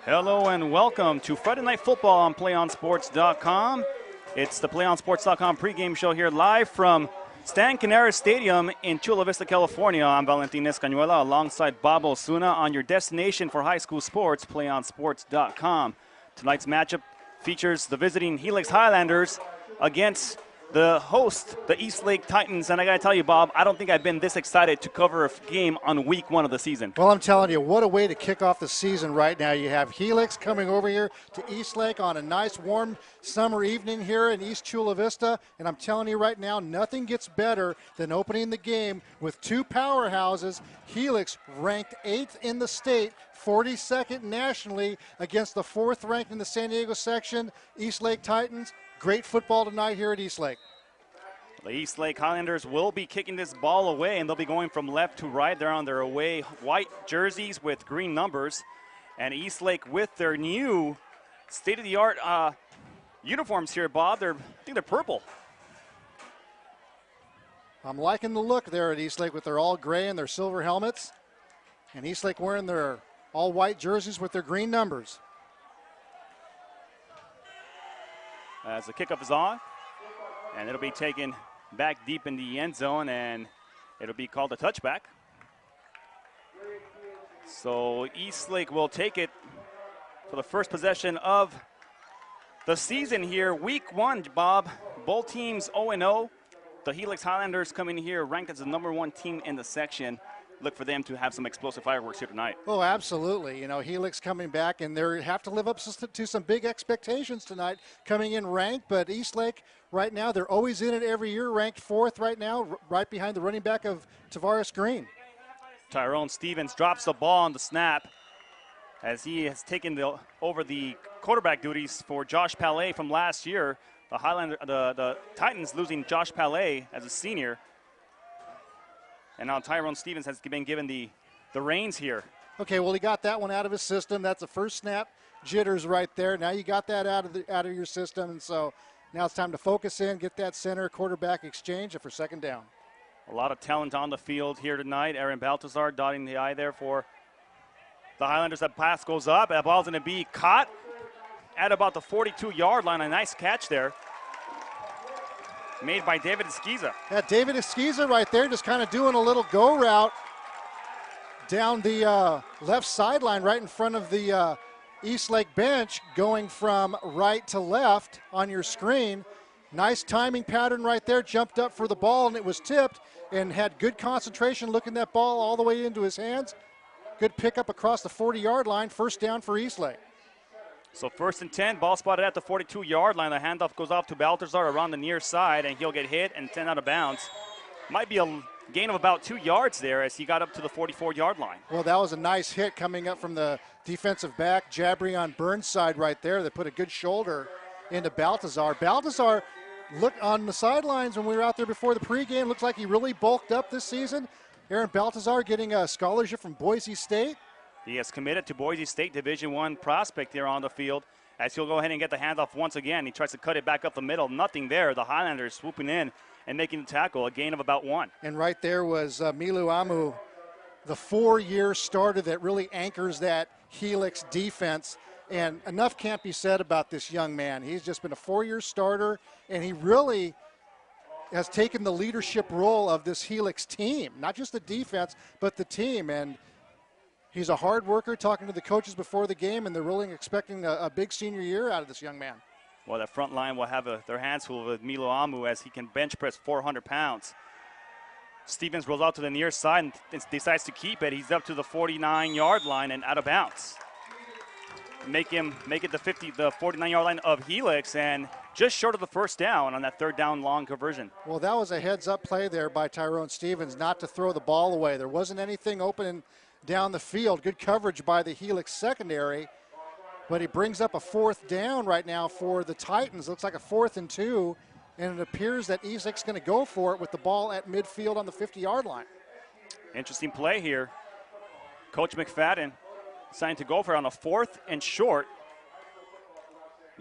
Hello and welcome to Friday Night Football on PlayOnSports.com. It's the PlayOnSports.com pregame show here live from Stan Canaris Stadium in Chula, Vista, California. I'm Valentin Escanuela alongside Bob Osuna on your destination for high school sports, PlayOnSports.com. Tonight's matchup features the visiting Helix Highlanders against the host, the Eastlake Titans. And I got to tell you, Bob, I don't think I've been this excited to cover a game on week one of the season. Well, I'm telling you, what a way to kick off the season right now. You have Helix coming over here to Eastlake on a nice warm summer evening here in East Chula Vista. And I'm telling you right now, nothing gets better than opening the game with two powerhouses. Helix ranked 8th in the state, 42nd nationally against the 4th ranked in the San Diego section, Eastlake Titans. Great football tonight here at Eastlake. The Eastlake Highlanders will be kicking this ball away, and they'll be going from left to right. They're on their away white jerseys with green numbers. And Eastlake with their new state-of-the-art uniforms here, Bob. I think they're purple. I'm liking the look there at Eastlake with their all gray and their silver helmets. And Eastlake wearing their all white jerseys with their green numbers. As the kickoff is on, and it'll be taken back deep in the end zone, and it'll be called a touchback. So Eastlake will take it for the first possession of the season here. Week one, Bob, both teams 0-0. The Helix Highlanders coming here ranked as the #1 team in the section. Look for them to have some explosive fireworks here tonight. Oh, absolutely. You know, Helix coming back, and they have to live up to some big expectations tonight, coming in ranked. But Eastlake, right now, they're always in it every year, ranked 4th right now, right behind the running back of Tavares Green. Tyrone Stevens drops the ball on the snap as he has taken over the quarterback duties for Josh Palais from last year. The Titans losing Josh Palais as a senior. And now Tyrone Stevens has been given the reins here. Okay, well, he got that one out of his system. That's the first snap jitters right there. Now you got that out of your system, and so now it's time to focus in, get that center quarterback exchange for second down. A lot of talent on the field here tonight. Aaron Baltazar dotting the I there for the Highlanders. That pass goes up. That ball's going to be caught at about the 42-yard line. A nice catch there, made by David Esquiza. Yeah, David Esquiza right there just kind of doing a little go route down the left sideline right in front of the Eastlake bench, going from right to left on your screen. Nice timing pattern right there, jumped up for the ball, and it was tipped, and had good concentration looking that ball all the way into his hands. Good pickup across the 40-yard line, first down for Eastlake. So 1st and 10, ball spotted at the 42-yard line. The handoff goes off to Baltazar around the near side, and he'll get hit and 10 out of bounds. Might be a gain of about 2 yards there as he got up to the 44-yard line. Well, that was a nice hit coming up from the defensive back, Jabrion Burnside right there. That put a good shoulder into Baltazar. Baltazar looked on the sidelines when we were out there before the pregame. Looks like he really bulked up this season. Aaron Baltazar getting a scholarship from Boise State. He has committed to Boise State Division I prospect here on the field as he'll go ahead and get the handoff once again. He tries to cut it back up the middle. Nothing there. The Highlanders swooping in and making the tackle, a gain of about 1. And right there was Milu Amu, the 4-year starter that really anchors that Helix defense. And enough can't be said about this young man. He's just been a 4-year starter, and he really has taken the leadership role of this Helix team. Not just the defense, but the team. And he's a hard worker, talking to the coaches before the game, and they're really expecting a big senior year out of this young man. Well, that front line will have their hands full with Milo Amu as he can bench press 400 pounds. Stevens rolls out to the near side and decides to keep it. He's up to the 49-yard line and out of bounds. Make it the 49-yard line of Helix, and just short of the first down on that 3rd down long conversion. Well, that was a heads-up play there by Tyrone Stevens not to throw the ball away. There wasn't anything open down the field. Good coverage by the Helix secondary, but he brings up a 4th down right now for the Titans. Looks like a 4th and 2, and it appears that Eastlake's going to go for it with the ball at midfield on the 50-yard line. Interesting play here. Coach McFadden deciding to go for it on a 4th and short.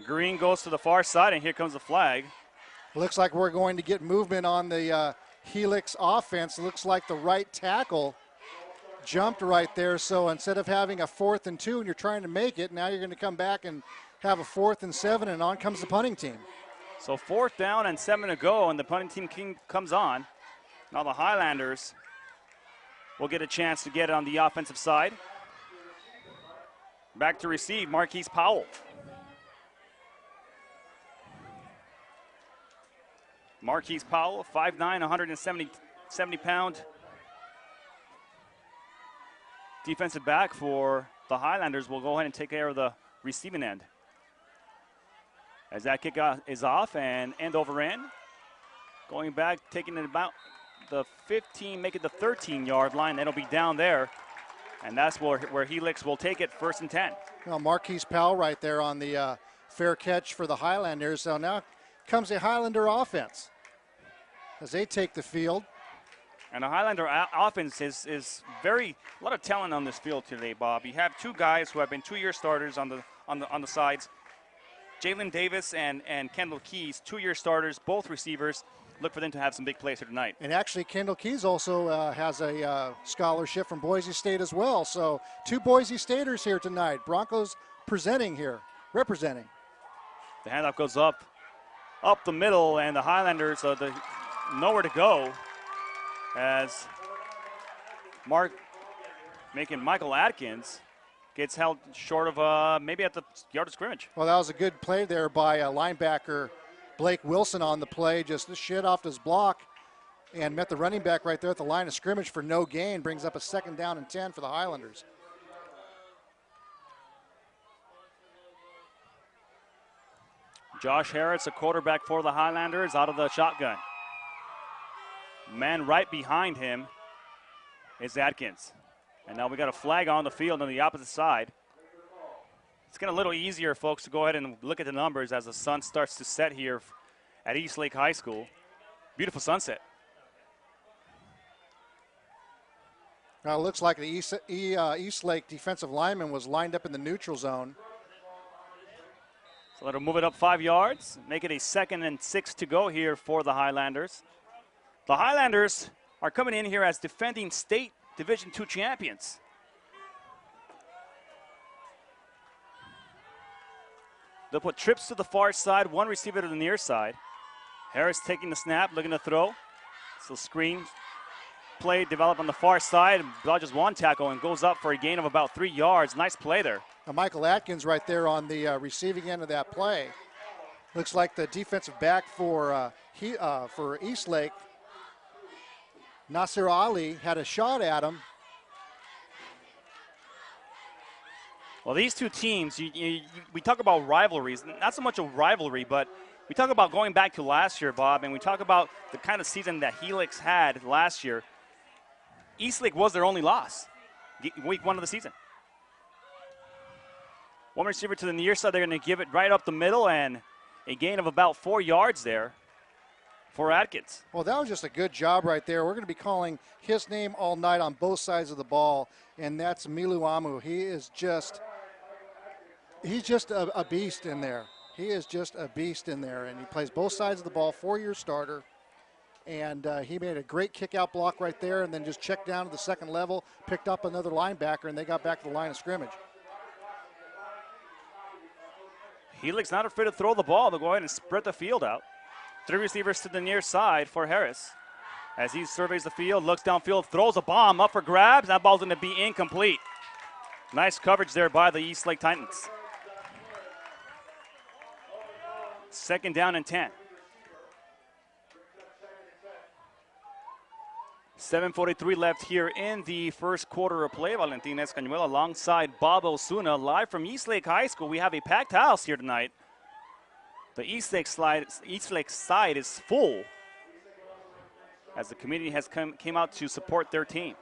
Green goes to the far side, and here comes the flag. Looks like we're going to get movement on the Helix offense. Looks like the right tackle, jumped right there. So instead of having a 4th and 2 and you're trying to make it, now you're going to come back and have a 4th and 7, and on comes the punting team. So 4th down and 7 to go, and the punting team comes on. Now the Highlanders will get a chance to get it on the offensive side. Back to receive, Marquise Powell. Marquise Powell, 5'9", 170-pound defensive back for the Highlanders, will go ahead and take care of the receiving end. As that kick is off and end over end. Going back, taking it about the 15, make it the 13-yard line. That'll be down there. And that's where Helix will take it, 1st and 10. Well, Marquise Powell right there on the fair catch for the Highlanders. So now comes the Highlander offense as they take the field. And the Highlander offense is a lot of talent on this field today, Bob. You have 2 guys who have been 2-year starters on the sides. Jalen Davis and Kendall Keys, 2-year starters, both receivers. Look for them to have some big plays here tonight. And actually, Kendall Keys also has a scholarship from Boise State as well. So 2 Boise Staters here tonight. Broncos representing. The handoff goes up the middle, and the Highlanders nowhere to go as Michael Atkins gets held short of maybe at the yard of scrimmage. Well, that was a good play there by linebacker Blake Wilson on the play. Just shit off his block and met the running back right there at the line of scrimmage for no gain. Brings up a 2nd down and 10 for the Highlanders. Josh Harris, a quarterback for the Highlanders, out of the shotgun. Man right behind him is Atkins. And now we got a flag on the field on the opposite side. It's getting a little easier, folks, to go ahead and look at the numbers as the sun starts to set here at Eastlake High School. Beautiful sunset. Now it looks like the Eastlake defensive lineman was lined up in the neutral zone. So that'll move it up 5 yards, make it a 2nd and 6 to go here for the Highlanders. The Highlanders are coming in here as defending state Division II champions. They'll put trips to the far side, 1 receiver to the near side. Harris taking the snap, looking to throw. So screen play developed on the far side, dodges 1 tackle and goes up for a gain of about 3 yards. Nice play there. Now Michael Atkins right there on the receiving end of that play. Looks like the defensive back for Eastlake, Nasir Ali, had a shot at him. Well, these 2 teams, we talk about rivalries. Not so much a rivalry, but we talk about going back to last year, Bob, and we talk about the kind of season that Helix had last year. Eastlake was their only loss, week 1 of the season. 1 receiver to the near side, they're going to give it right up the middle, and a gain of about 4 yards there for Atkins. Well, that was just a good job right there. We're going to be calling his name all night on both sides of the ball, and that's Milu Amu. He's just a beast in there. He is just a beast in there, and he plays both sides of the ball, 4-year starter. And he made a great kick-out block right there and then just checked down to the 2nd level, picked up another linebacker, and they got back to the line of scrimmage. Helix not afraid to throw the ball. They'll go ahead and spread the field out. 3 receivers to the near side for Harris. As he surveys the field, looks downfield, throws a bomb up for grabs. That ball's going to be incomplete. Nice coverage there by the Eastlake Titans. 2nd down and 10. 7:43 left here in the first quarter of play. Valentin Escanuel alongside Bob Osuna, live from Eastlake High School. We have a packed house here tonight. The Eastlake side is full as the community has came out to support their team.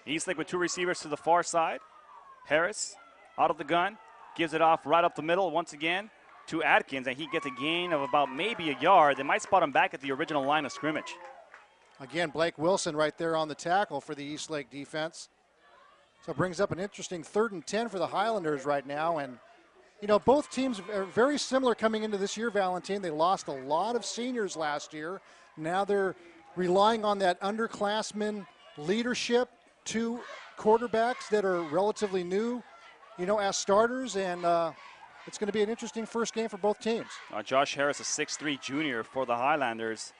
Eastlake with 2 receivers to the far side. Harris out of the gun, gives it off right up the middle once again to Atkins, and he gets a gain of about maybe a yard. They might spot him back at the original line of scrimmage. Again, Blake Wilson right there on the tackle for the Eastlake defense. So it brings up an interesting 3rd and 10 for the Highlanders right now. And, you know, both teams are very similar coming into this year, Valentin. They lost a lot of seniors last year. Now they're relying on that underclassmen leadership, 2 quarterbacks that are relatively new, as starters, and it's going to be an interesting first game for both teams. Josh Harris, a 6'3" junior for the Highlanders,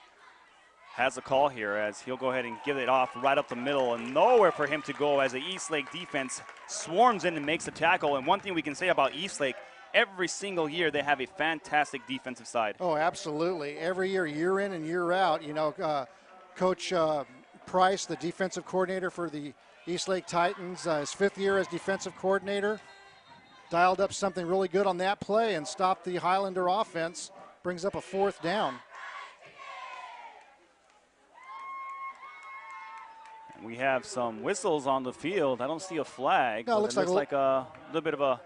has a call here as he'll go ahead and give it off right up the middle, and nowhere for him to go as the Eastlake defense swarms in and makes a tackle. And one thing we can say about Eastlake, every single year they have a fantastic defensive side. Oh, absolutely. Every year, year in and year out, Coach Price, the defensive coordinator for the Eastlake Titans, his 5th year as defensive coordinator, dialed up something really good on that play and stopped the Highlander offense, brings up a 4th down. We have some whistles on the field. I don't see a flag. No, it looks like a little bit of a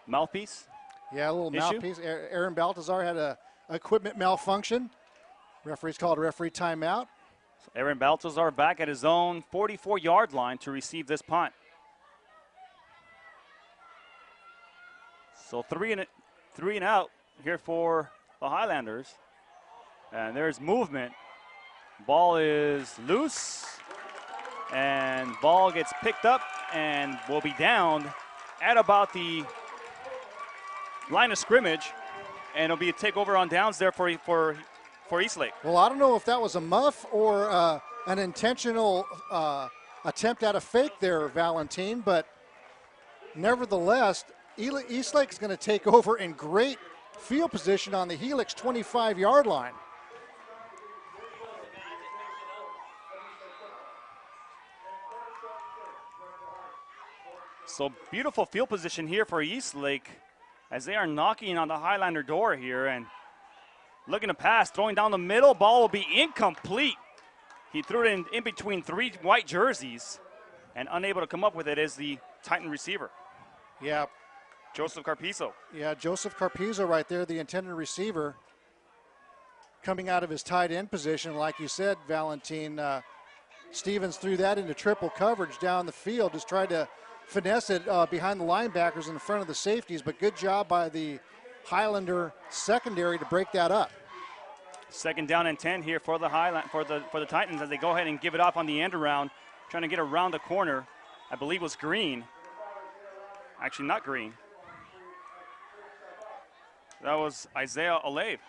mouthpiece. Yeah, a little issue. mouthpiece. Aaron Baltazar had a equipment malfunction. Referee's called a referee timeout. So Aaron Baltazar back at his own 44-yard line to receive this punt. So three and out here for the Highlanders. And there's movement. Ball is loose, and ball gets picked up and will be down at about the line of scrimmage, and it'll be a takeover on downs there for Eastlake. Well, I don't know if that was a muff or an intentional attempt at a fake there, Valentin, but nevertheless, Eastlake's going to take over in great field position on the Helix 25-yard line. So beautiful field position here for Eastlake as they are knocking on the Highlander door here and looking to pass, throwing down the middle. Ball will be incomplete. He threw it in between 3 white jerseys, and unable to come up with it is the Titan receiver. Yeah. Joseph Carpizo. Yeah, Joseph Carpizo right there, the intended receiver, coming out of his tight end position. Like you said, Valentin, Stevens threw that into triple coverage down the field, just tried to finesse it behind the linebackers in front of the safeties, but good job by the Highlander secondary to break that up. 2nd down and 10 here for the Titans as they go ahead and give it off on the end around, trying to get around the corner. I believe it was Green. Actually, not Green. That was Isaiah Olave.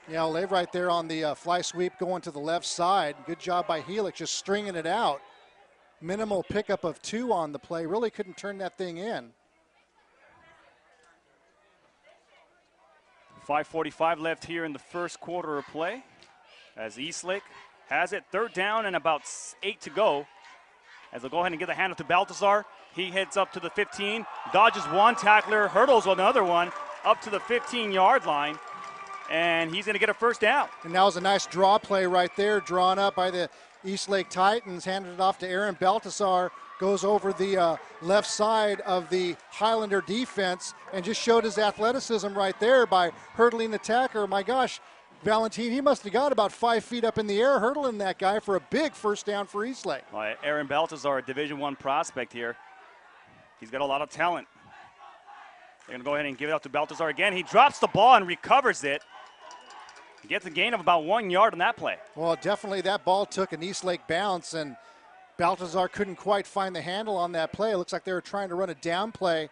Yeah, Olave right there on the fly sweep going to the left side. Good job by Helix, just stringing it out. Minimal pickup of 2 on the play. Really couldn't turn that thing in. 5:45 left here in the first quarter of play as Eastlake has it. 3rd down and about 8 to go. As they'll go ahead and get the handoff to Baltazar. He heads up to the 15, dodges one tackler, hurdles another one up to the 15-yard line, and he's going to get a 1st down. And that was a nice draw play right there, drawn up by the Eastlake Titans, handed it off to Aaron Baltazar, goes over the left side of the Highlander defense and just showed his athleticism right there by hurdling the tackler. My gosh, Valentin, he must have got about 5 feet up in the air hurdling that guy for a big 1st down for Eastlake. Well, Aaron Baltazar, a Division I prospect here. He's got a lot of talent. They're going to go ahead and give it out to Baltazar again. He drops the ball and recovers it. He gets a gain of about 1 yard on that play. Well, definitely that ball took an Eastlake bounce, and Baltazar couldn't quite find the handle on that play. It looks like they were trying to run a down play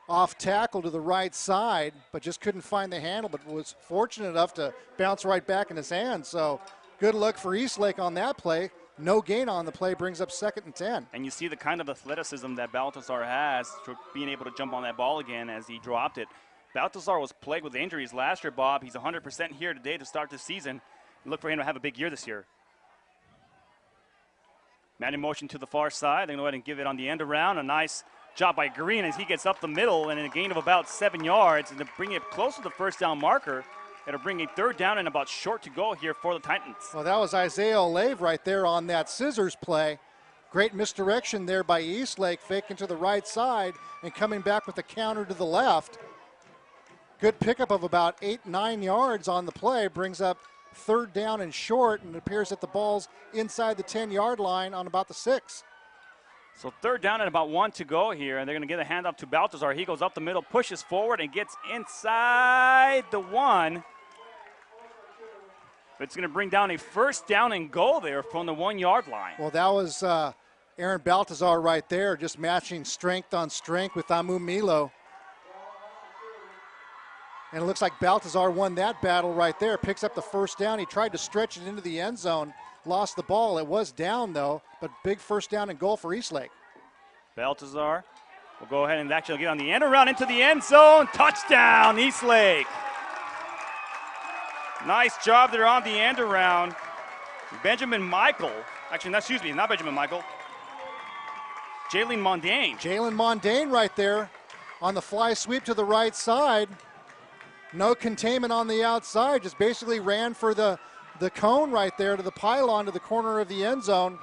off tackle to the right side, but just couldn't find the handle, but was fortunate enough to bounce right back in his hand. So good luck for Eastlake on that play. No gain on the play, brings up 2nd and 10. And you see the kind of athleticism that Baltazar has for being able to jump on that ball again as he dropped it. Baltazar was plagued with injuries last year, Bob. He's 100% here today to start the season. Look for him to have a big year this year. Man in motion to the far side. They're going to go ahead and give it on the end around. A nice job by Green as he gets up the middle and in a gain of about 7 yards. And to bring it close to the 1st down marker, it'll bring a 3rd down and about short to go here for the Titans. Well, that was Isaiah Olave right there on that scissors play. Great misdirection there by Eastlake, faking to the right side and coming back with a counter to the left. Good pickup of about 8-9 yards on the play, brings up 3rd down and short, and it appears that the ball's inside the 10-yard line on about the 6. So 3rd down and about 1 to go here, and they're going to get a handoff to Baltazar. He goes up the middle, pushes forward, and gets inside the 1. It's going to bring down a first down and goal there from the 1 yard line. Well, that was Aaron Baltazar right there, just matching strength on strength with Amu Milo. And it looks like Baltazar won that battle right there, picks up the first down. He tried to stretch it into the end zone, lost the ball. It was down, though, but big first down and goal for Eastlake. Baltazar will go ahead and actually get on the end around into the end zone. Touchdown, Eastlake. Nice job there on the end around. Benjamin Michael, actually, not Benjamin Michael. Jalen Mondane. Jalen Mondane right there on the fly sweep to the right side. No containment on the outside, just basically ran for the cone right there to the pylon to the corner of the end zone.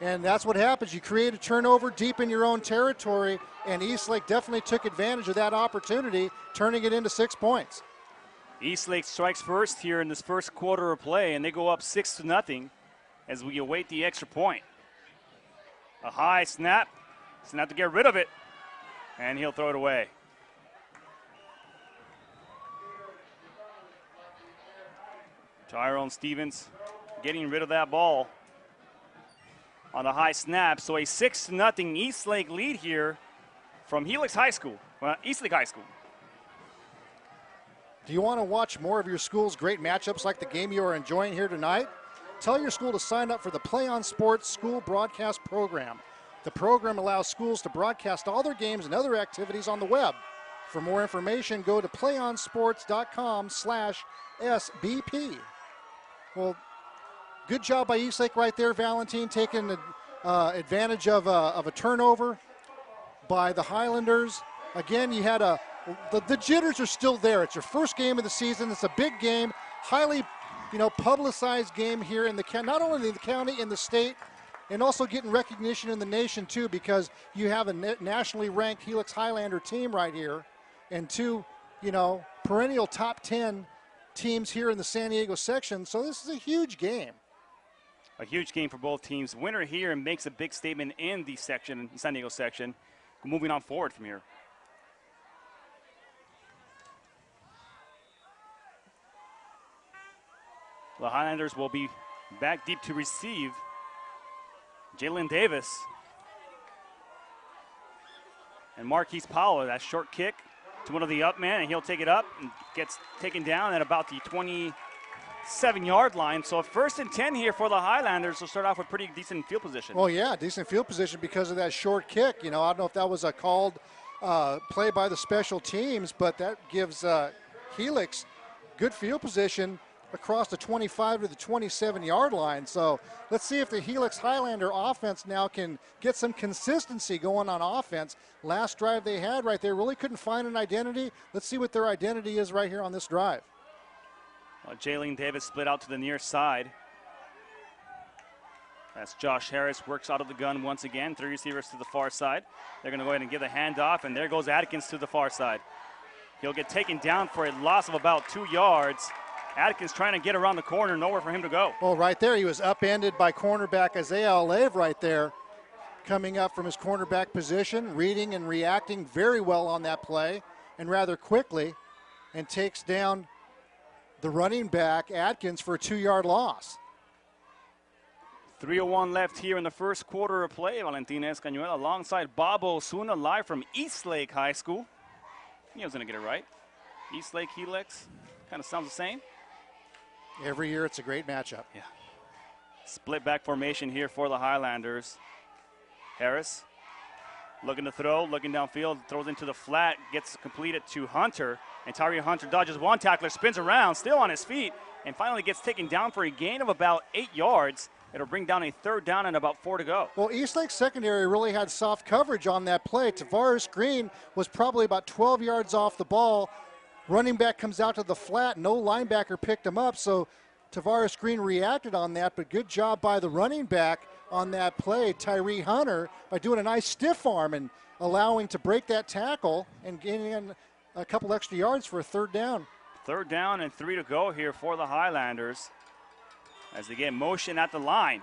And that's what happens. You create a turnover deep in your own territory, and Eastlake definitely took advantage of that opportunity, turning it into 6 points. Eastlake strikes first here in this first quarter of play, and they go up 6-0 as we await the extra point. A high snap. Snap to get rid of it, and he'll throw it away. Tyrone Stevens getting rid of that ball on the high snap. So a 6-0 Eastlake lead here from Helix High School, Eastlake High School. Do you want to watch more of your school's great matchups like the game you are enjoying here tonight? Tell your school to sign up for the PlayOn Sports School Broadcast Program. The program allows schools to broadcast all their games and other activities on the web. For more information, go to playonsports.com/SBP. Well, good job by Eastlake right there, Valentine, taking advantage of a turnover by the Highlanders. Again, you had the jitters are still there. It's your first game of the season. It's a big game, highly, publicized game here in not only in the county, in the state, and also getting recognition in the nation too, because you have a nationally ranked Helix Highlander team right here, and two, perennial top 10 teams here in the San Diego section. So this is a huge game. A huge game for both teams. Winner here makes a big statement in the section, San Diego section. Moving on forward from here. The Highlanders will be back deep to receive. Jalen Davis and Marquise Powell. That short kick to one of the up men, and he'll take it up and gets taken down at about the 27-yard line. So 1st and 10 here for the Highlanders. Will start off with pretty decent field position. Well, yeah, decent field position because of that short kick. I don't know if that was a called play by the special teams, but that gives Helix good field position across the 25 to the 27-yard line. So let's see if the Helix Highlander offense now can get some consistency going on offense. Last drive they had right there really couldn't find an identity. Let's see what their identity is right here on this drive. Jalen Davis split out to the near side. As Josh Harris works out of the gun once again. 3 receivers to the far side. They're going to go ahead and give the handoff, and there goes Atkins to the far side. He'll get taken down for a loss of about 2 yards. Atkins trying to get around the corner, nowhere for him to go. Well, right there, he was upended by cornerback Isaiah Aleve right there, coming up from his cornerback position, reading and reacting very well on that play, and rather quickly, and takes down the running back, Atkins, for a 2-yard loss. 3:01 left here in the first quarter of play. Valentin Escañuela alongside Bob Osuna, live from Eastlake High School. He was going to get it right. Eastlake, Helix, kind of sounds the same. Every year it's a great matchup. Yeah. Split back formation here for the Highlanders. Harris looking to throw, looking downfield, throws into the flat, gets completed to Hunter. And Tyree Hunter dodges one tackler, spins around, still on his feet, and finally gets taken down for a gain of about 8 yards. It'll bring down a 3rd down and about 4 to go. Well, Eastlake secondary really had soft coverage on that play. Tavares Green was probably about 12 yards off the ball. Running back comes out to the flat. No linebacker picked him up, so Tavares Green reacted on that, but good job by the running back on that play, Tyree Hunter, by doing a nice stiff arm and allowing to break that tackle and gaining in a couple extra yards for a 3rd down. 3rd down and 3 to go here for the Highlanders as they get motion at the line.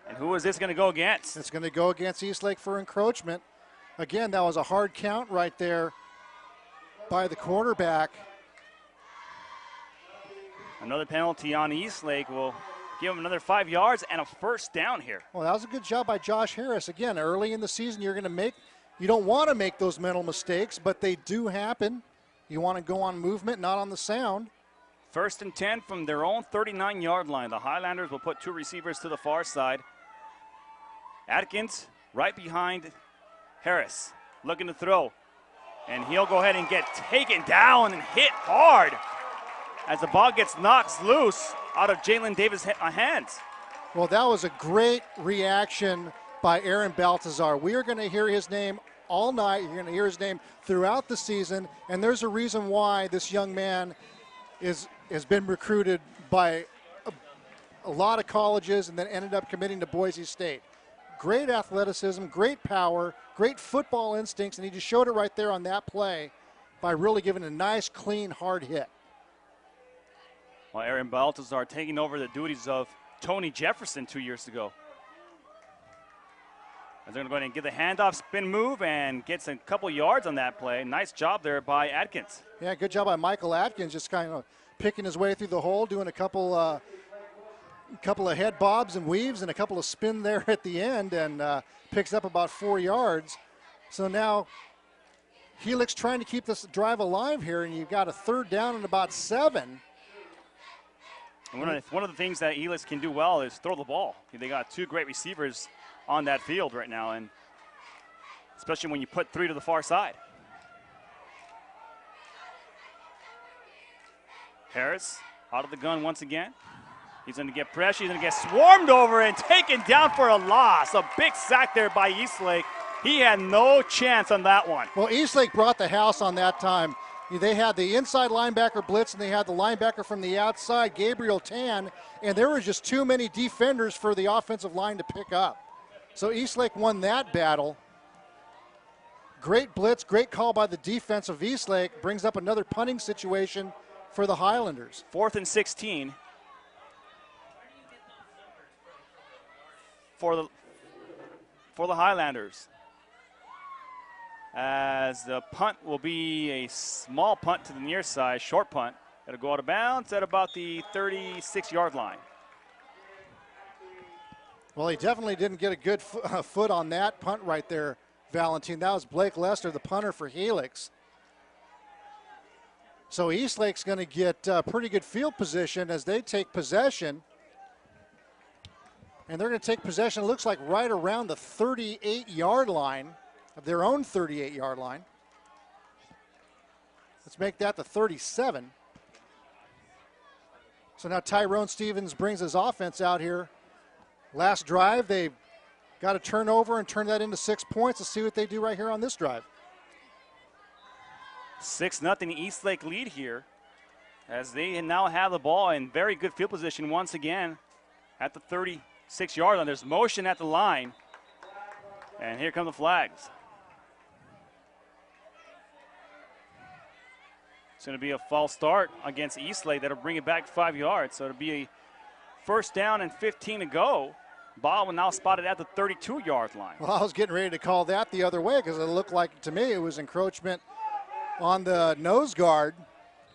And who is this going to go against? It's going to go against Eastlake for encroachment. Again, that was a hard count right there by the quarterback. Another penalty on Eastlake will give him another 5 yards and a first down here. Well, that was a good job by Josh Harris. Again, early in the season, you don't want to make those mental mistakes, but they do happen. You want to go on movement, not on the sound. 1st and 10 from their own 39-yard line. The Highlanders will put 2 receivers to the far side. Atkins right behind Harris, looking to throw. And he'll go ahead and get taken down and hit hard as the ball gets knocked loose out of Jalen Davis' hands. Well, that was a great reaction by Aaron Baltazar. We are going to hear his name all night. You're going to hear his name throughout the season. And there's a reason why this young man has been recruited by a lot of colleges and then ended up committing to Boise State. Great athleticism, great power, great football instincts, and he just showed it right there on that play by really giving a nice, clean, hard hit. Well, Aaron Baltazar taking over the duties of Tony Jefferson 2 years ago. As they're going to go ahead and get the handoff, spin move, and gets a couple yards on that play. Nice job there by Atkins. Yeah, good job by Michael Atkins, just kind of picking his way through the hole, doing a couple of head bobs and weaves and a couple of spin there at the end, and picks up about 4 yards. So now Helix trying to keep this drive alive here, and you've got a 3rd down and about 7. And one of the things that Helix can do well is throw the ball. They got 2 great receivers on that field right now, and especially when you put 3 to the far side. Harris out of the gun once again. He's going to get pressure. He's going to get swarmed over and taken down for a loss. A big sack there by Eastlake. He had no chance on that one. Well, Eastlake brought the house on that time. They had the inside linebacker blitz, and they had the linebacker from the outside, Gabriel Tan, and there were just too many defenders for the offensive line to pick up. So Eastlake won that battle. Great blitz, great call by the defense of Eastlake. Brings up another punting situation for the Highlanders. 4th and 16 for the Highlanders. As the punt will be a small punt to the near side, short punt. It'll go out of bounds at about the 36-yard line. Well, he definitely didn't get a good foot on that punt right there, Valentin. That was Blake Lester, the punter for Helix. So Eastlake's going to get pretty good field position as they take possession. And they're going to take possession, it looks like, right around the 38-yard line, of their own 38-yard line. Let's make that the 37. So now Tyrone Stevens brings his offense out here. Last drive, they got a turnover and turn that into 6 points. Let's see what they do right here on this drive. 6-0 Eastlake lead here as they now have the ball in very good field position once again at the 36-yard line. There's motion at the line, and here come the flags. It's going to be a false start against Eastlake. That'll bring it back 5 yards. So it'll be a 1st down and 15 to go. Ball will now spotted at the 32-yard line. Well, I was getting ready to call that the other way because it looked like, to me, it was encroachment on the nose guard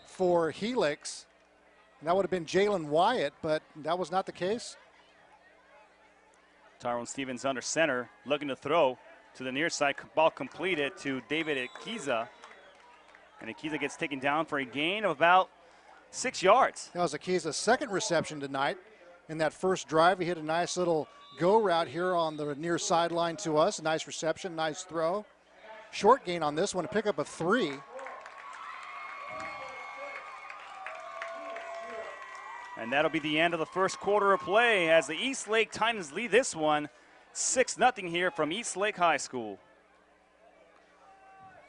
for Helix. And that would have been Jalen Wyatt, but that was not the case. Tyrone Stevens under center, looking to throw to the near side. Ball completed to David Akiza. And Akiza gets taken down for a gain of about 6 yards. That was Akiza's 2nd reception tonight. In that first drive, he hit a nice little go route here on the near sideline to us. A nice reception, nice throw. Short gain on this one, a pickup of 3. And that'll be the end of the first quarter of play as the Eastlake Titans lead this one 6-0 here from Eastlake High School.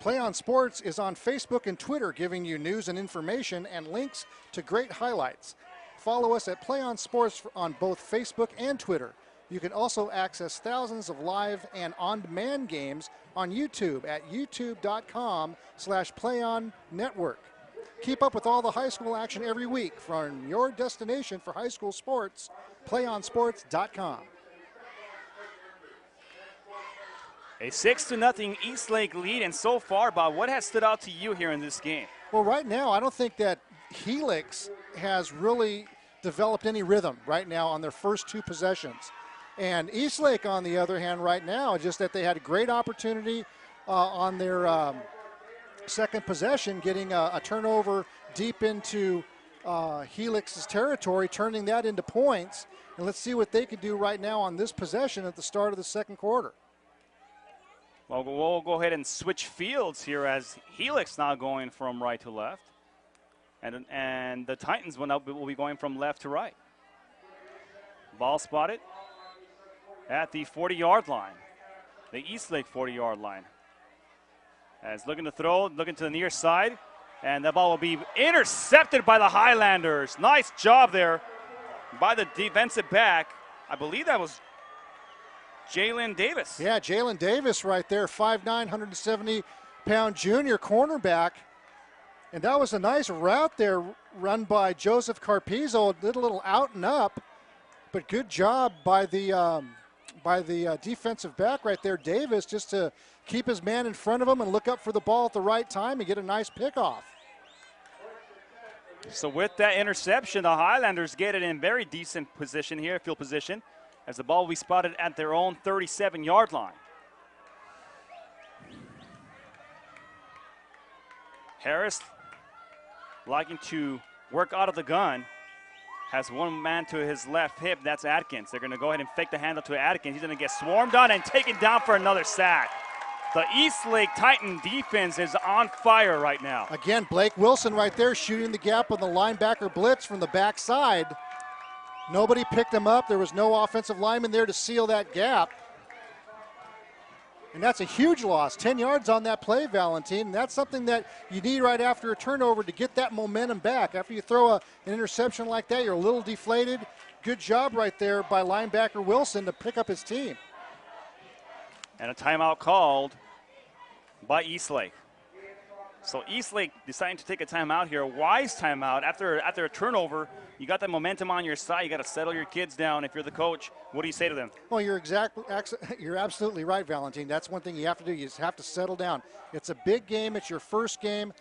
PlayOn Sports is on Facebook and Twitter, giving you news and information and links to great highlights. Follow us at PlayOn Sports on both Facebook and Twitter. You can also access thousands of live and on-demand games on YouTube at youtube.com/PlayOnNetwork. Keep up with all the high school action every week from your destination for high school sports, PlayOnSports.com. A 6-0 Eastlake lead, and so far, Bob, what has stood out to you here in this game? Well, right now, I don't think that Helix has really developed any rhythm right now on their first two possessions. And Eastlake, on the other hand, right now, just that they had a great opportunity on their second possession, getting a turnover deep into Helix's territory, turning that into points. And let's see what they can do right now on this possession at the start of the second quarter. Well, we'll go ahead and switch fields here as Helix now going from right to left. And the Titans will be going from left to right. Ball spotted at the 40-yard line, the Eastlake 40-yard line. As looking to throw, looking to the near side, and the ball will be intercepted by the Highlanders. Nice job there by the defensive back. I believe that was Jalen Davis. Yeah, Jalen Davis right there, 5'9", 170-pound junior cornerback. And that was a nice route there run by Joseph Carpizzo. Did a little out and up, but good job by the defensive back right there, Davis, just to keep his man in front of him and look up for the ball at the right time and get a nice pickoff. So with that interception, the Highlanders get it in very decent position here, field position, as the ball will be spotted at their own 37-yard line. Harris liking to work out of the gun. Has one man to his left hip, that's Atkins. They're going to go ahead and fake the handoff to Atkins. He's going to get swarmed on and taken down for another sack. The Eastlake Titan defense is on fire right now. Again, Blake Wilson right there shooting the gap on the linebacker blitz from the backside. Nobody picked him up. There was no offensive lineman there to seal that gap. And that's a huge loss, 10 yards on that play, Valentin. And that's something that you need right after a turnover to get that momentum back. After you throw an interception like that, you're a little deflated. Good job right there by linebacker Wilson to pick up his team. And a timeout called by Eastlake. So Eastlake deciding to take a timeout here, a wise timeout. After a turnover, you got that momentum on your side. You got to settle your kids down. If you're the coach, what do you say to them? Well, you're absolutely right, Valentin. That's one thing you have to do. You just have to settle down. It's a big game. It's your first game.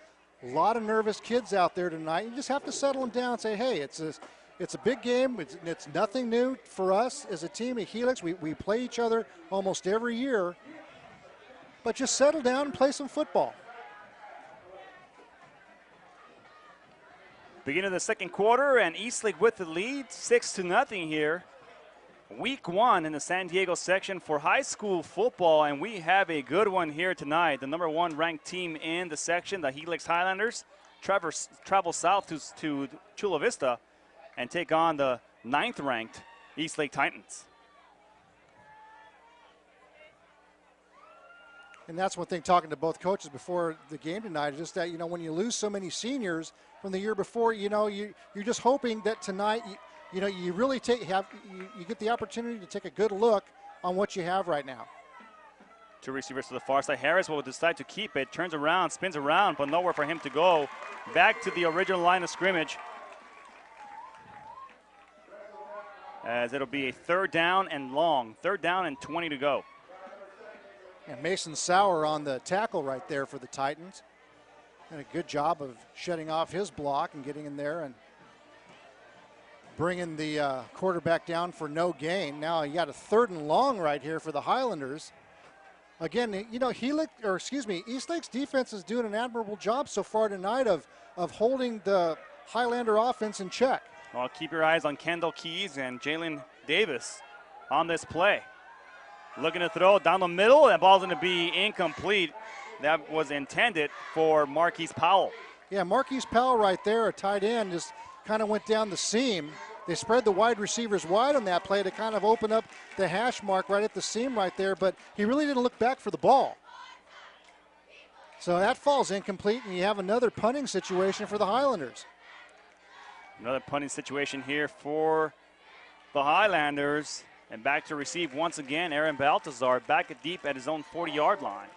A lot of nervous kids out there tonight. You just have to settle them down and say, hey, it's a big game. It's nothing new for us as a team at Helix. We play each other almost every year. But just settle down and play some football. Beginning of the second quarter, and Eastlake with the lead, 6-0 here. Week 1 in the San Diego section for high school football, and we have a good one here tonight. The number 1 ranked team in the section, the Helix Highlanders, travel south to Chula Vista and take on the 9th ranked Eastlake Titans. And that's one thing, talking to both coaches before the game tonight, is just that, when you lose so many seniors from the year before, you're just hoping that tonight, you really you get the opportunity to take a good look on what you have right now. Two receivers to the far side. Harris will decide to keep it, turns around, spins around, but nowhere for him to go. Back to the original line of scrimmage. As it'll be a 3rd down and long. 3rd down and 20 to go. And Mason Sauer on the tackle right there for the Titans. And a good job of shutting off his block and getting in there and bringing the quarterback down for no gain. Now you got a 3rd and long right here for the Highlanders. Again, Eastlake's defense is doing an admirable job so far tonight of holding the Highlander offense in check. Well, keep your eyes on Kendall Keys and Jalen Davis on this play. Looking to throw down the middle. That ball's going to be incomplete. That was intended for Marquise Powell. Yeah, Marquise Powell right there, a tight end, just kind of went down the seam. They spread the wide receivers wide on that play to kind of open up the hash mark right at the seam right there, but he really didn't look back for the ball. So that falls incomplete, and you have another punting situation for the Highlanders. Another punting situation here for the Highlanders. And back to receive once again, Aaron Baltazar back deep at his own 40-yard line.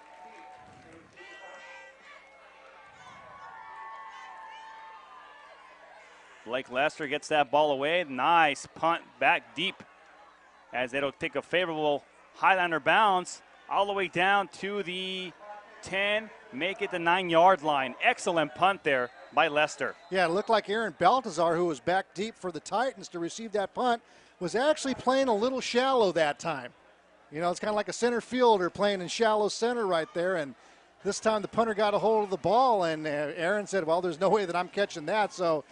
Blake Lester gets that ball away. Nice punt back deep as it'll take a favorable Highlander bounce all the way down to the 10, make it the 9-yard line. Excellent punt there by Lester. Yeah, it looked like Aaron Baltazar, who was back deep for the Titans to receive that punt, was actually playing a little shallow that time. You know, it's kind of like a center fielder playing in shallow center right there, and this time the punter got a hold of the ball, and Aaron said, well, there's no way that I'm catching that, so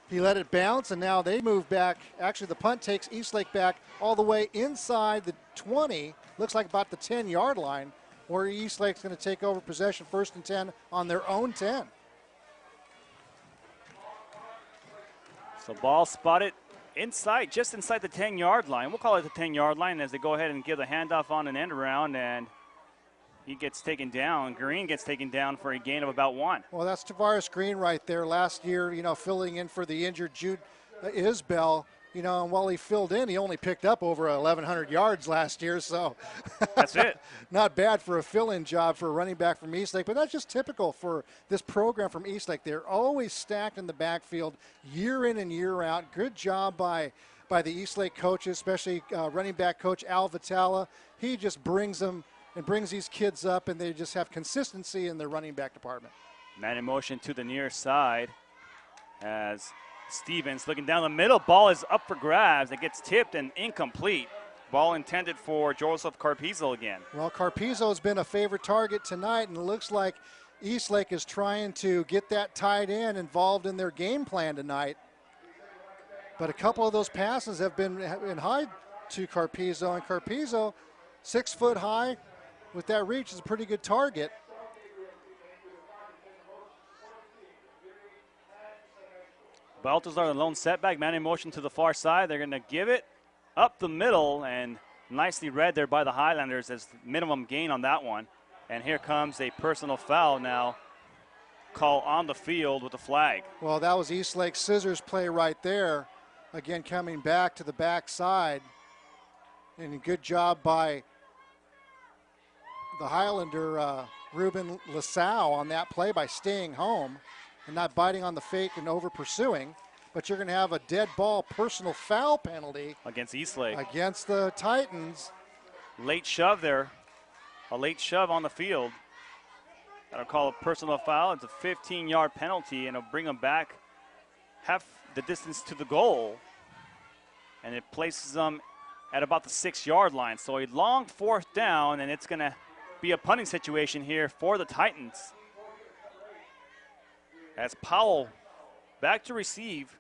he let it bounce, and now they move back. Actually, the punt takes Eastlake back all the way inside the 20, looks like about the 10-yard line, where Eastlake's going to take over possession 1st and 10 on their own 10. So ball spotted inside, just inside the 10-yard line. We'll call it the 10-yard line as they go ahead and give the handoff on an end around, and he gets taken down. Green gets taken down for a gain of about 1. Well, that's Tavares Green right there. Last year, you know, filling in for the injured Jude Isbell. You know, and while he filled in, he only picked up over 1,100 yards last year, so that's it. Not bad for a fill-in job for a running back from Eastlake, but that's just typical for this program from Eastlake. They're always stacked in the backfield year in and year out. Good job by the Eastlake coaches, especially running back coach Al Vitala. He just brings them and brings these kids up, and they just have consistency in their running back department. Man in motion to the near side as Stevens looking down the middle. Ball is up for grabs. It gets tipped and incomplete. Ball intended for Joseph Carpizo again. Well, Carpizo has been a favorite target tonight, and it looks like Eastlake is trying to get that tight end involved in their game plan tonight. But a couple of those passes have been high to Carpizo, and Carpizo, 6 foot high, with that reach is a pretty good target. Baltazar, the lone setback, man in motion to the far side. They're going to give it up the middle, and nicely read there by the Highlanders as minimum gain on that one. And here comes a personal foul now. Call on the field with the flag. Well, that was Eastlake's scissors play right there. Again, coming back to the backside. And a good job by the Highlander, Ruben Lasau, on that play by staying home and not biting on the fake and over pursuing. But you're going to have a dead ball personal foul penalty against Eastlake. Against the Titans. Late shove there. A late shove on the field. That'll call a personal foul. It's a 15-yard penalty, and it'll bring them back half the distance to the goal. And it places them at about the 6-yard line. So a long 4th down, and it's going to be a punting situation here for the Titans. As Powell back to receive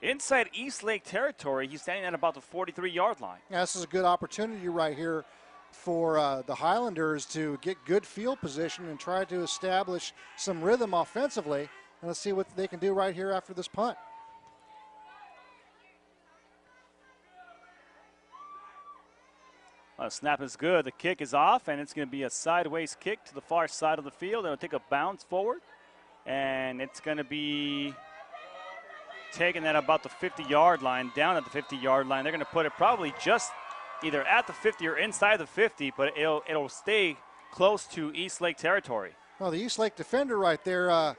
inside Eastlake territory. He's standing at about the 43-yard line. Yeah, this is a good opportunity right here for the Highlanders to get good field position and try to establish some rhythm offensively. And let's see what they can do right here after this punt. Snap is good. The kick is off, and it's going to be a sideways kick to the far side of the field. It'll take a bounce forward, and it's going to be taken at about the 50-yard line, down at the 50-yard line. They're going to put it probably just either at the 50 or inside the 50, but it'll stay close to Eastlake territory. Well, the Eastlake defender right there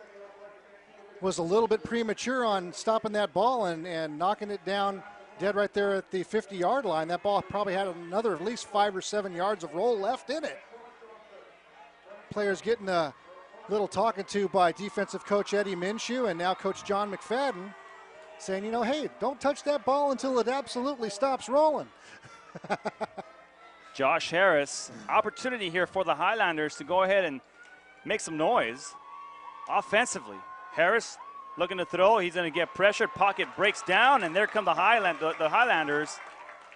was a little bit premature on stopping that ball and knocking it down dead right there at the 50-yard line. That ball probably had another at least 5 or 7 yards of roll left in it. Players getting a little talking to by defensive coach Eddie Minshew and now coach John McFadden, saying, you know, hey, don't touch that ball until it absolutely stops rolling. Josh Harris, opportunity here for the Highlanders to go ahead and make some noise offensively. Harris looking to throw. He's going to get pressured. Pocket breaks down, and there come the Highlanders,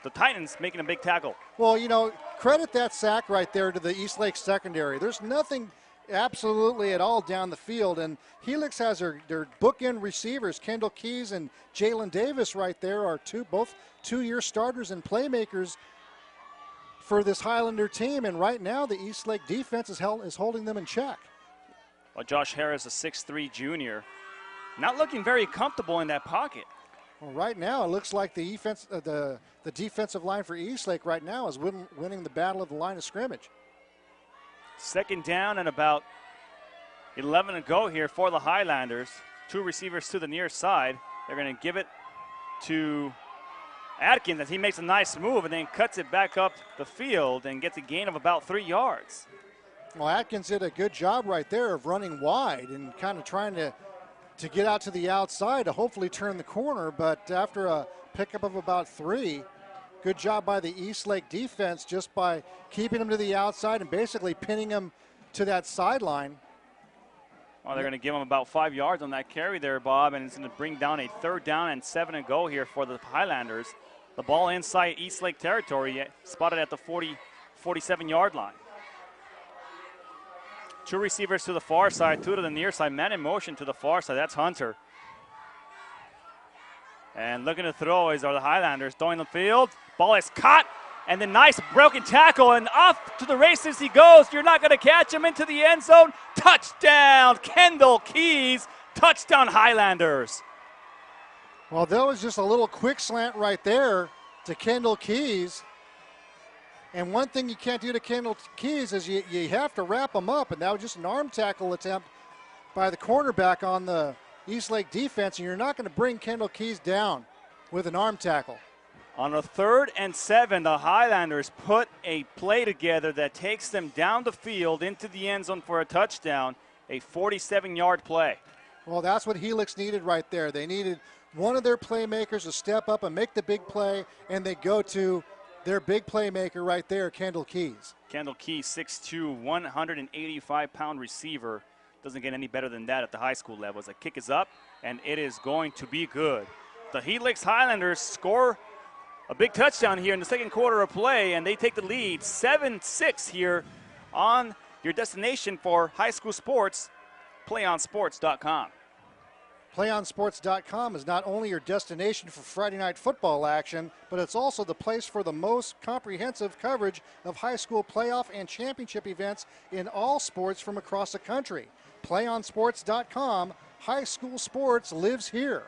the Titans, making a big tackle. Well, you know, credit that sack right there to the Eastlake secondary. There's nothing absolutely at all down the field, and Helix has their bookend receivers. Kendall Keys and Jalen Davis right there are both two-year starters and playmakers for this Highlander team, and right now the Eastlake defense is holding them in check. Well, Josh Harris, a 6'3 junior, not looking very comfortable in that pocket. Well, right now it looks like the defensive line for Eastlake right now is winning the battle of the line of scrimmage. 2nd down and about 11 to go here for the Highlanders. 2 receivers to the near side. They're going to give it to Atkins as he makes a nice move and then cuts it back up the field and gets a gain of about 3 yards. Well, Atkins did a good job right there of running wide and kind of trying to to get out to the outside to hopefully turn the corner, but after a pickup of about 3, good job by the Eastlake defense just by keeping him to the outside and basically pinning him to that sideline. Well, they're going to give him about 5 yards on that carry there, Bob, and it's going to bring down a 3rd down and 7 to go here for the Highlanders. The ball inside Eastlake territory, spotted at the 47-yard line. 2 receivers to the far side, 2 to the near side. Man in motion to the far side. That's Hunter. And looking to throw are the Highlanders. Throwing the field. Ball is caught. And then nice broken tackle. And off to the races he goes. You're not going to catch him into the end zone. Touchdown, Kendall Keys. Touchdown, Highlanders. Well, that was just a little quick slant right there to Kendall Keys. And one thing you can't do to Kendall Keys is you have to wrap him up. And that was just an arm tackle attempt by the cornerback on the Eastlake defense. And you're not going to bring Kendall Keys down with an arm tackle. On a 3rd and 7, the Highlanders put a play together that takes them down the field into the end zone for a touchdown, a 47-yard play. Well, that's what Helix needed right there. They needed one of their playmakers to step up and make the big play, and they go to their big playmaker right there, Kendall Keys. Kendall Keys, 6'2", 185-pound receiver. Doesn't get any better than that at the high school level. As the kick is up, and it is going to be good. The Helix Highlanders score a big touchdown here in the 2nd quarter of play, and they take the lead 7-6 here on your destination for high school sports, PlayOnSports.com. PlayOnSports.com is not only your destination for Friday night football action, but it's also the place for the most comprehensive coverage of high school playoff and championship events in all sports from across the country. PlayOnSports.com, high school sports lives here.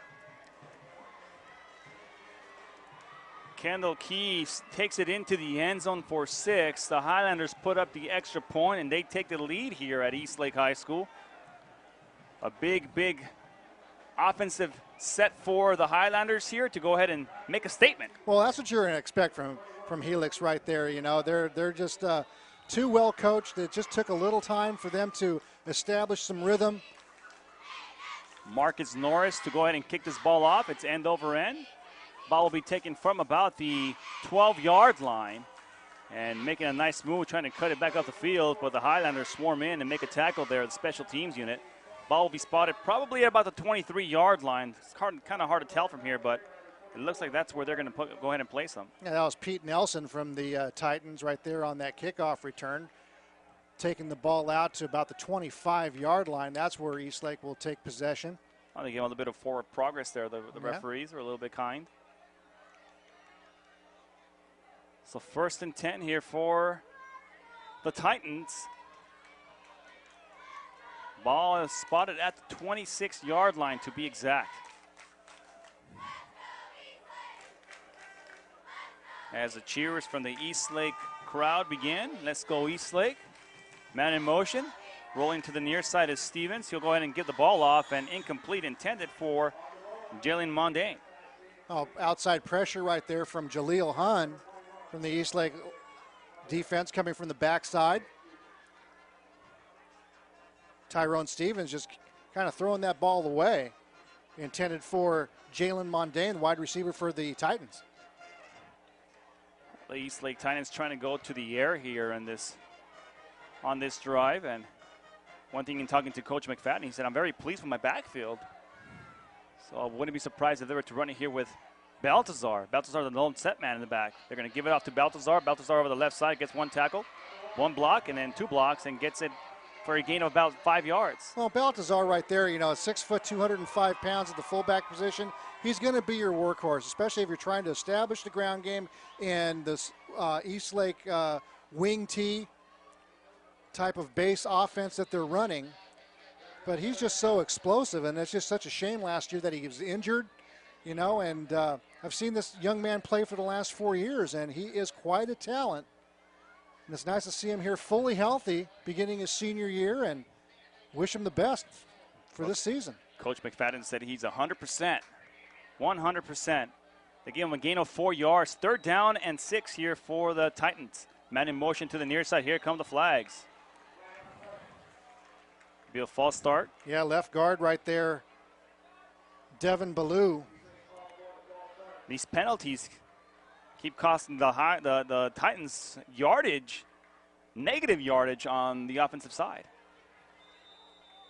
Kendall Keys takes it into the end zone for 6. The Highlanders put up the extra point, and they take the lead here at Eastlake High School. A big offensive set for the Highlanders here to go ahead and make a statement. Well, that's what you're going to expect from Helix right there. You know, they're just too well coached. It just took a little time for them to establish some rhythm. Marcus Norris to go ahead and kick this ball off. It's end over end. Ball will be taken from about the 12-yard line and making a nice move, trying to cut it back off the field, but the Highlanders swarm in and make a tackle there, the special teams unit. Ball will be spotted probably at about the 23-yard line. It's kind of hard to tell from here, but it looks like that's where they're going to go ahead and place them. Yeah, that was Pete Nelson from the Titans right there on that kickoff return, taking the ball out to about the 25-yard line. That's where Eastlake will take possession. I think a little bit of forward progress there. The referees are a little bit kind. So 1st and 10 here for the Titans. Ball is spotted at the 26-yard line to be exact. As the cheers from the Eastlake crowd begin. Let's go Eastlake. Man in motion. Rolling to the near side is Stevens. He'll go ahead and give the ball off, and incomplete, intended for Jalen Mondane. Oh, outside pressure right there from Jaleel Hun from the Eastlake defense coming from the backside. Tyrone Stevens just kind of throwing that ball away. Intended for Jalen Mondane, wide receiver for the Titans. The Eastlake Titans trying to go to the air here on this drive. And one thing in talking to Coach McFadden, he said, I'm very pleased with my backfield. So I wouldn't be surprised if they were to run it here with Baltazar. Baltazar, the lone set man in the back. They're going to give it off to Baltazar. Baltazar over the left side gets 1 tackle, 1 block, and then 2 blocks, and gets it for a gain of about 5 yards. Well, Baltazar right there, you know, 6 foot, 205 pounds at the fullback position. He's going to be your workhorse, especially if you're trying to establish the ground game in this Eastlake wing tee type of base offense that they're running. But he's just so explosive, and it's just such a shame last year that he was injured, you know, and I've seen this young man play for the last 4 years, and he is quite a talent. And it's nice to see him here fully healthy, beginning his senior year, and wish him the best for this season. Coach McFadden said he's 100%. 100%. They give him a gain of 4 yards. 3rd down and 6 here for the Titans. Man in motion to the near side. Here come the flags. Be a false start. Yeah, left guard right there Devin Ballou. These penalties keep costing the Titans yardage, negative yardage on the offensive side.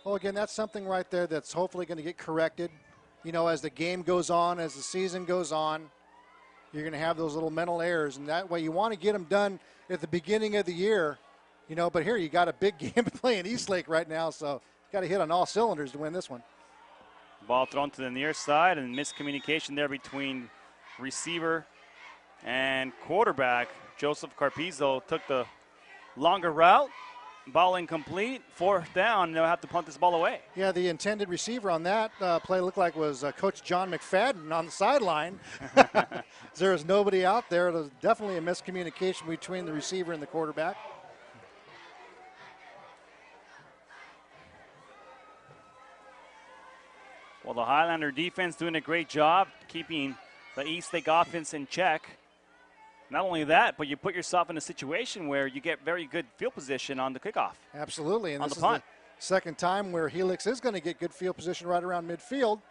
Well, again, that's something right there that's hopefully going to get corrected. You know, as the game goes on, as the season goes on, you're going to have those little mental errors, and that way you want to get them done at the beginning of the year. You know, but here you got a big game playing Eastlake right now, so got to hit on all cylinders to win this one. Ball thrown to the near side, and miscommunication there between receiver and quarterback. Joseph Carpizo took the longer route. Ball incomplete. 4th down. They'll have to punt this ball away. Yeah, the intended receiver on that play looked like was Coach John McFadden on the sideline. There was nobody out there. There was definitely a miscommunication between the receiver and the quarterback. Well, the Highlander defense doing a great job keeping the Eastlake offense in check. Not only that, but you put yourself in a situation where you get very good field position on the kickoff. Absolutely, and on this the punt. is the second time where Helix is going to get good field position right around midfield,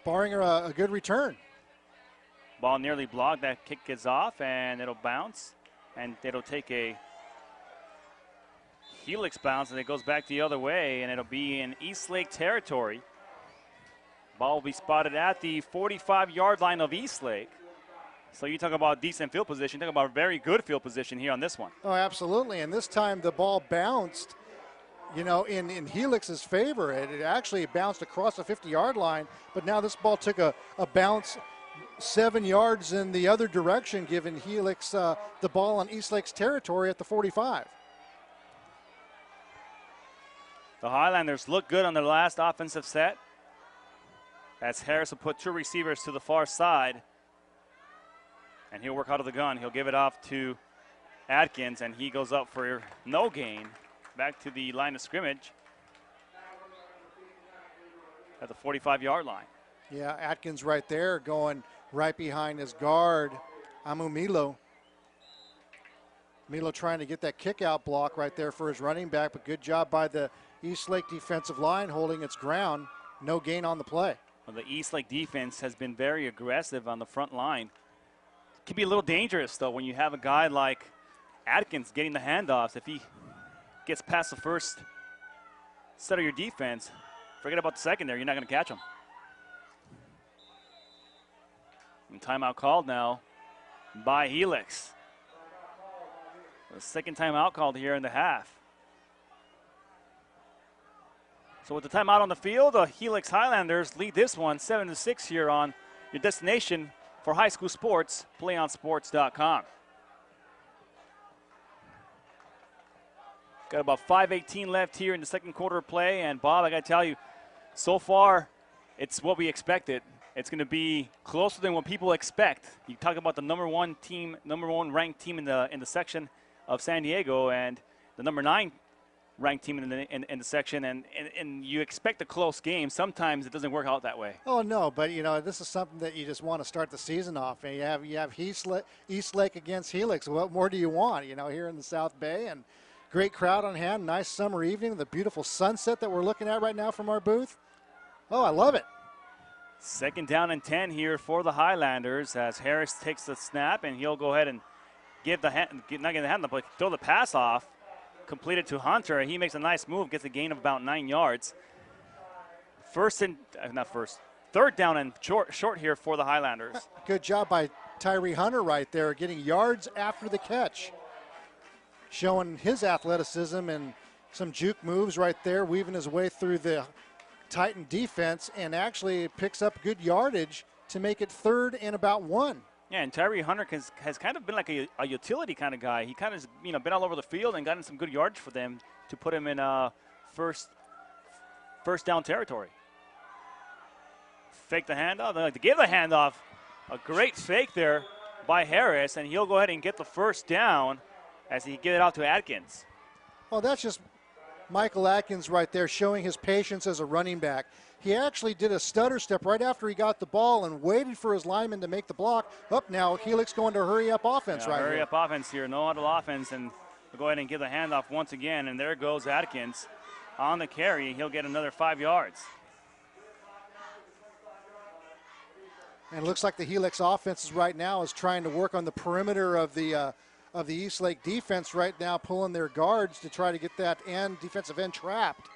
barring a good return. Ball nearly blocked. That kick gets off, and it'll bounce, and it'll take a Helix bounce, and it goes back the other way, and it'll be in Eastlake territory. Ball will be spotted at the 45-yard line of Eastlake. So you talk about decent field position, talk about very good field position here on this one. Oh, absolutely, and this time the ball bounced, you know, in Helix's favor. It actually bounced across the 50-yard line, but now this ball took a bounce 7 yards in the other direction, giving Helix the ball on Eastlake's territory at the 45. The Highlanders look good on their last offensive set, as Harris will put 2 receivers to the far side. And he'll work out of the gun. He'll give it off to Atkins, and he goes up for no gain. Back to the line of scrimmage at the 45-yard line. Yeah, Atkins right there going right behind his guard, Amu Milo. Milo trying to get that kick-out block right there for his running back, but good job by the Eastlake defensive line holding its ground. No gain on the play. Well, the Eastlake defense has been very aggressive on the front line. Can be a little dangerous, though, when you have a guy like Atkins getting the handoffs. If he gets past the first set of your defense, forget about the secondary. You're not going to catch him. And timeout called now by Helix. The second timeout called here in the half. So with the timeout on the field, the Helix Highlanders lead this one 7-6 here on your destination for high school sports, PlayOnSports.com. Got about 5:18 left here in the second quarter of play, and Bob, I got to tell you, so far, it's what we expected. It's going to be closer than what people expect. You talk about the number one ranked team in the section of San Diego, and the number 9 ranked team in the section, and you expect a close game. Sometimes it doesn't work out that way. Oh no, but you know, this is something that you just want to start the season off. And you have Eastlake against Helix. What more do you want? You know, here in the South Bay, and great crowd on hand. Nice summer evening. The beautiful sunset that we're looking at right now from our booth. Oh, I love it. 2nd down and 10 here for the Highlanders as Harris takes the snap, and he'll go ahead and give the hand, not give the hand, but throw the pass off. Completed to Hunter. He makes a nice move, gets a gain of about 9 yards. 3rd down and short here for the Highlanders. Good job by Tyree Hunter right there, getting yards after the catch. Showing his athleticism and some juke moves right there, weaving his way through the Titan defense, and actually picks up good yardage to make it 3rd and about 1. Yeah, and Tyree Hunter has kind of been like a utility kind of guy. He kind of has been all over the field and gotten some good yards for them to put him in first down territory. Fake the handoff. They like to give the handoff. A great fake there by Harris, and he'll go ahead and get the 1st down as he get it out to Atkins. Well, that's just Michael Atkins right there showing his patience as a running back. He actually did a stutter step right after he got the ball and waited for his lineman to make the block. Up now, Helix going to hurry up offense right here. Hurry up offense here, no huddle offense, and we'll go ahead and give the handoff once again, and there goes Atkins on the carry. He'll get another 5 yards. And it looks like the Helix offense right now is trying to work on the perimeter of the Eastlake defense right now, pulling their guards to try to get that defensive end trapped.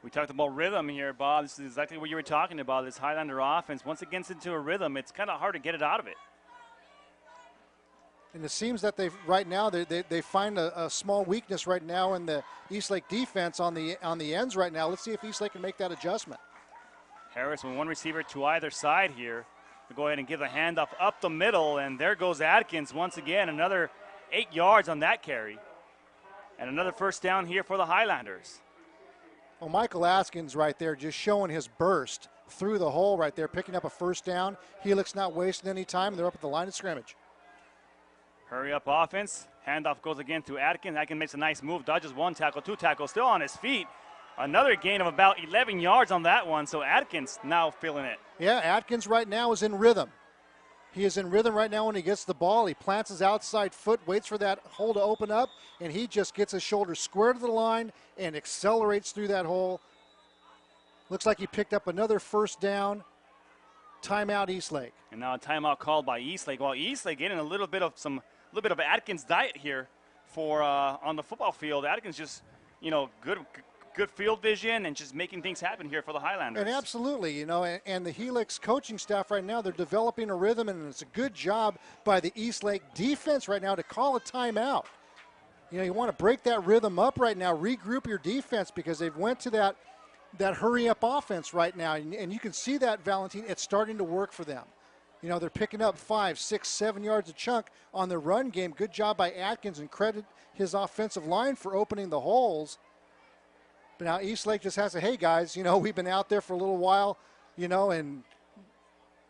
We talked about rhythm here, Bob. This is exactly what you were talking about, this Highlander offense. Once it gets into a rhythm, it's kind of hard to get it out of it. And it seems that they find a small weakness right now in the Eastlake defense on the ends right now. Let's see if Eastlake can make that adjustment. Harris with one receiver to either side here to go ahead and give a handoff up the middle, and there goes Atkins once again, another 8 yards on that carry. And another first down here for the Highlanders. Well, Michael Atkins right there just showing his burst through the hole right there, picking up a first down. Helix not wasting any time. They're up at the line of scrimmage. Hurry up offense. Handoff goes again to Atkins. Atkins makes a nice move, dodges 1 tackle, 2 tackles, still on his feet. Another gain of about 11 yards on that one, so Atkins now feeling it. Yeah, Atkins right now is in rhythm. He is in rhythm right now when he gets the ball. He plants his outside foot, waits for that hole to open up, and he just gets his shoulder square to the line and accelerates through that hole. Looks like he picked up another first down. Timeout, Eastlake. And now a timeout called by Eastlake. Well, Eastlake getting a little bit of Atkins diet here for on the football field. Atkins just, good field vision and just making things happen here for the Highlanders. And absolutely, and the Helix coaching staff right now, they're developing a rhythm, and it's a good job by the Eastlake defense right now to call a timeout. You want to break that rhythm up right now, regroup your defense, because they've went to that hurry-up offense right now, and you can see that, Valentin, it's starting to work for them. They're picking up 5, 6, 7 yards a chunk on their run game. Good job by Atkins, and credit his offensive line for opening the holes. But now Eastlake just has to, hey, guys, we've been out there for a little while, and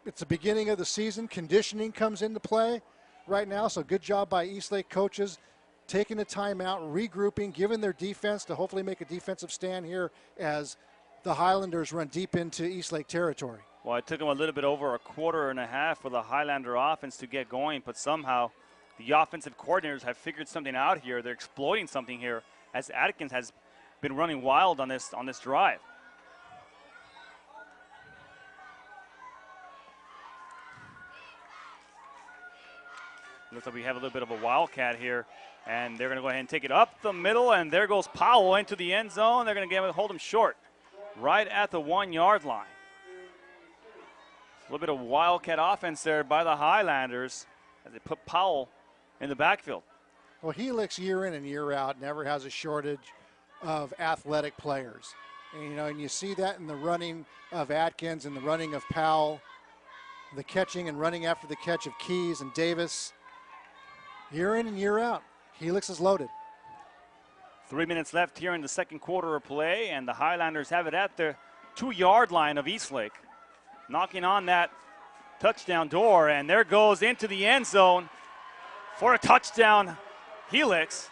it's the beginning of the season. Conditioning comes into play right now, so good job by Eastlake coaches taking a timeout, regrouping, giving their defense to hopefully make a defensive stand here as the Highlanders run deep into Eastlake territory. Well, it took them a little bit over a quarter and a half for the Highlander offense to get going, but somehow the offensive coordinators have figured something out here. They're exploiting something here as Atkins has been running wild on this drive. Looks like we have a little bit of a wildcat here, and they're going to go ahead and take it up the middle, and there goes Powell into the end zone. They're going to hold him short right at the 1 yard line. A little bit of wildcat offense there by the Highlanders as they put Powell in the backfield. Well, Helix year in and year out never has a shortage of athletic players. And you see that in the running of Atkins and the running of Powell, the catching and running after the catch of Keys and Davis. Year in and year out, Helix is loaded. 3 minutes left here in the second quarter of play, and the Highlanders have it at the 2 yard line of Eastlake. Knocking on that touchdown door, and there goes into the end zone for a touchdown, Helix.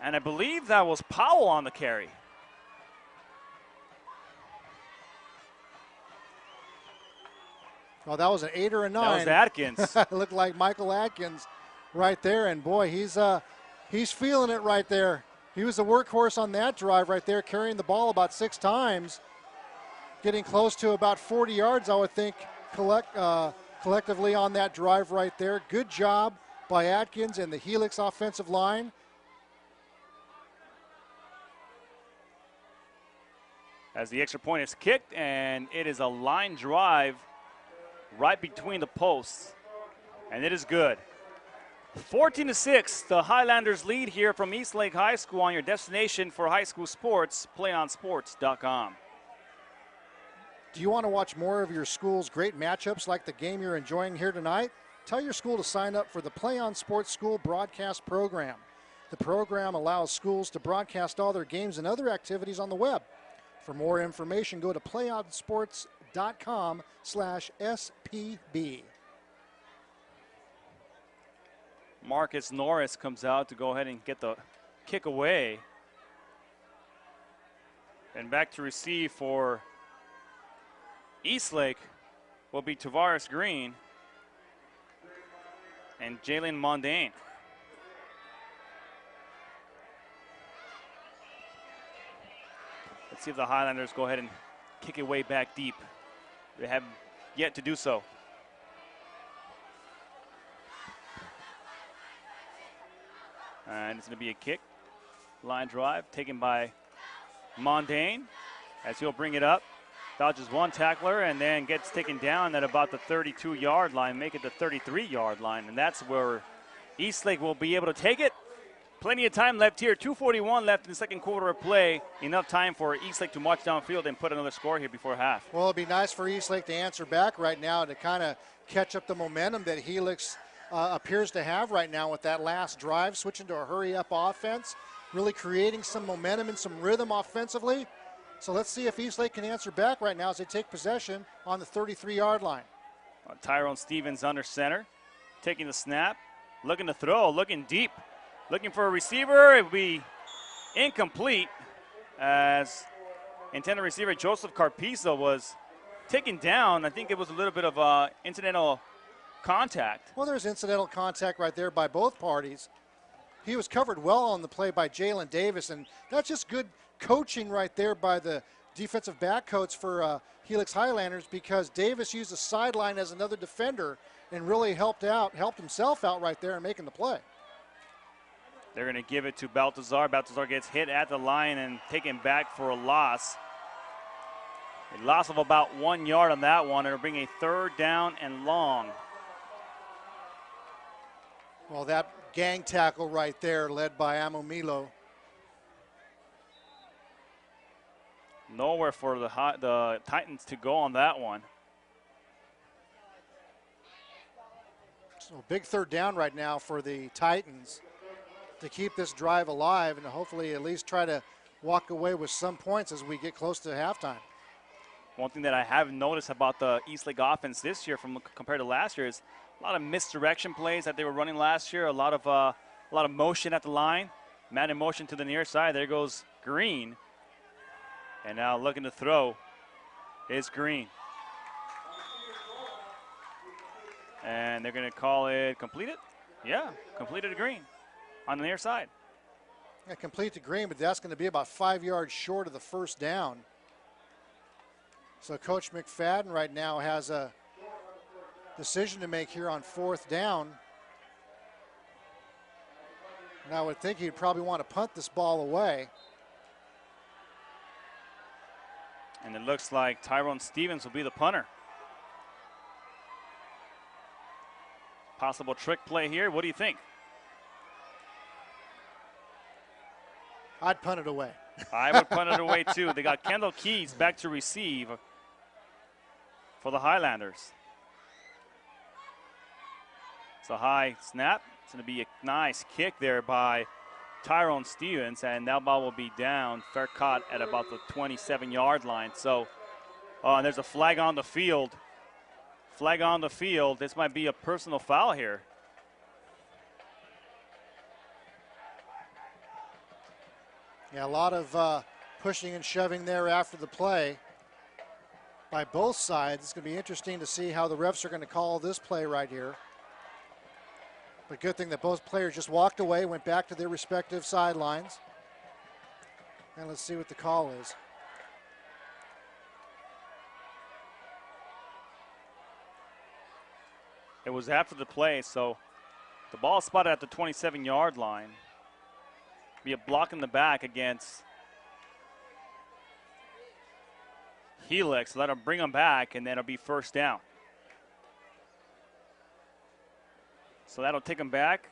And I believe that was Powell on the carry. Well, that was an 8 or a 9. That was Atkins. It looked like Michael Atkins right there, and boy, he's feeling it right there. He was the workhorse on that drive right there, carrying the ball about 6 times, getting close to about 40 yards, I would think, collectively on that drive right there. Good job by Atkins and the Helix offensive line. As the extra point is kicked, and it is a line drive right between the posts, and it is good. 14-6, the Highlanders lead here from Eastlake High School on your destination for high school sports, PlayOnSports.com. Do you want to watch more of your school's great matchups like the game you're enjoying here tonight? Tell your school to sign up for the Play On Sports School broadcast program. The program allows schools to broadcast all their games and other activities on the web. For more information, go to playonsports.com/SPB. Marcus Norris comes out to go ahead and get the kick away. And back to receive for Eastlake will be Tavares Green and Jalen Mondane. Let's see if the Highlanders go ahead and kick it way back deep. They have yet to do so. And it's going to be a kick. Line drive taken by Mondane as he'll bring it up. Dodges one tackler and then gets taken down at about the 32-yard line, make it the 33-yard line. And that's where Eastlake will be able to take it. Plenty of time left here. 2:41 left in the second quarter of play. Enough time for Eastlake to march downfield and put another score here before half. Well, it'd be nice for Eastlake to answer back right now to kind of catch up the momentum that Helix appears to have right now with that last drive, switching to a hurry-up offense, really creating some momentum and some rhythm offensively. So let's see if Eastlake can answer back right now as they take possession on the 33-yard line. Tyrone Stevens under center, taking the snap, looking to throw, looking deep, looking for a receiver. It will be incomplete as intended receiver Joseph Carpizo was taken down. I think it was a little bit of incidental contact. Well, there's incidental contact right there by both parties. He was covered well on the play by Jalen Davis, and that's just good coaching right there by the defensive back coach for Helix Highlanders, because Davis used the sideline as another defender and really helped himself out right there in making the play. They're going to give it to Baltazar. Baltazar gets hit at the line and taken back for a loss. A loss of about 1 yard on that one. It'll bring a third down and long. Well, that gang tackle right there led by Amomilo. Nowhere for the Titans to go on that one. So big third down right now for the Titans to keep this drive alive and hopefully at least try to walk away with some points as we get close to halftime. One thing that I have noticed about the Eastlake offense this year compared to last year is a lot of misdirection plays that they were running last year, a lot of motion at the line, man in motion to the near side. There goes Green. And now looking to throw is Green. And they're going to call it completed? Yeah, completed to Green on the near side. Yeah, complete to Green, but that's going to be about 5 yards short of the first down. So Coach McFadden right now has a decision to make here on fourth down. And I would think he'd probably want to punt this ball away. And it looks like Tyrone Stevens will be the punter. Possible trick play here. What do you think? I'd punt it away. I would punt it away too. They got Kendall Keys back to receive for the Highlanders. It's a high snap. It's going to be a nice kick there by Tyrone Stevens, and that ball will be down, fair caught at about the 27-yard line. So, and there's a flag on the field. Flag on the field. This might be a personal foul here. Yeah, a lot of pushing and shoving there after the play by both sides. It's going to be interesting to see how the refs are going to call this play right here. But good thing that both players just walked away, went back to their respective sidelines. And let's see what the call is. It was after the play, so the ball spotted at the 27-yard line. Be a block in the back against Helix. Let them bring them back, and then it'll be first down. So that'll take them back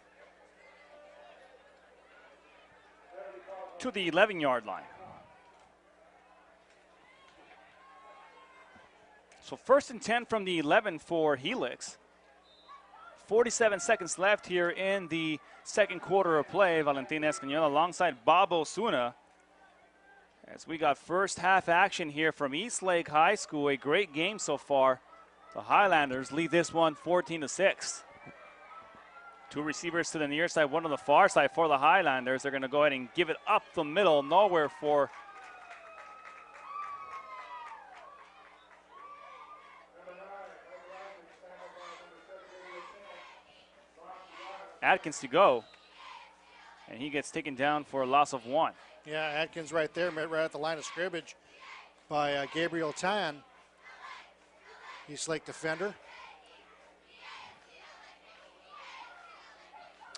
to the 11-yard line. So 1st and 10 from the 11 for Helix. 47 seconds left here in the second quarter of play. Valentin Escañola alongside Bob Osuna. As we got first half action here from Eastlake High School. A great game so far. The Highlanders lead this one 14-6. Two receivers to the near side, one on the far side for the Highlanders. They're going to go ahead and give it up the middle. Nowhere for Atkins to go. And he gets taken down for a loss of 1. Yeah, Atkins right there, right at the line of scrimmage by Gabriel Tan. Eastlake defender.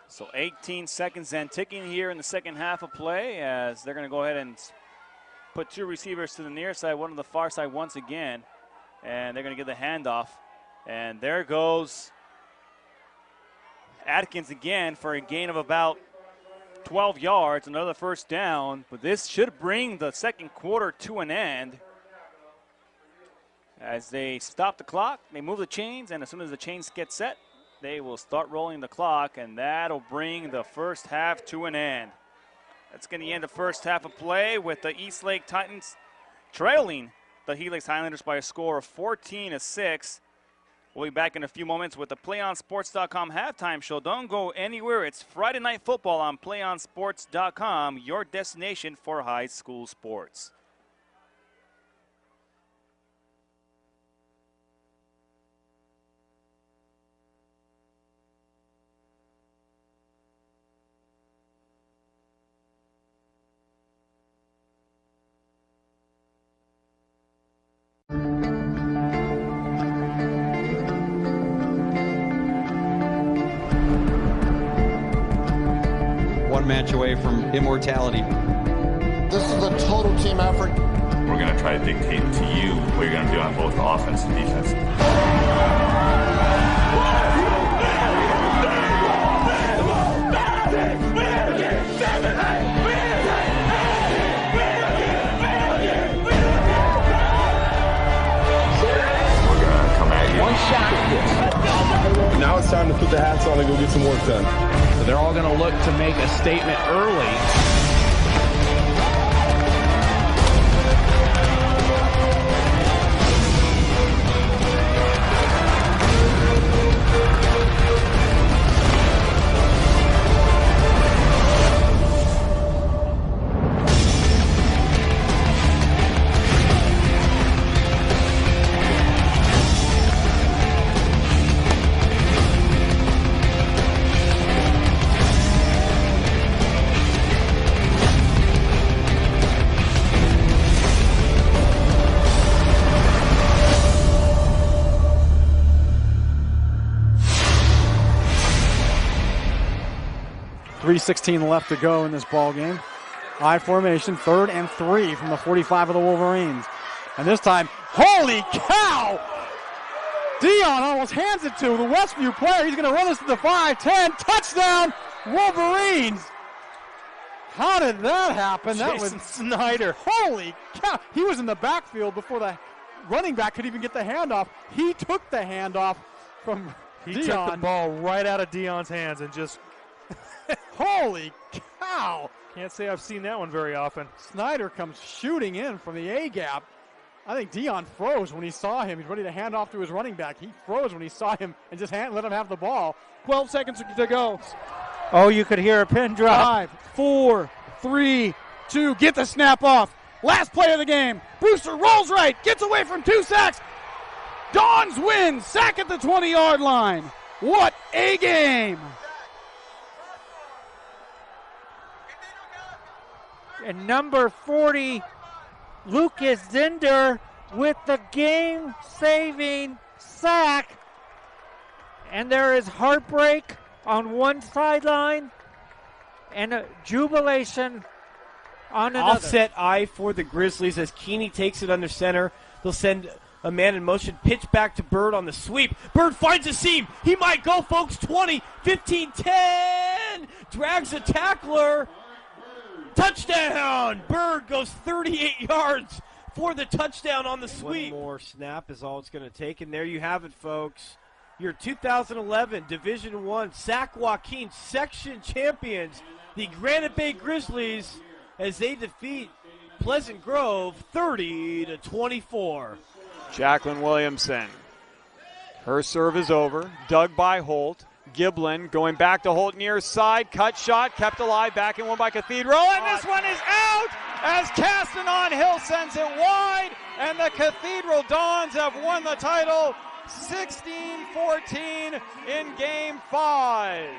So 18 seconds and ticking here in the second half of play, as they're going to go ahead and put 2 receivers to the near side, one to the far side once again. And they're going to get the handoff. And there goes Atkins again for a gain of about 12 yards, another first down. But this should bring the second quarter to an end. As they stop the clock, they move the chains, and as soon as the chains get set, they will start rolling the clock, and that'll bring the first half to an end. That's going to end the first half of play with the Eastlake Titans trailing the Helix Highlanders by a score of 14-6. We'll be back in a few moments with the PlayOnSports.com halftime show. Don't go anywhere. It's Friday Night Football on PlayOnSports.com, your destination for high school sports. One match away from immortality. This is a total team effort. We're going to try to dictate to you what you're going to do on both offense and defense. We're going to come at you. One shot at this. Now it's time to put the hats on and go get some work done. So they're all going to look to make a statement early. .316 left to go in this ball game. I formation, 3rd and 3 from the 45 of the Wolverines. And this time, holy cow! Dion almost hands it to the Westview player. He's going to run this to the 5-10. Touchdown, Wolverines! How did that happen? That was Snyder. Holy cow! He was in the backfield before the running back could even get the handoff. He took the handoff from Dion. He took the ball right out of Dion's hands and just... Holy cow! Can't say I've seen that one very often. Snyder comes shooting in from the A-gap. I think Dion froze when he saw him. He's ready to hand off to his running back. He froze when he saw him and just let him have the ball. 12 seconds to go. Oh, you could hear a pin drop. 5, 4, 3, 2. Get the snap off. Last play of the game. Brewster rolls right. Gets away from 2 sacks. Dons win. Sack at the 20-yard line. What a game. And number 40, Lucas Zinder with the game-saving sack. And there is heartbreak on one sideline and a jubilation on another. Offset eye for the Grizzlies as Keeney takes it under center. They'll send a man in motion, pitch back to Bird on the sweep. Bird finds a seam. He might go, folks. 20, 15, 10. Drags a tackler. Touchdown! Bird goes 38 yards for the touchdown on the sweep. One more snap is all it's going to take, and there you have it, folks. Your 2011 Division I Sac Joaquin section champions, the Granite Bay Grizzlies, as they defeat Pleasant Grove 30-24. Jacqueline Williamson. Her serve is over. Dug by Holt. Giblin going back to Holt near side. Cut shot, kept alive, back in one by Cathedral. And this one is out as Castanon Hill sends it wide. And the Cathedral Dons have won the title 16-14 in Game 5.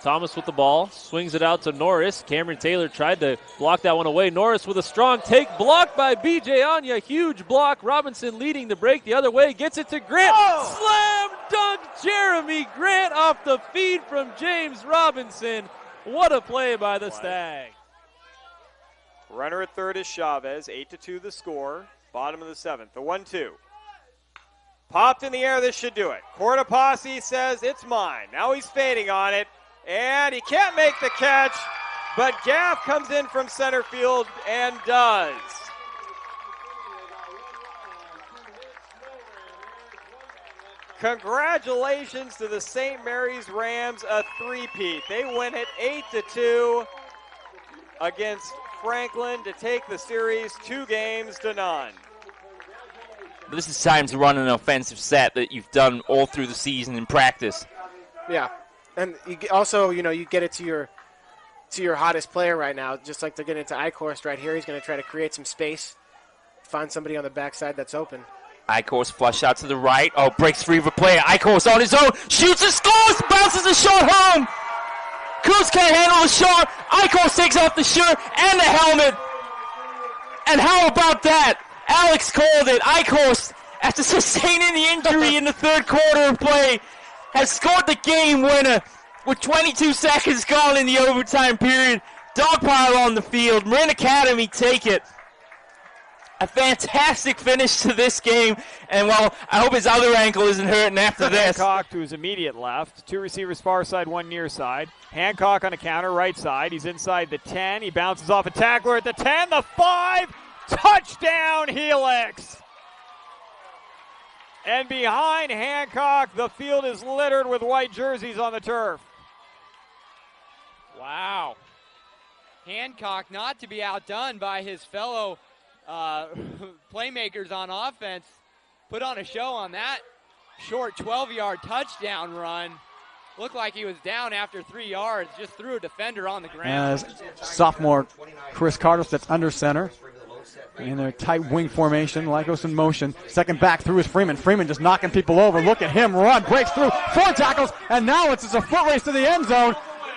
Thomas with the ball, swings it out to Norris. Cameron Taylor tried to block that one away. Norris with a strong take, blocked by B.J. Anya. Huge block. Robinson leading the break the other way, gets it to Grant. Slam dunk Jeremy Grant off the feed from James Robinson. What a play by the Stag. Runner at third is Chavez. 8-2 the score. Bottom of the seventh. The 1-2. Popped in the air. This should do it. Cortopassi says it's mine. Now he's fading on it. And he can't make the catch, but Gaff comes in from center field and does. Congratulations to the St. Mary's Rams, a three-peat. They win it 8-2 against Franklin to take the series 2-0. But this is time to run an offensive set that you've done all through the season in practice. Yeah. And you also, you get it to your hottest player right now, just like they're getting into Eichhorst right here. He's going to try to create some space, find somebody on the backside that's open. Eichhorst flush out to the right. Oh, breaks free of a player. Eichhorst on his own, shoots and scores, bounces a shot home. Kuz can't handle the shot. Eichhorst takes off the shirt and the helmet. And how about that? Alex called it. Eichhorst, after sustaining the injury in the third quarter of play, has scored the game winner with 22 seconds gone in the overtime period. Dogpile on the field. Marin Academy take it. A fantastic finish to this game. And, well, I hope his other ankle isn't hurting after this. Hancock to his immediate left. Two receivers far side, one near side. Hancock on a counter, right side. He's inside the 10. He bounces off a tackler at the 10. The 5. Touchdown, Helix. And behind Hancock, the field is littered with white jerseys on the turf. Wow. Hancock not to be outdone by his fellow playmakers on offense. Put on a show on that short 12-yard touchdown run. Looked like he was down after 3 yards, just threw a defender on the ground. As sophomore Chris Carter steps under center. In their tight wing formation, Lycos in motion. Second back through is Freeman. Freeman just knocking people over. Look at him run, breaks through, 4 tackles, and now it's just a foot race to the end zone.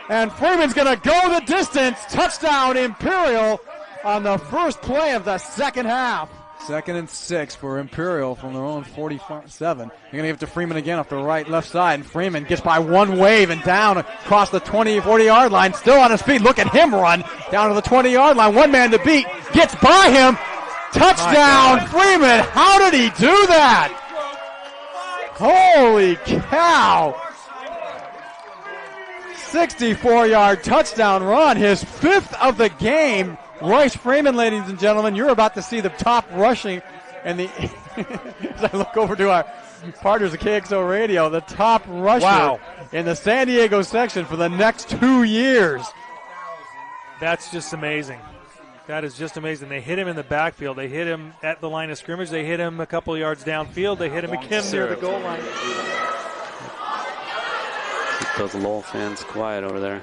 And Freeman's going to go the distance. Touchdown, Imperial, on the first play of the second half. 2nd and 6 for Imperial from their own 47. They're going to give it to Freeman again off the right, left side. And Freeman gets by one wave and down across the 20, 40-yard line. Still on his feet. Look at him run down to the 20-yard line. One man to beat. Gets by him. Touchdown, Freeman. How did he do that? Holy cow. 64-yard touchdown run. His 5th of the game. Royce Freeman, ladies and gentlemen, you're about to see the top rushing, and the as I look over to our partners at KXO Radio, the top rusher in the San Diego section for the next 2 years. That's just amazing. That is just amazing. They hit him in the backfield. They hit him at the line of scrimmage. They hit him a couple of yards downfield. They hit him again near the goal line. Keep those Lowell fans quiet over there.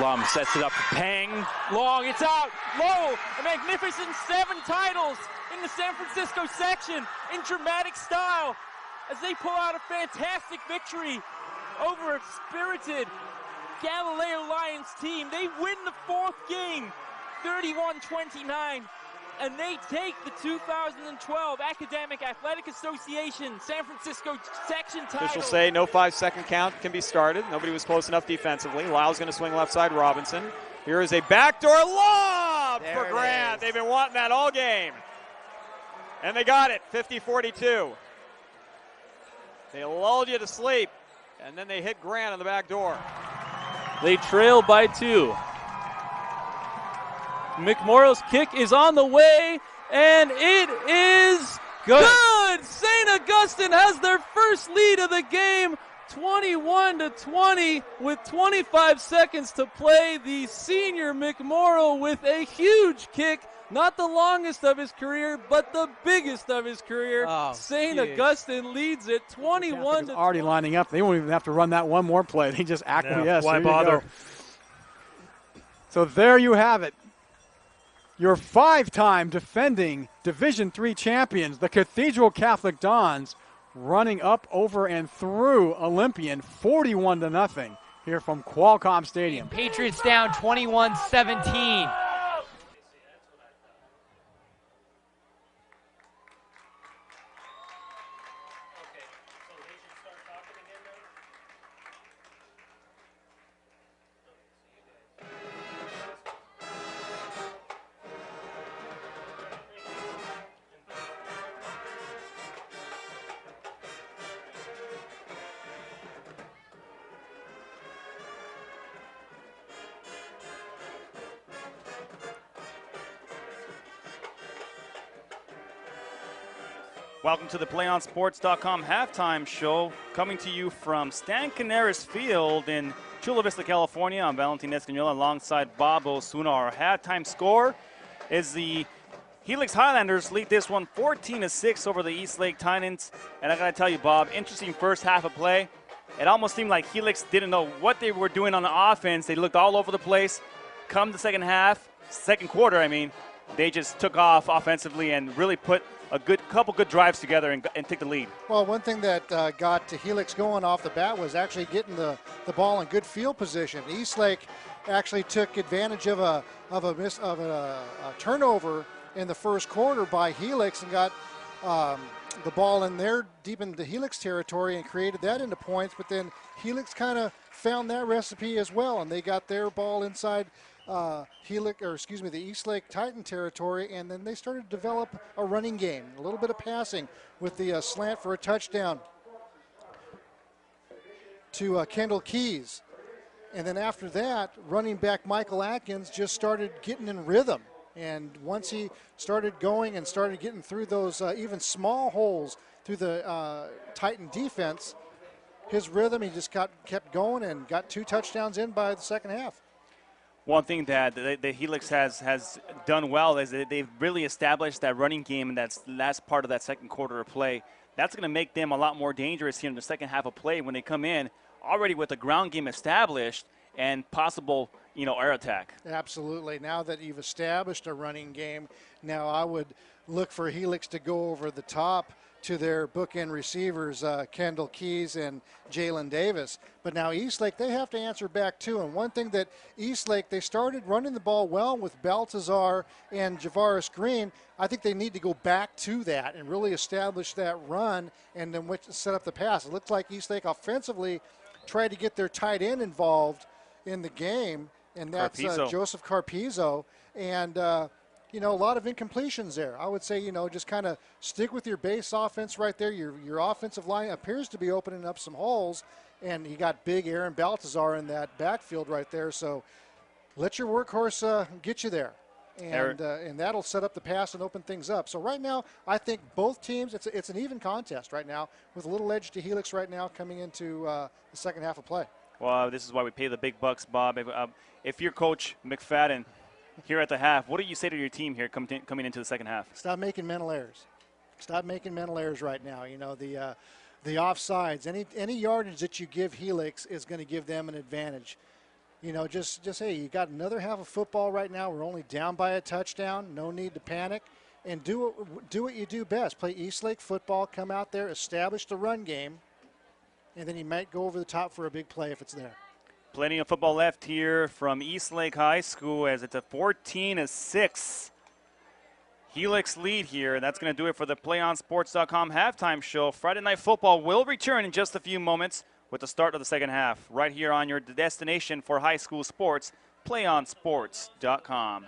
Lum sets it up for Pang. Long, it's out. Low, a magnificent 7 titles in the San Francisco section in dramatic style as they pull out a fantastic victory over a spirited Galileo Lions team. They win the 4th game, 31-29. And they take the 2012 Academic Athletic Association San Francisco section title. Officials say no 5-second count can be started. Nobody was close enough defensively. Lyle's going to swing left side, Robinson. Here is a backdoor lob for Grant. They've been wanting that all game. And they got it, 50-42. They lulled you to sleep, and then they hit Grant on the back door. They trail by 2. McMorrow's kick is on the way, and it is good. St. Augustine has their first lead of the game, 21-20, with 25 seconds to play. The senior McMorrow with a huge kick, not the longest of his career, but the biggest of his career. St. Augustine leads it 21-20. Already lining up. They won't even have to run that one more play. They just acquiesce. Why bother? So there you have it. Your 5-time defending Division III champions, the Cathedral Catholic Dons, running up over and through Olympian 41-0 here from Qualcomm Stadium. Patriots down 21-17. Welcome to the PlayOnSports.com halftime show, coming to you from Stan Canaris Field in Chula Vista, California. I'm Valentin Escañola alongside Bob Osuna. Our halftime score is the Helix Highlanders lead this one 14-6 over the Eastlake Titans. And I got to tell you, Bob, interesting first half of play. It almost seemed like Helix didn't know what they were doing on the offense. They looked all over the place. Come the second quarter, they just took off offensively and really put a couple good drives together and take the lead. Well, one thing that got to Helix going off the bat was actually getting the ball in good field position. Eastlake actually took advantage of a turnover in the first quarter by Helix and got the ball in there deep into Helix territory and created that into points. But then Helix kind of found that recipe as well, and they got their ball inside the Eastlake Titan territory, and then they started to develop a running game, a little bit of passing with the slant for a touchdown to Kendall Keys. And then after that, running back Michael Atkins just started getting in rhythm. And once he started going and started getting through those even small holes through the Titan defense, his rhythm, he just kept going and got 2 touchdowns in by the second half. One thing that the Helix has done well is that they've really established that running game, and that's the last part of that second quarter of play. That's going to make them a lot more dangerous here in the second half of play when they come in already with the ground game established and possible, air attack. Absolutely. Now that you've established a running game, now I would look for Helix to go over the top to their bookend receivers, Kendall Keys and Jalen Davis. But now Eastlake, they have to answer back too. And one thing that Eastlake, they started running the ball well with Baltazar and Javaris Green. I think they need to go back to that and really establish that run and then set up the pass. It looks like Eastlake offensively tried to get their tight end involved in the game, and that's Joseph Carpizzo. And a lot of incompletions there. I would say, just kind of stick with your base offense right there. Your offensive line appears to be opening up some holes, and you got big Aaron Baltazar in that backfield right there. So let your workhorse get you there, and that'll set up the pass and open things up. So right now, I think both teams, it's an even contest right now with a little edge to Helix right now coming into the second half of play. Well, this is why we pay the big bucks, Bob. If you're Coach McFadden, here at the half, what do you say to your team here coming into the second half? Stop making mental errors. Stop making mental errors right now. The offsides, any yardage that you give Helix is going to give them an advantage. Just hey, you got another half of football right now. We're only down by a touchdown. No need to panic, and do what you do best. Play Eastlake football. Come out there, establish the run game, and then you might go over the top for a big play if it's there. Plenty of football left here from Eastlake High School as it's a 14-6 Helix lead here. And that's going to do it for the PlayOnSports.com halftime show. Friday Night Football will return in just a few moments with the start of the second half. Right here on your destination for high school sports, PlayOnSports.com.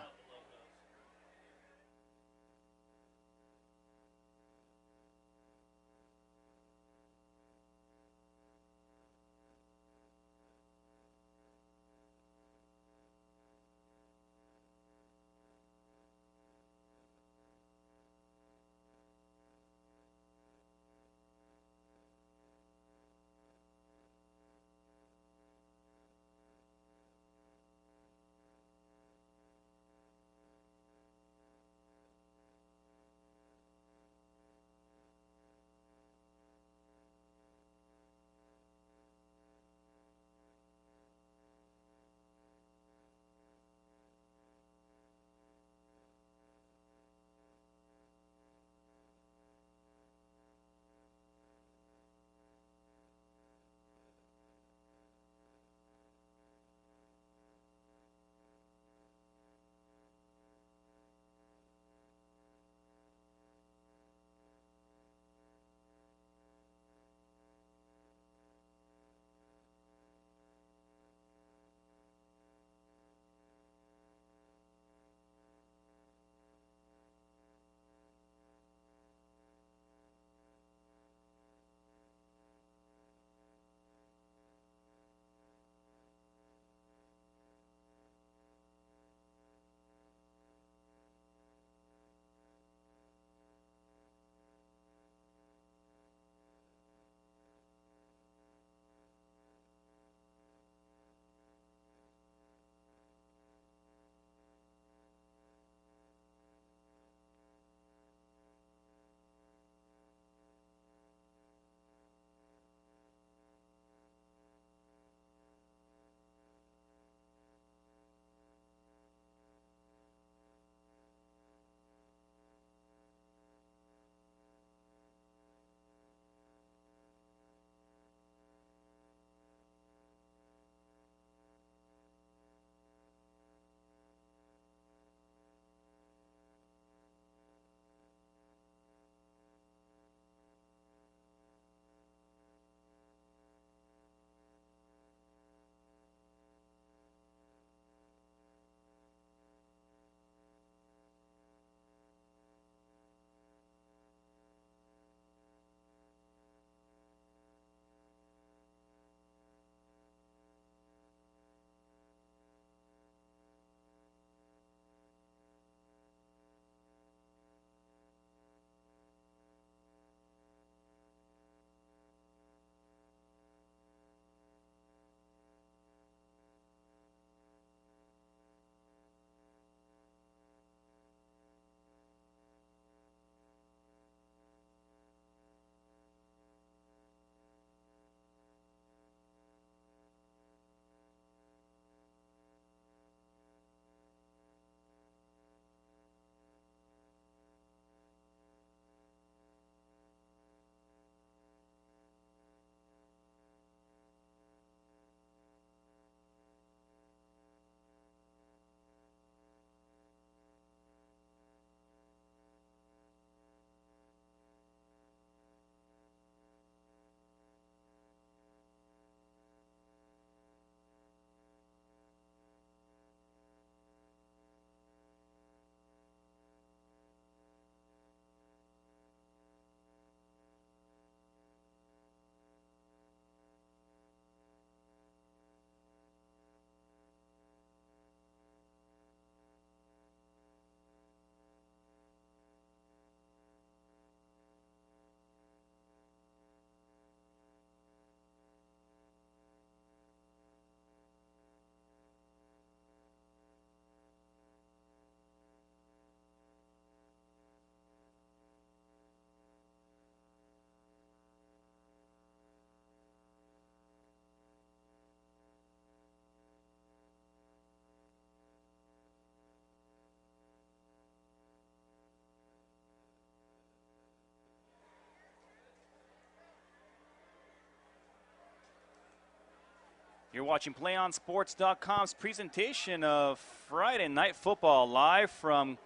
You're watching PlayOnSports.com's presentation of Friday Night Football live from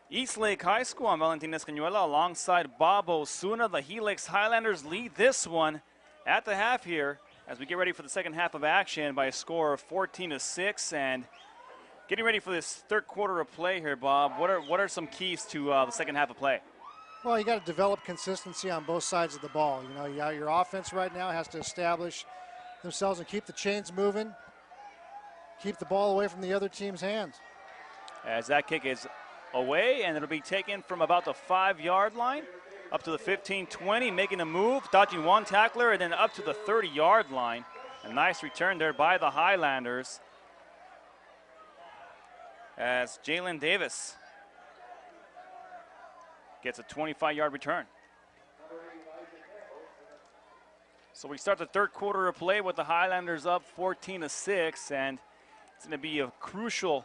Eastlake High School. I'm Valentin Escanuela alongside Bob Osuna. The Helix Highlanders lead this one at the half here as we get ready for the second half of action by a score of 14-6. And getting ready for this third quarter of play here, Bob, what are some keys to the second half of play? Well, you got to develop consistency on both sides of the ball. You know, your offense right now has to establish themselves and keep the chains moving, keep the ball away from the other team's hands. As that kick is away, and it'll be taken from about the 5-yard line up to the 15-20, making a move, dodging one tackler, and then up to the 30-yard line. A nice return there by the Highlanders as Jalen Davis gets a 25-yard return. So we start the third quarter of play with the Highlanders up 14-6, and it's going to be a crucial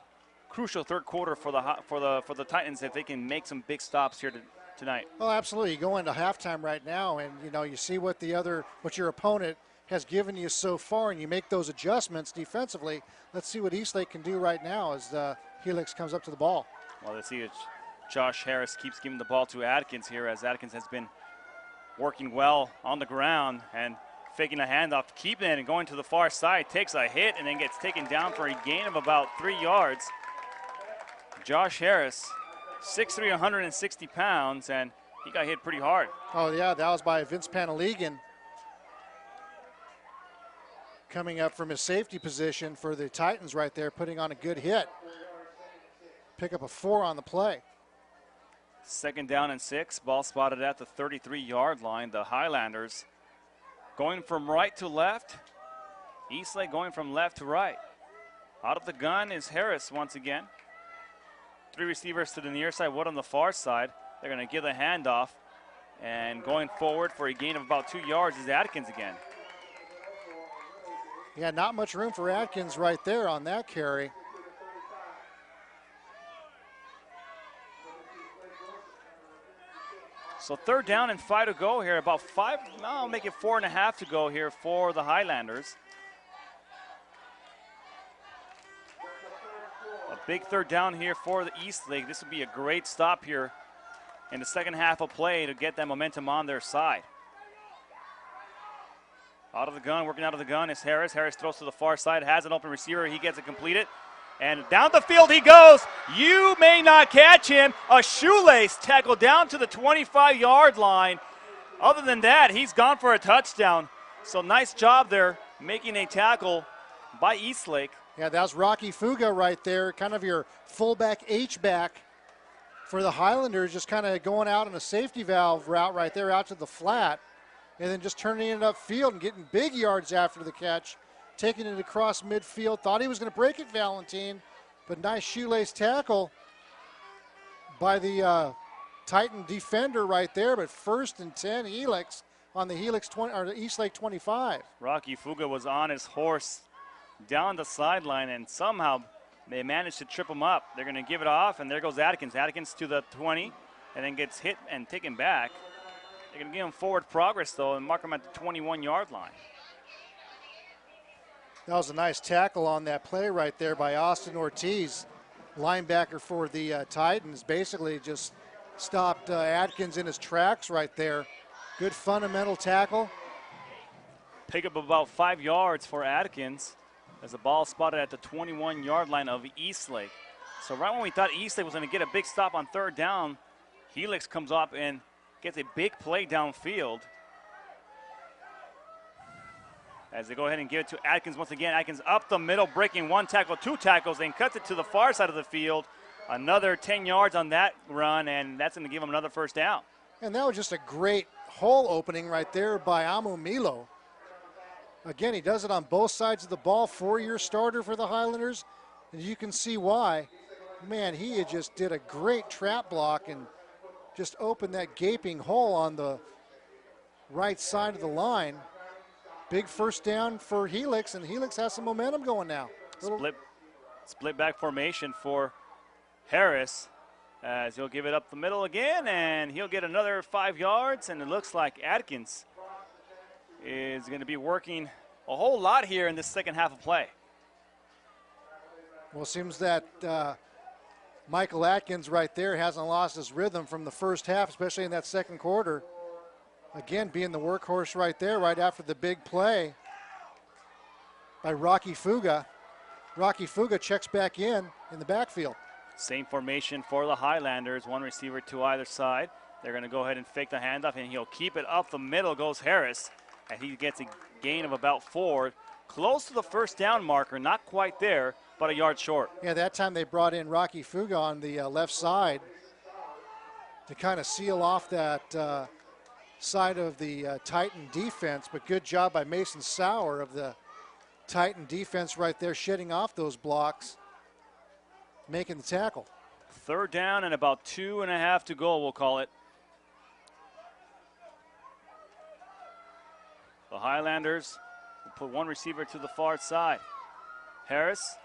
third quarter for the Titans if they can make some big stops here tonight. Well, absolutely. You go into halftime right now, and you see what your opponent has given you so far, and you make those adjustments defensively. Let's see what Eastlake can do right now as Helix comes up to the ball. Well, let's see if Josh Harris keeps giving the ball to Atkins here, as Atkins has been working well on the ground and faking a handoff, keeping it and going to the far side, takes a hit and then gets taken down for a gain of about 3 yards. Josh Harris, 6'3", 160 pounds, and he got hit pretty hard. Oh, yeah, that was by Vince Panaligan coming up from his safety position for the Titans right there, putting on a good hit. Pick up a 4 on the play. Second down and 6, ball spotted at the 33-yard line. The Highlanders going from right to left. Eastlake going from left to right. Out of the gun is Harris once again. 3 receivers to the near side, 1 on the far side. They're going to give the handoff. And going forward for a gain of about 2 yards is Atkins again. Yeah, not much room for Atkins right there on that carry. So third down and 5 to go here. About 5, I'll make it 4.5 to go here for the Highlanders. A big third down here for the Eastlake. This would be a great stop here in the second half of play to get that momentum on their side. Out of the gun, working out of the gun is Harris. Harris throws to the far side, has an open receiver. He gets it completed. And down the field he goes. You may not catch him. A shoelace tackle down to the 25-yard line. Other than that, he's gone for a touchdown. So nice job there making a tackle by Eastlake. Yeah, that was Rocky Fuga right there, kind of your fullback H-back for the Highlanders, just kind of going out on a safety valve route right there out to the flat, and then just turning it upfield and getting big yards after the catch. Taking it across midfield, thought he was going to break it, Valentin, but nice shoelace tackle by the Titan defender right there. But 1st and 10, Helix on the Helix 20 or the Eastlake 25. Rocky Fuga was on his horse down the sideline, and somehow they managed to trip him up. They're going to give it off, and there goes Atkins. Atkins to the 20, and then gets hit and taken back. They're going to give him forward progress though, and mark him at the 21-yard line. That was a nice tackle on that play right there by Austin Ortiz, linebacker for the Titans. Basically just stopped Atkins in his tracks right there. Good fundamental tackle. Pick up about 5 yards for Atkins as the ball spotted at the 21-yard line of Eastlake. So right when we thought Eastlake was going to get a big stop on third down, Helix comes up and gets a big play downfield. As they go ahead and give it to Atkins once again. Atkins up the middle, breaking 1 tackle, 2 tackles, then cuts it to the far side of the field. Another 10 yards on that run, and that's going to give him another first down. And that was just a great hole opening right there by Amu Milo. Again, he does it on both sides of the ball. 4-year starter for the Highlanders, and you can see why. Man, he just did a great trap block and just opened that gaping hole on the right side of the line. Big first down for Helix, and Helix has some momentum going now. Split back formation for Harris as he'll give it up the middle again, and he'll get another 5 yards, and it looks like Atkins is going to be working a whole lot here in this second half of play. Well, it seems that Michael Atkins right there hasn't lost his rhythm from the first half, especially in that second quarter. Again, being the workhorse right there, right after the big play by Rocky Fuga. Rocky Fuga checks back in the backfield. Same formation for the Highlanders, one receiver to either side. They're going to go ahead and fake the handoff, and he'll keep it up the middle, goes Harris, and he gets a gain of about 4. Close to the first down marker, not quite there, but a yard short. Yeah, that time they brought in Rocky Fuga on the left side to kind of seal off that side of the Titan defense, but good job by Mason Sauer of the Titan defense right there, shedding off those blocks, making the tackle. Third down and about 2.5 to go, we'll call it. The Highlanders will put one receiver to the far side. Harris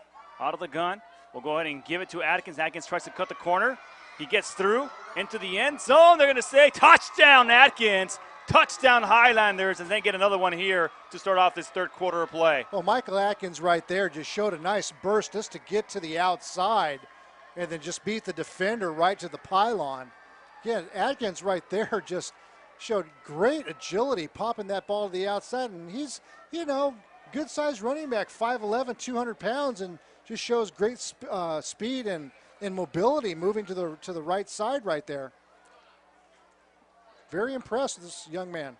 out of the gun. We'll go ahead and give it to Atkins. Atkins tries to cut the corner. He gets through into the end zone. They're going to say touchdown Atkins, touchdown Highlanders, and then get another one here to start off this third quarter of play. Well, Michael Atkins right there just showed a nice burst just to get to the outside and then just beat the defender right to the pylon. Again, Atkins right there just showed great agility popping that ball to the outside, and he's, good-sized running back, 5'11", 200 pounds, and just shows great speed and mobility moving to the right side right there. Very impressed with this young man.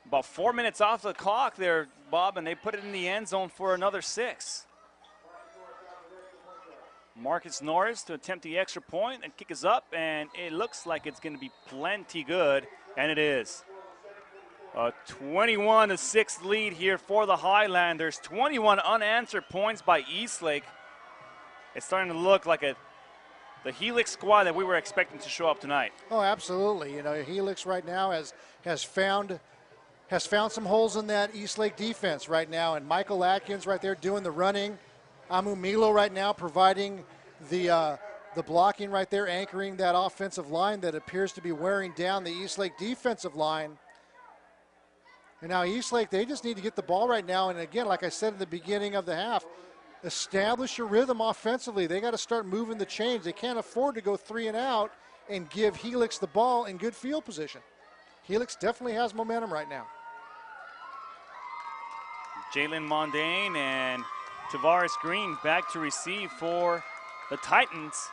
About 4 minutes off the clock there, Bob, and they put it in the end zone for another 6. Marcus Norris to attempt the extra point, and kick is up, and it looks like it's going to be plenty good, and it is. A 21-6 lead here for the Highlanders. 21 unanswered points by Eastlake. It's starting to look like the Helix squad that we were expecting to show up tonight. Oh, absolutely. Helix right now has found some holes in that Eastlake defense right now, and Michael Atkins right there doing the running. Amu Milo right now providing the blocking right there, anchoring that offensive line that appears to be wearing down the Eastlake defensive line. And now Eastlake, they just need to get the ball right now. And again, like I said at the beginning of the half, establish your rhythm offensively. They got to start moving the chains. They can't afford to go 3 and out and give Helix the ball in good field position. Helix definitely has momentum right now. Jalen Mondane and Tavares Green back to receive for the Titans.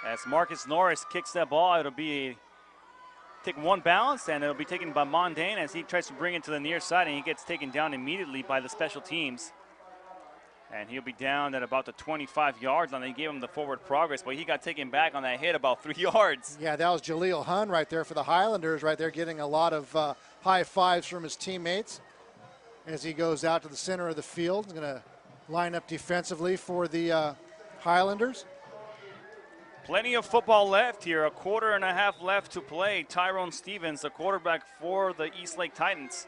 As Marcus Norris kicks that ball, it'll be take one bounce, and it'll be taken by Mondane as he tries to bring it to the near side, and he gets taken down immediately by the special teams. And he'll be down at about the 25 yards line. They gave him the forward progress, but he got taken back on that hit about 3 yards. Yeah, that was Jaleel Hunn right there for the Highlanders right there, getting a lot of high fives from his teammates as he goes out to the center of the field. He's going to line up defensively for the Highlanders. Plenty of football left here. A quarter and a half left to play. Tyrone Stevens, the quarterback for the Eastlake Titans.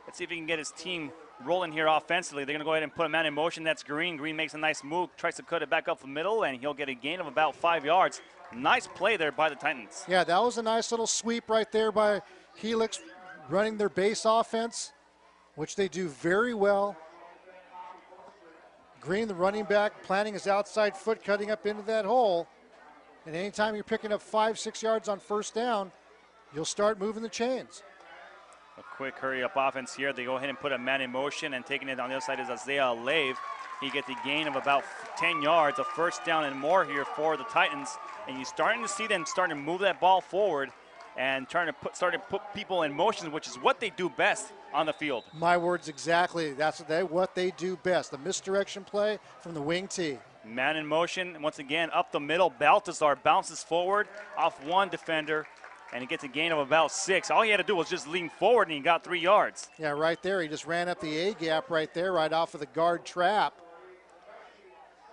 Let's see if he can get his team rolling here offensively. They're going to go ahead and put a man in motion. That's Green. Green makes a nice move, tries to cut it back up the middle, and he'll get a gain of about 5 yards. Nice play there by the Titans. Yeah, that was a nice little sweep right there by Helix, running their base offense, which they do very well. Green, the running back, planting his outside foot, cutting up into that hole. And anytime you're picking up 5-6 yards on first down, you'll start moving the chains. A quick hurry-up offense here. They go ahead and put a man in motion, and taking it on the other side is Isaiah Lave. He gets a gain of about 10 yards, a first down and more here for the Titans. And you're starting to see them starting to move that ball forward and start to put people in motion, which is what they do best on the field. My words exactly. That's what they do best. The misdirection play from the wing tee. Man in motion, once again, up the middle. Baltazar bounces forward off one defender, and he gets a gain of about 6. All he had to do was just lean forward, and he got 3 yards. Yeah, right there. He just ran up the A-gap right there, right off of the guard trap,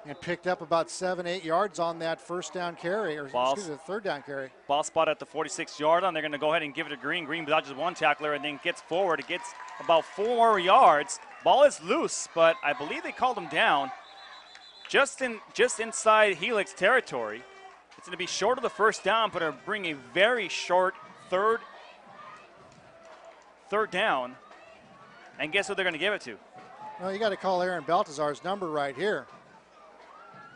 and picked up about 7-8 yards on that first don carry, or the third down carry. Ball spot at the 46-yard line. They're going to go ahead and give it to Green. Green dodges one tackler and then gets forward. It gets about 4 yards. Ball is loose, but I believe they called him down. Just inside Helix territory. It's going to be short of the first down, but it'll bring a very short third down. And guess who they're going to give it to? Well, you got to call Aaron Baltazar's number right here.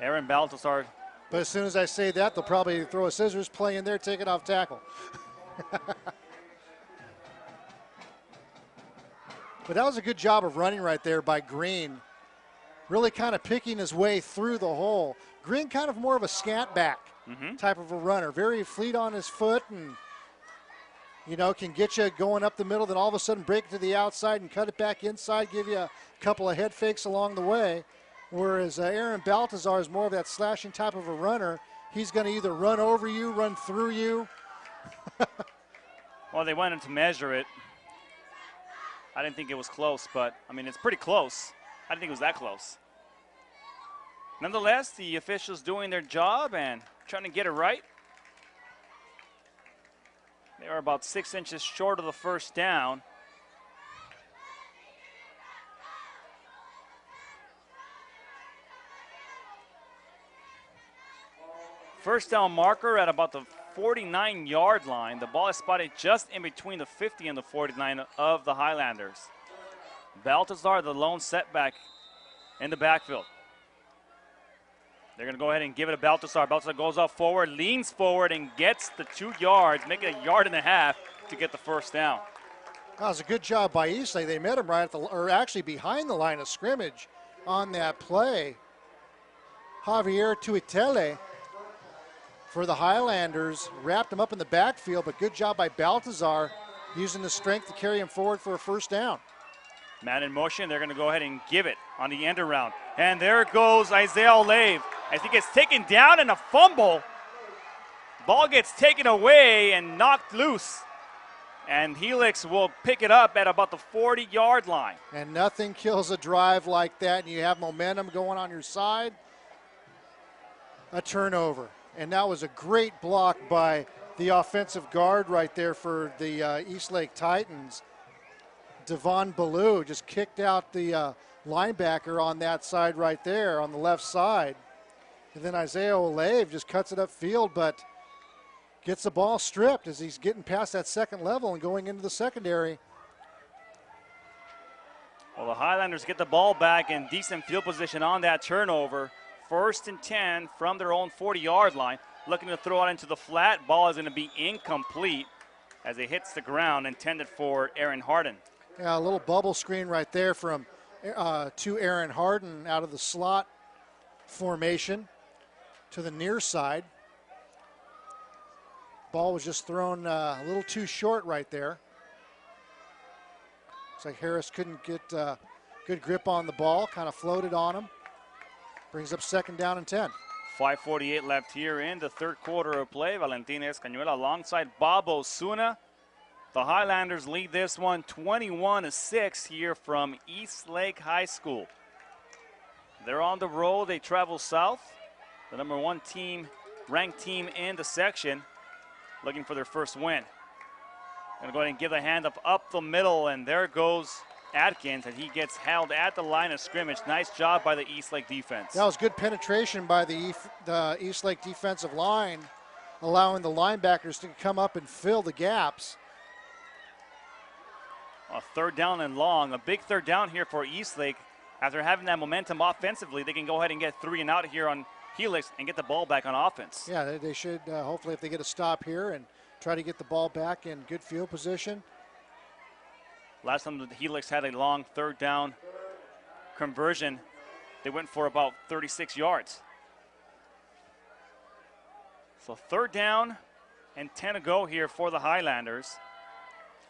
Aaron Baltazar. But as soon as I say that, they'll probably throw a scissors play in there, take it off tackle. But that was a good job of running right there by Green. Really kind of picking his way through the hole. Green kind of more of a scant back type of a runner. Very fleet on his foot and, you know, can get you going up the middle, then all of a sudden break it to the outside and cut it back inside, give you a couple of head fakes along the way. Whereas Aaron Baltazar is more of that slashing type of a runner. He's going to either run over you, run through you. Well, they wanted to measure it. I didn't think it was close, but, I mean, it's pretty close. I didn't think it was that close. Nonetheless, the officials doing their job and trying to get it right. They are about 6 inches short of the first down. First down marker at about the 49-yard line. The ball is spotted just in between the 50 and the 49 of the Highlanders. Baltazar, the lone setback in the backfield. They're going to go ahead and give it to Baltazar. Baltazar goes up forward, leans forward, and gets the 2 yards, make it a yard and a half to get the first down. That was a good job by Eastlake. They met him right at the, or actually behind the line of scrimmage on that play. Javier Tuitele for the Highlanders wrapped him up in the backfield, but good job by Baltazar using the strength to carry him forward for a first down. Man in motion, they're going to go ahead and give it on the end around. And there goes Isaiah Olave as he gets taken down in a fumble. Ball gets taken away and knocked loose. And Helix will pick it up at about the 40-yard line. And nothing kills a drive like that, and you have momentum going on your side. A turnover. And that was a great block by the offensive guard right there for the Eastlake Titans. Devon Ballou just kicked out the linebacker on that side right there on the left side. And then Isaiah Olave just cuts it upfield, but gets the ball stripped as he's getting past that second level and going into the secondary. Well, the Highlanders get the ball back in decent field position on that turnover. 1st and 10 from their own 40-yard line. Looking to throw it into the flat. Ball is going to be incomplete as it hits the ground, intended for Aaron Harden. Yeah, a little bubble screen right there from to Aaron Harden out of the slot formation to the near side. Ball was just thrown a little too short right there. Looks like Harris couldn't get good grip on the ball, kind of floated on him. Brings up 2nd down and 10. 5:48 left here in the third quarter of play. Valentin Escañuela alongside Bob Osuna. The Highlanders lead this one 21-6 here from Eastlake High School. They're on the road. They travel south. The number 1 team, ranked team in the section, looking for their first win. Gonna go ahead and give the handoff up the middle, and there goes Atkins, and he gets held at the line of scrimmage. Nice job by the Eastlake defense. That was good penetration by the Eastlake defensive line, allowing the linebackers to come up and fill the gaps. A 3rd down and long. A big 3rd down here for Eastlake. After having that momentum offensively, they can go ahead and get 3 and out here on Helix and get the ball back on offense. Yeah, they should, hopefully, if they get a stop here and try to get the ball back in good field position. Last time the Helix had a long 3rd down conversion, they went for about 36 yards. So 3rd down and 10 to go here for the Highlanders.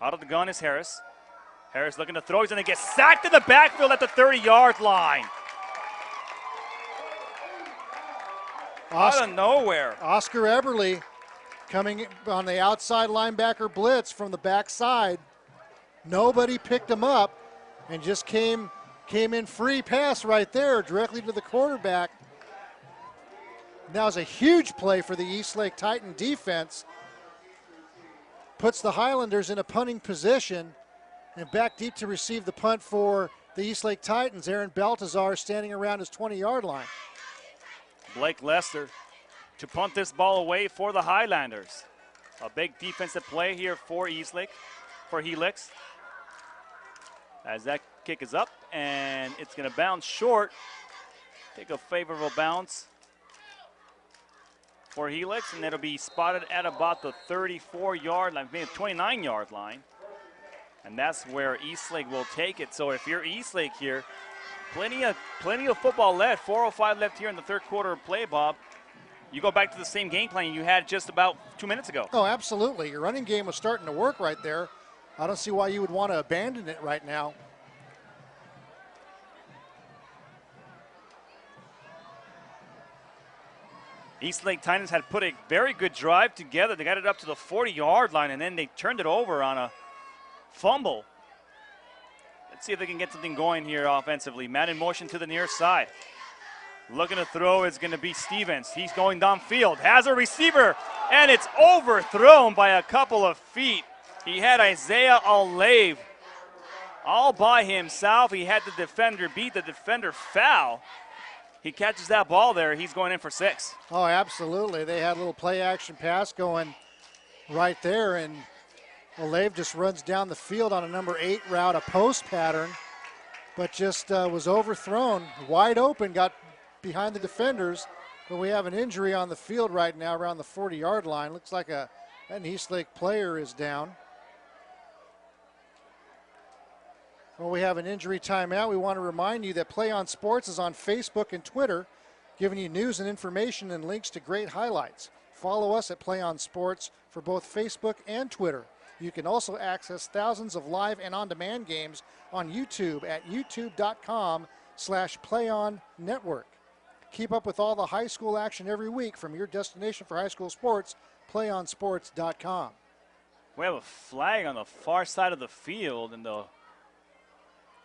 Out of the gun is Harris. Harris looking to throw. He's going to get sacked in the backfield at the 30-yard line. Out of nowhere. Oscar Eberle coming on the outside linebacker blitz from the backside. Nobody picked him up and just came in free pass right there directly to the quarterback. That was a huge play for the Eastlake Titan defense. Puts the Highlanders in a punting position and back deep to receive the punt for the Eastlake Titans. Aaron Baltazar standing around his 20-yard line. Blake Lester to punt this ball away for the Highlanders. A big defensive play here for Eastlake, for Helix. As that kick is up, and it's going to bounce short. Take a favorable bounce for Helix, and it'll be spotted at about the 34-yard line, maybe 29-yard line. And that's where Eastlake will take it. So if you're Eastlake here, plenty of football left. 4:05 left here in the third quarter of play, Bob. You go back to the same game plan you had just about 2 minutes ago. Oh, absolutely. Your running game was starting to work right there. I don't see why you would want to abandon it right now. Eastlake Titans had put a very good drive together. They got it up to the 40-yard line, and then they turned it over on a fumble. Let's see if they can get something going here offensively. Man in motion to the near side. Looking to throw is going to be Stevens. He's going downfield, has a receiver, and it's overthrown by a couple of feet. He had Isaiah Alave all by himself. He had the defender beat, the defender foul. He catches that ball there. He's going in for 6. Oh, absolutely. They had a little play action pass going right there, and Alave just runs down the field on a number 8 route, a post pattern, but just was overthrown, wide open, got behind the defenders. But we have an injury on the field right now around the 40-yard line. Looks like an Eastlake player is down. Well, we have an injury timeout. We want to remind you that PlayOn Sports is on Facebook and Twitter, giving you news and information and links to great highlights. Follow us at PlayOn Sports for both Facebook and Twitter. You can also access thousands of live and on-demand games on YouTube at youtube.com/PlayOnNetwork. Keep up with all the high school action every week from your destination for high school sports, PlayOnSports.com. We have a flag on the far side of the field, and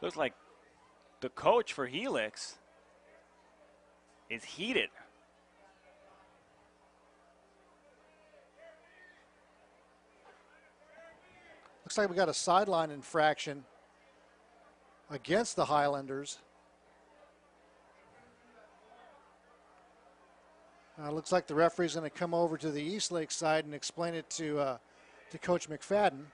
looks like the coach for Helix is heated. Looks like we got a sideline infraction against the Highlanders. Looks like the referee's going to come over to the Eastlake side and explain it to Coach McFadden.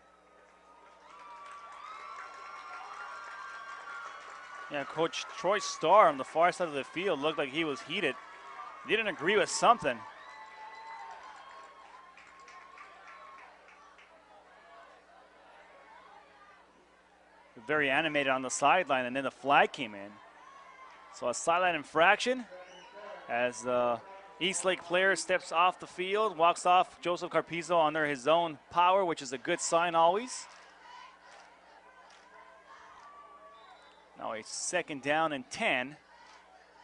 Yeah, Coach Troy Starr on the far side of the field looked like he was heated. He didn't agree with something. Very animated on the sideline, and then the flag came in. So a sideline infraction as the Eastlake player steps off the field, walks off Joseph Carpizo under his own power, which is a good sign always. Now a 2nd down and 10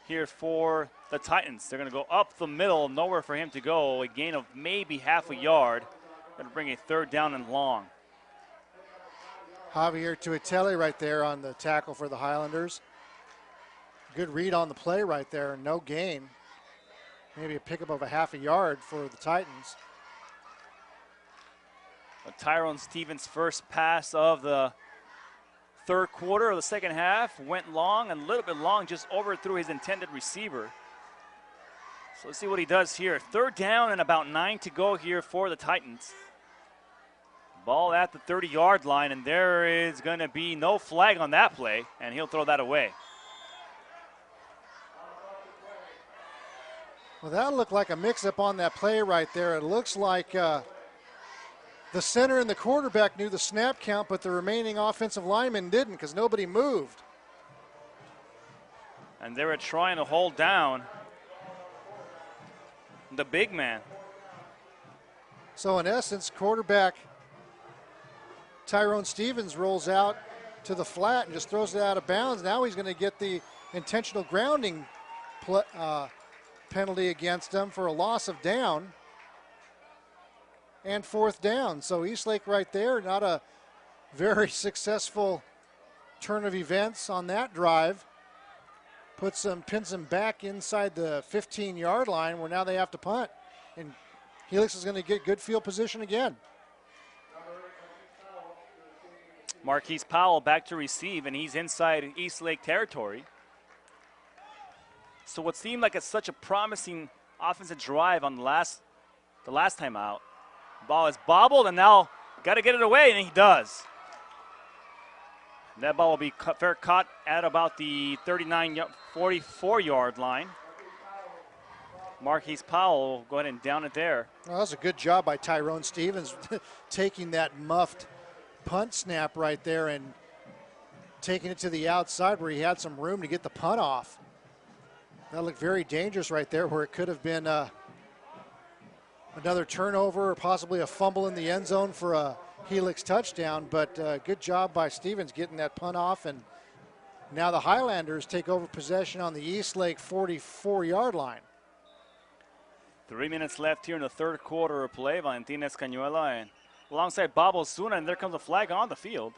here for the Titans. They're going to go up the middle, nowhere for him to go. A gain of maybe half a yard. Going to bring a 3rd down and long. Javier Tuitele right there on the tackle for the Highlanders. Good read on the play right there, no gain. Maybe a pickup of a half a yard for the Titans. Tyrone Stevens' first pass of the third quarter of the second half went long, and a little bit long, just overthrew his intended receiver. So let's see what he does here. 3rd down and about 9 to go here for the Titans. Ball at the 30-yard line, and there is going to be no flag on that play, and he'll throw that away. Well, that looked like a mix-up on that play right there. It looks like the center and the quarterback knew the snap count, but the remaining offensive lineman didn't because nobody moved. And they were trying to hold down the big man. So in essence, quarterback Tyrone Stevens rolls out to the flat and just throws it out of bounds. Now he's going to get the intentional grounding penalty against him for a loss of down and 4th down. So Eastlake right there, not a very successful turn of events on that drive. Pins them back inside the 15-yard line where now they have to punt. And Helix is going to get good field position again. Marquise Powell back to receive, and he's inside Eastlake territory. So what seemed like such a promising offensive drive on the last time out Ball is bobbled, and now got to get it away, and he does. That ball will be fair caught at about the 44-yard line. Marquise Powell will go ahead and down it there. Well, that was a good job by Tyrone Stevens taking that muffed punt snap right there and taking it to the outside where he had some room to get the punt off. That looked very dangerous right there, where it could have been another turnover or possibly a fumble in the end zone for a Helix touchdown, but good job by Stevens getting that punt off, and now the Highlanders take over possession on the Eastlake 44-yard line. 3 minutes left here in the third quarter of play. Valentin Escañuela and alongside Bob Osuna, and there comes a flag on the field.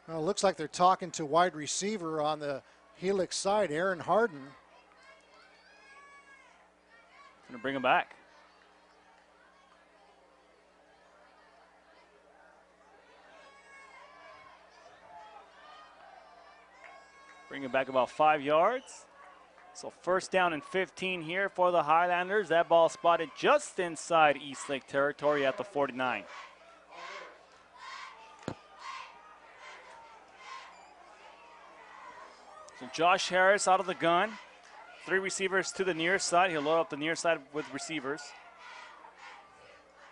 Well, it looks like they're talking to wide receiver on the Helix side, Aaron Harden. Gonna bring him back. Bring it back about 5 yards. So first down and 15 here for the Highlanders. That ball spotted just inside Eastlake territory at the 49. So Josh Harris out of the gun. 3 receivers to the near side. He'll load up the near side with receivers.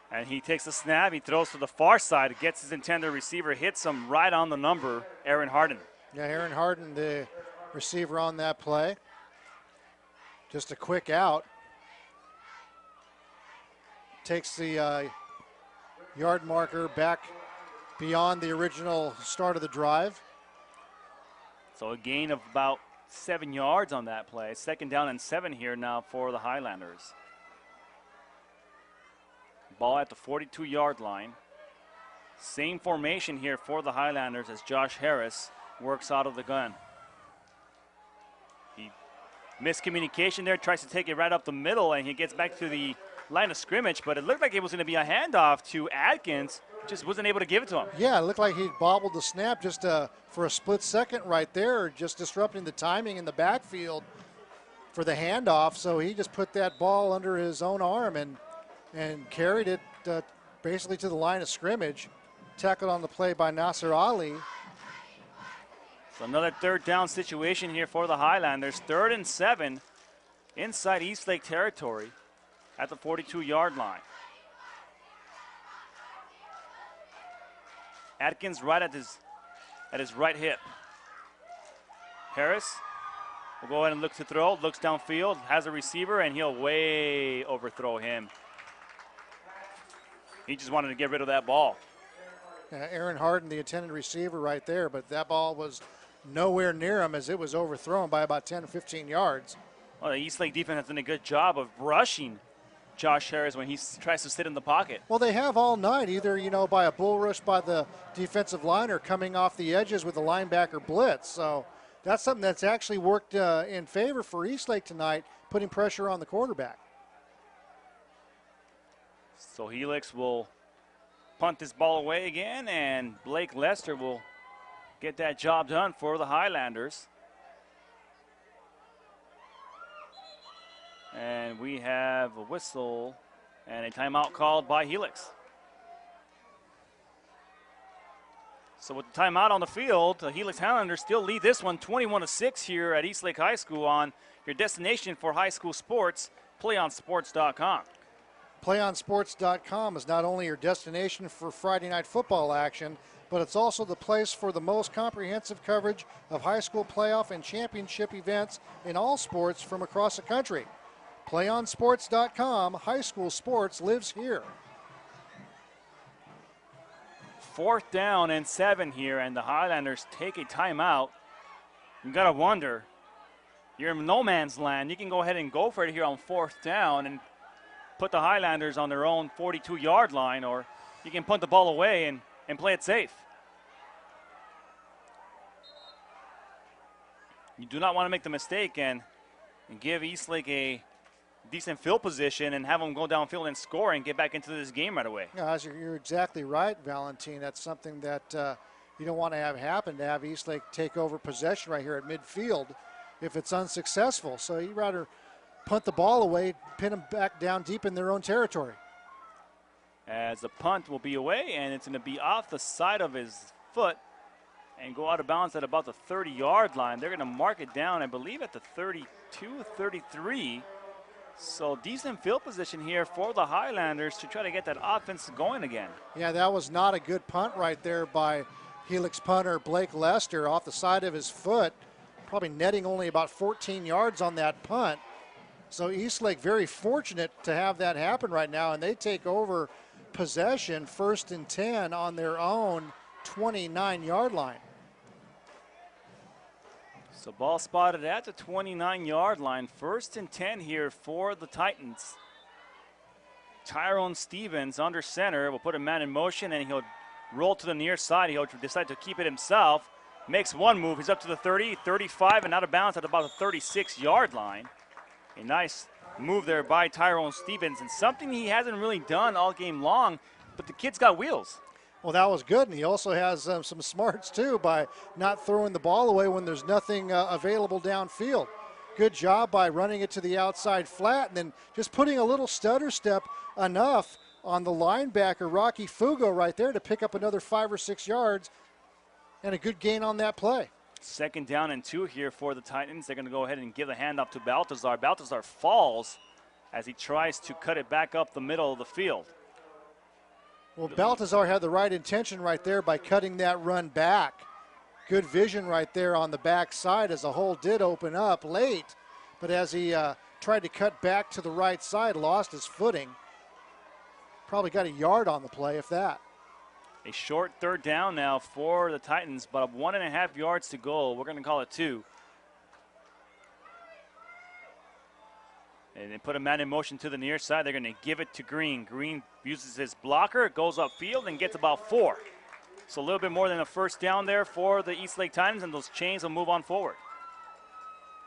And he takes the snap. He throws to the far side. Gets his intended receiver. Hits him right on the number, Aaron Harden. Yeah, Aaron Harden, the receiver on that play. Just a quick out. Takes the yard marker back beyond the original start of the drive. So a gain of about 7 yards on that play. Second down and 7 here now for the Highlanders. Ball at the 42-yard line. Same formation here for the Highlanders as Josh Harris works out of the gun. He miscommunication there, tries to take it right up the middle, and he gets back to the line of scrimmage, but it looked like it was going to be a handoff to Adkins. Just wasn't able to give it to him. Yeah, it looked like he bobbled the snap just for a split second right there, just disrupting the timing in the backfield for the handoff. So he just put that ball under his own arm and carried it basically to the line of scrimmage. Tackled on the play by Nasser Ali. So another third down situation here for the Highlanders. 3rd and 7 inside Eastlake territory at the 42-yard line. Atkins right at his right hip. Harris will go ahead and look to throw. Looks downfield, has a receiver, and he'll way overthrow him. He just wanted to get rid of that ball. Aaron Harden, the intended receiver right there, but that ball was nowhere near him as it was overthrown by about 10 or 15 yards. Well, the Eastlake defense has done a good job of rushing Josh Harris when he tries to sit in the pocket. Well, they have all night, either, by a bull rush by the defensive line or coming off the edges with a linebacker blitz. So that's something that's actually worked in favor for Eastlake tonight, putting pressure on the quarterback. So Helix will punt this ball away again, and Blake Lester will get that job done for the Highlanders. And we have a whistle and a timeout called by Helix. So with the timeout on the field, the Helix Highlanders still lead this one 21-6 here at Eastlake High School on your destination for high school sports, PlayOnSports.com. PlayOnSports.com is not only your destination for Friday night football action, but it's also the place for the most comprehensive coverage of high school playoff and championship events in all sports from across the country. PlayOnSports.com, high school sports lives here. 4th down and 7 here, and the Highlanders take a timeout. You gotta wonder, you're in no man's land. You can go ahead and go for it here on 4th down and put the Highlanders on their own 42-yard line, or you can punt the ball away and play it safe. You do not want to make the mistake and give Eastlake a decent field position and have them go downfield and score and get back into this game right away. Yeah, you're exactly right, Valentin. That's something that you don't want to have happen, to have Eastlake take over possession right here at midfield if it's unsuccessful. So you'd rather punt the ball away, pin them back down deep in their own territory. As the punt will be away, and it's going to be off the side of his foot and go out of bounds at about the 30-yard line. They're going to mark it down, I believe, at the 32, 33. So decent field position here for the Highlanders to try to get that offense going again. Yeah, that was not a good punt right there by Helix punter Blake Lester off the side of his foot, probably netting only about 14 yards on that punt. So Eastlake very fortunate to have that happen right now, and they take over possession, 1st and 10 on their own 29-yard line. So ball spotted at the 29-yard line. 1st and 10 here for the Titans. Tyrone Stevens under center will put a man in motion, and he'll roll to the near side. He'll decide to keep it himself. Makes one move. He's up to the 30, 35, and out of bounds at about the 36-yard line. A nice move there by Tyrone Stevens, and something he hasn't really done all game long, but the kid's got wheels. Well, that was good, and he also has some smarts, too, by not throwing the ball away when there's nothing available downfield. Good job by running it to the outside flat and then just putting a little stutter step enough on the linebacker, Rocky Fugo, right there to pick up another 5 or 6 yards, and a good gain on that play. 2nd down and 2 here for the Titans. They're going to go ahead and give the handoff to Baltazar. Baltazar falls as he tries to cut it back up the middle of the field. Well, Baltazar had the right intention right there by cutting that run back. Good vision right there on the backside as the hole did open up late. But as he tried to cut back to the right side, lost his footing. Probably got a yard on the play, if that. A short 3rd down now for the Titans, but 1.5 yards to go. We're going to call it 2. And they put a man in motion to the near side. They're going to give it to Green. Green uses his blocker, goes upfield, and gets about 4. So a little bit more than a 1st down there for the Eastlake Titans, and those chains will move on forward.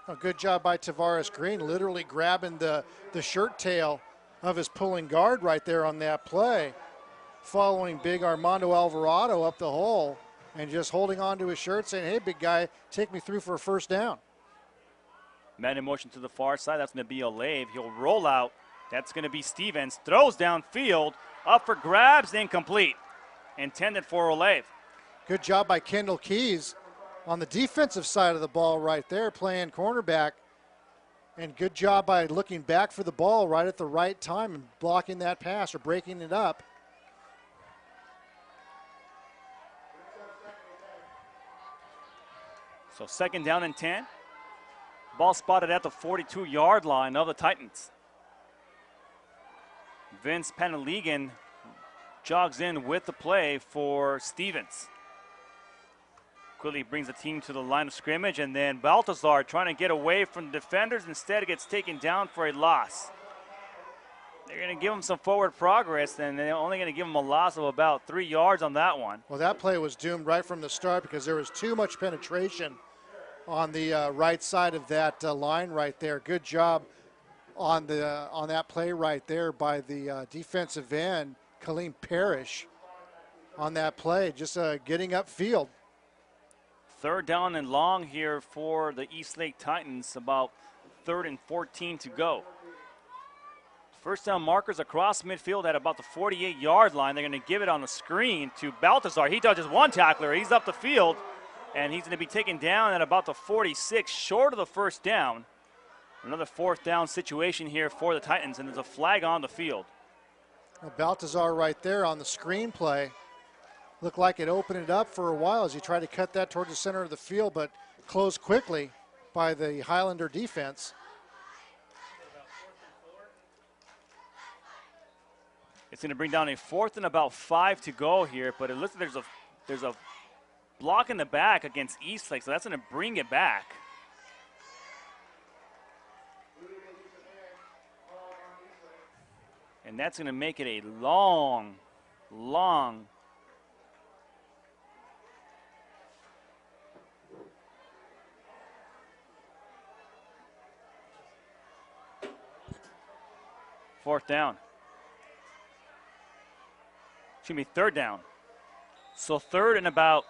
A good job by Tavares Green, literally grabbing the shirt tail of his pulling guard right there on that play, following big Armando Alvarado up the hole and just holding on to his shirt saying, hey, big guy, take me through for a 1st down. Man in motion to the far side. That's going to be Olave. He'll roll out. That's going to be Stevens. Throws downfield. Up for grabs. Incomplete. Intended for Olave. Good job by Kendall Keys on the defensive side of the ball right there, playing cornerback. And good job by looking back for the ball right at the right time and blocking that pass or breaking it up. So 2nd down and 10. Ball spotted at the 42-yard line of the Titans. Vince Peneligan jogs in with the play for Stevens. Quickly brings the team to the line of scrimmage, and then Baltazar trying to get away from the defenders. Instead, gets taken down for a loss. They're going to give him some forward progress, and they're only going to give him a loss of about 3 yards on that one. Well, that play was doomed right from the start because there was too much penetration on the right side of that line right there. Good job on that play right there by the defensive end, Kaleem Parrish, on that play, just getting upfield. 3rd down and long here for the Eastlake Titans, about 3rd and 14 to go. 1st down markers across midfield at about the 48-yard line. They're going to give it on the screen to Baltazar. He dodges one tackler. He's up the field, and he's going to be taken down at about the 46, short of the 1st down. Another 4th down situation here for the Titans, and there's a flag on the field. Well, Baltazar right there on the screen play. Looked like it opened it up for a while as he tried to cut that towards the center of the field, but closed quickly by the Highlander defense. It's going to bring down a 4th and about 5 to go here, but it looks like there's a block in the back against Eastlake, so that's going to bring it back. And that's going to make it a long 4th down. Excuse me, 3rd down. So 3rd and about,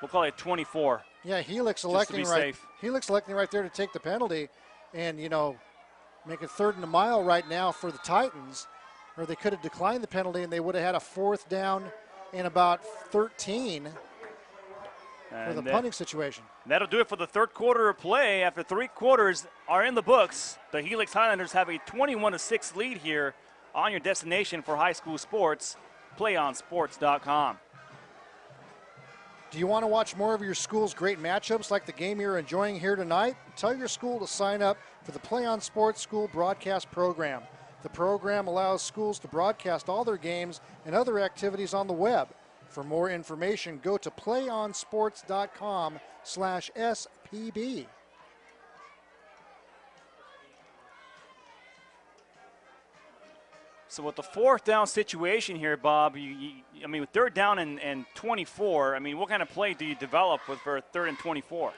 we'll call it 24. Yeah, Helix electing right there to take the penalty. And, you know, Make it 3rd and a mile right now for the Titans, or they could have declined the penalty and they would have had a 4th down and about 13 for the punting situation. That'll do it for the third quarter of play. After 3 quarters are in the books, the Helix Highlanders have a 21-6 lead here on your destination for high school sports, PlayOnSports.com. Do you want to watch more of your school's great matchups like the game you're enjoying here tonight? Tell your school to sign up for the Play On Sports School Broadcast Program. The program allows schools to broadcast all their games and other activities on the web. For more information, go to playonsports.com/SPB. So with the 4th down situation here, Bob, I mean, with 3rd down and 24, I mean, what kind of play do you develop for 3rd and 24?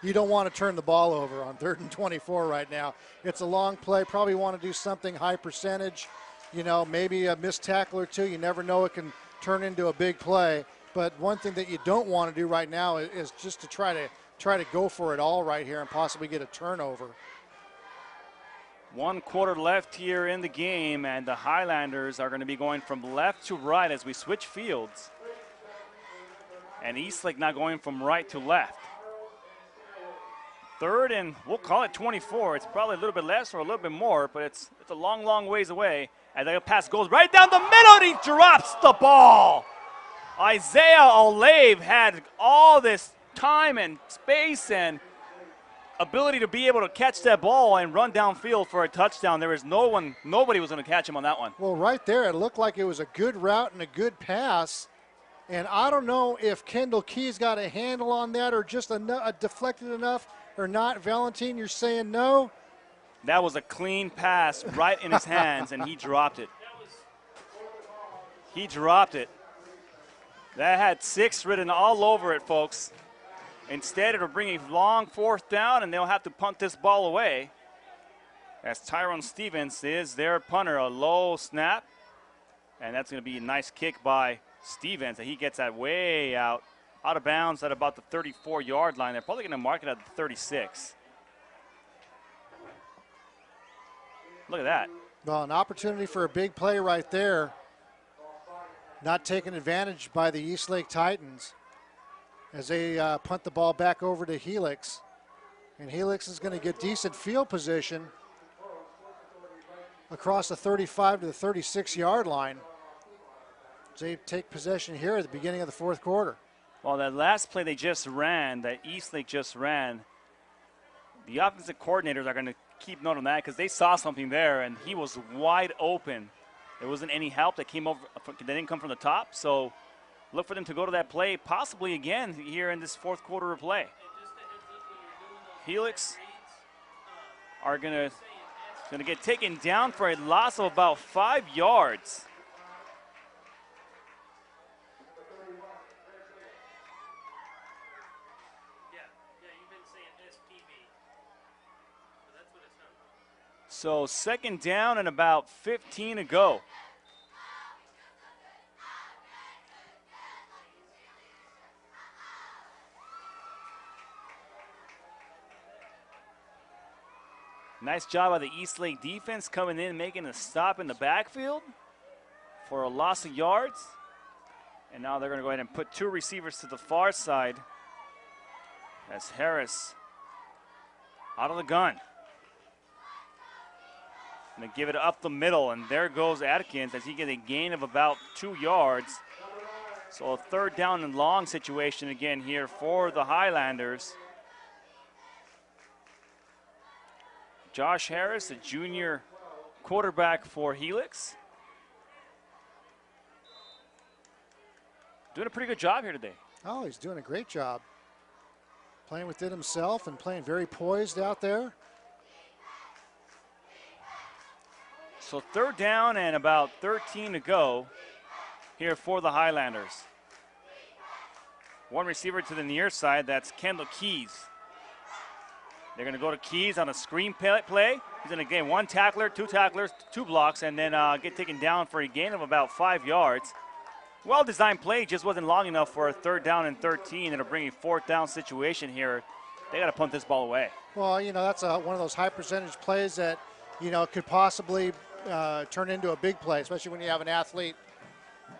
You don't want to turn the ball over on 3rd and 24 right now. It's a long play. Probably want to do something high percentage. You know, maybe a missed tackle or two. You never know, it can turn into a big play. But one thing that you don't want to do right now is just to try to go for it all right here and possibly get a turnover. 1 quarter left here in the game, and the Highlanders are going to be going from left to right as we switch fields. And Eastlake now going from right to left. 3rd and we'll call it 24. It's probably a little bit less or a little bit more, but it's a long, long ways away. And the pass goes right down the middle, and he drops the ball. Isaiah Olave had all this time and space and ability to be able to catch that ball and run downfield for a touchdown. There was nobody was going to catch him on that one. Well, right there, it looked like it was a good route and a good pass. And I don't know if Kendall Keys got a handle on that or just deflected enough or not. Valentine, you're saying no? That was a clean pass right in his hands, and he dropped it. He dropped it. That had 6 written all over it, folks. Instead, it'll bring a long 4th down, and they'll have to punt this ball away. As Tyrone Stevens is their punter, a low snap. And that's going to be a nice kick by Stevens, and he gets that way out of bounds at about the 34-yard line. They're probably going to mark it at the 36. Look at that. Well, an opportunity for a big play right there. Not taken advantage by the Eastlake Titans as they punt the ball back over to Helix. And Helix is going to get decent field position across the 35 to the 36-yard line. They take possession here at the beginning of the 4th quarter. Well, that last play they just ran, that Eastlake just ran, the offensive coordinators are going to keep note on that because they saw something there, and he was wide open. There wasn't any help that came over. They didn't come from the top, so look for them to go to that play possibly again here in this 4th quarter of play. Helix are going to get taken down for a loss of about 5 yards. So 2nd down and about 15 to go. Nice job by the Eastlake defense coming in, making a stop in the backfield for a loss of yards. And now they're going to go ahead and put 2 receivers to the far side as Harris out of the gun. And they give it up the middle, and there goes Atkins as he gets a gain of about 2 yards. So a 3rd down and long situation again here for the Highlanders. Josh Harris, a junior quarterback for Helix. Doing a pretty good job here today. Oh, he's doing a great job. Playing within himself and playing very poised out there. So 3rd down and about 13 to go here for the Highlanders. 1 receiver to the near side, that's Kendall Keys. They're going to go to Keys on a screen play. He's going to gain 1 tackler, 2 tacklers, 2 blocks, and then get taken down for a gain of about 5 yards. Well-designed play, just wasn't long enough for a 3rd down and 13. It'll bring a 4th down situation here they got to punt this ball away. Well, that's one of those high percentage plays that, could possibly turn into a big play, especially when you have an athlete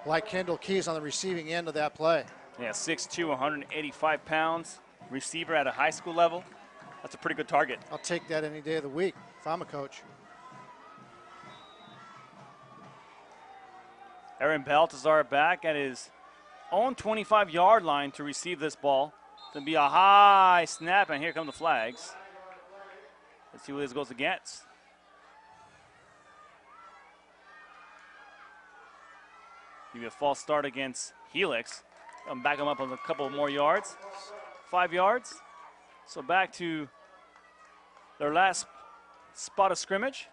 like Kendall Keys on the receiving end of that play. Yeah, 6'2", 185 pounds, receiver at a high school level. That's a pretty good target. I'll take that any day of the week if I'm a coach. Aaron Baltazar back at his own 25-yard line to receive this ball. It's going to be a high snap, and here come the flags. Let's see who this goes against. Give you a false start against Helix. Back him up on a couple more yards. 5 yards. So back to their last spot of scrimmage.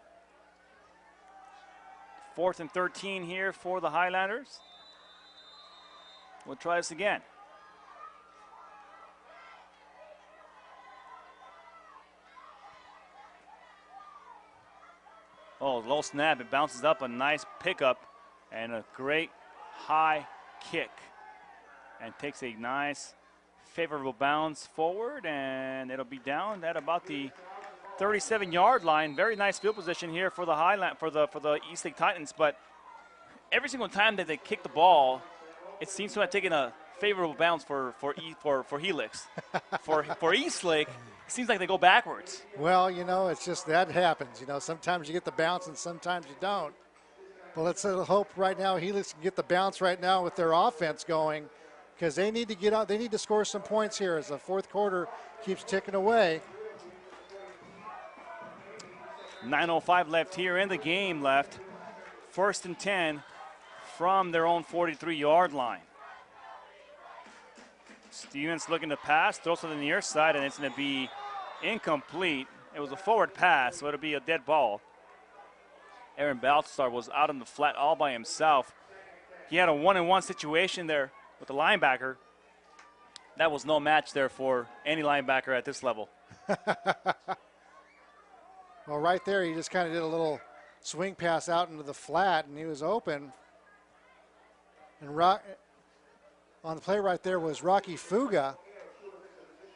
4th and 13 here for the Highlanders. We'll try this again. Oh, low snap. It bounces up. A nice pickup and a great high kick. And takes a nice favorable bounce forward, and it'll be down at about the 37-yard line. Very nice field position here for the the Eastlake Titans, but every single time that they kick the ball, it seems to have taken a favorable bounce for Helix. for Eastlake, it seems like they go backwards. Well, it's just that happens. Sometimes you get the bounce and sometimes you don't. But let's hope right now Helix can get the bounce right now with their offense going, because they need to get out. They need to score some points here as the fourth quarter keeps ticking away. 9:05 left here in the game left. 1st and 10 from their own 43-yard line. Stevens looking to pass, throws to the near side, and it's going to be incomplete. It was a forward pass, so it'll be a dead ball. Aaron Balthasar was out in the flat all by himself. He had a 1-on-1 situation there with the linebacker. That was no match there for any linebacker at this level. Well, right there, he just kind of did a little swing pass out into the flat, and he was open. And on the play right there was Rocky Fuga.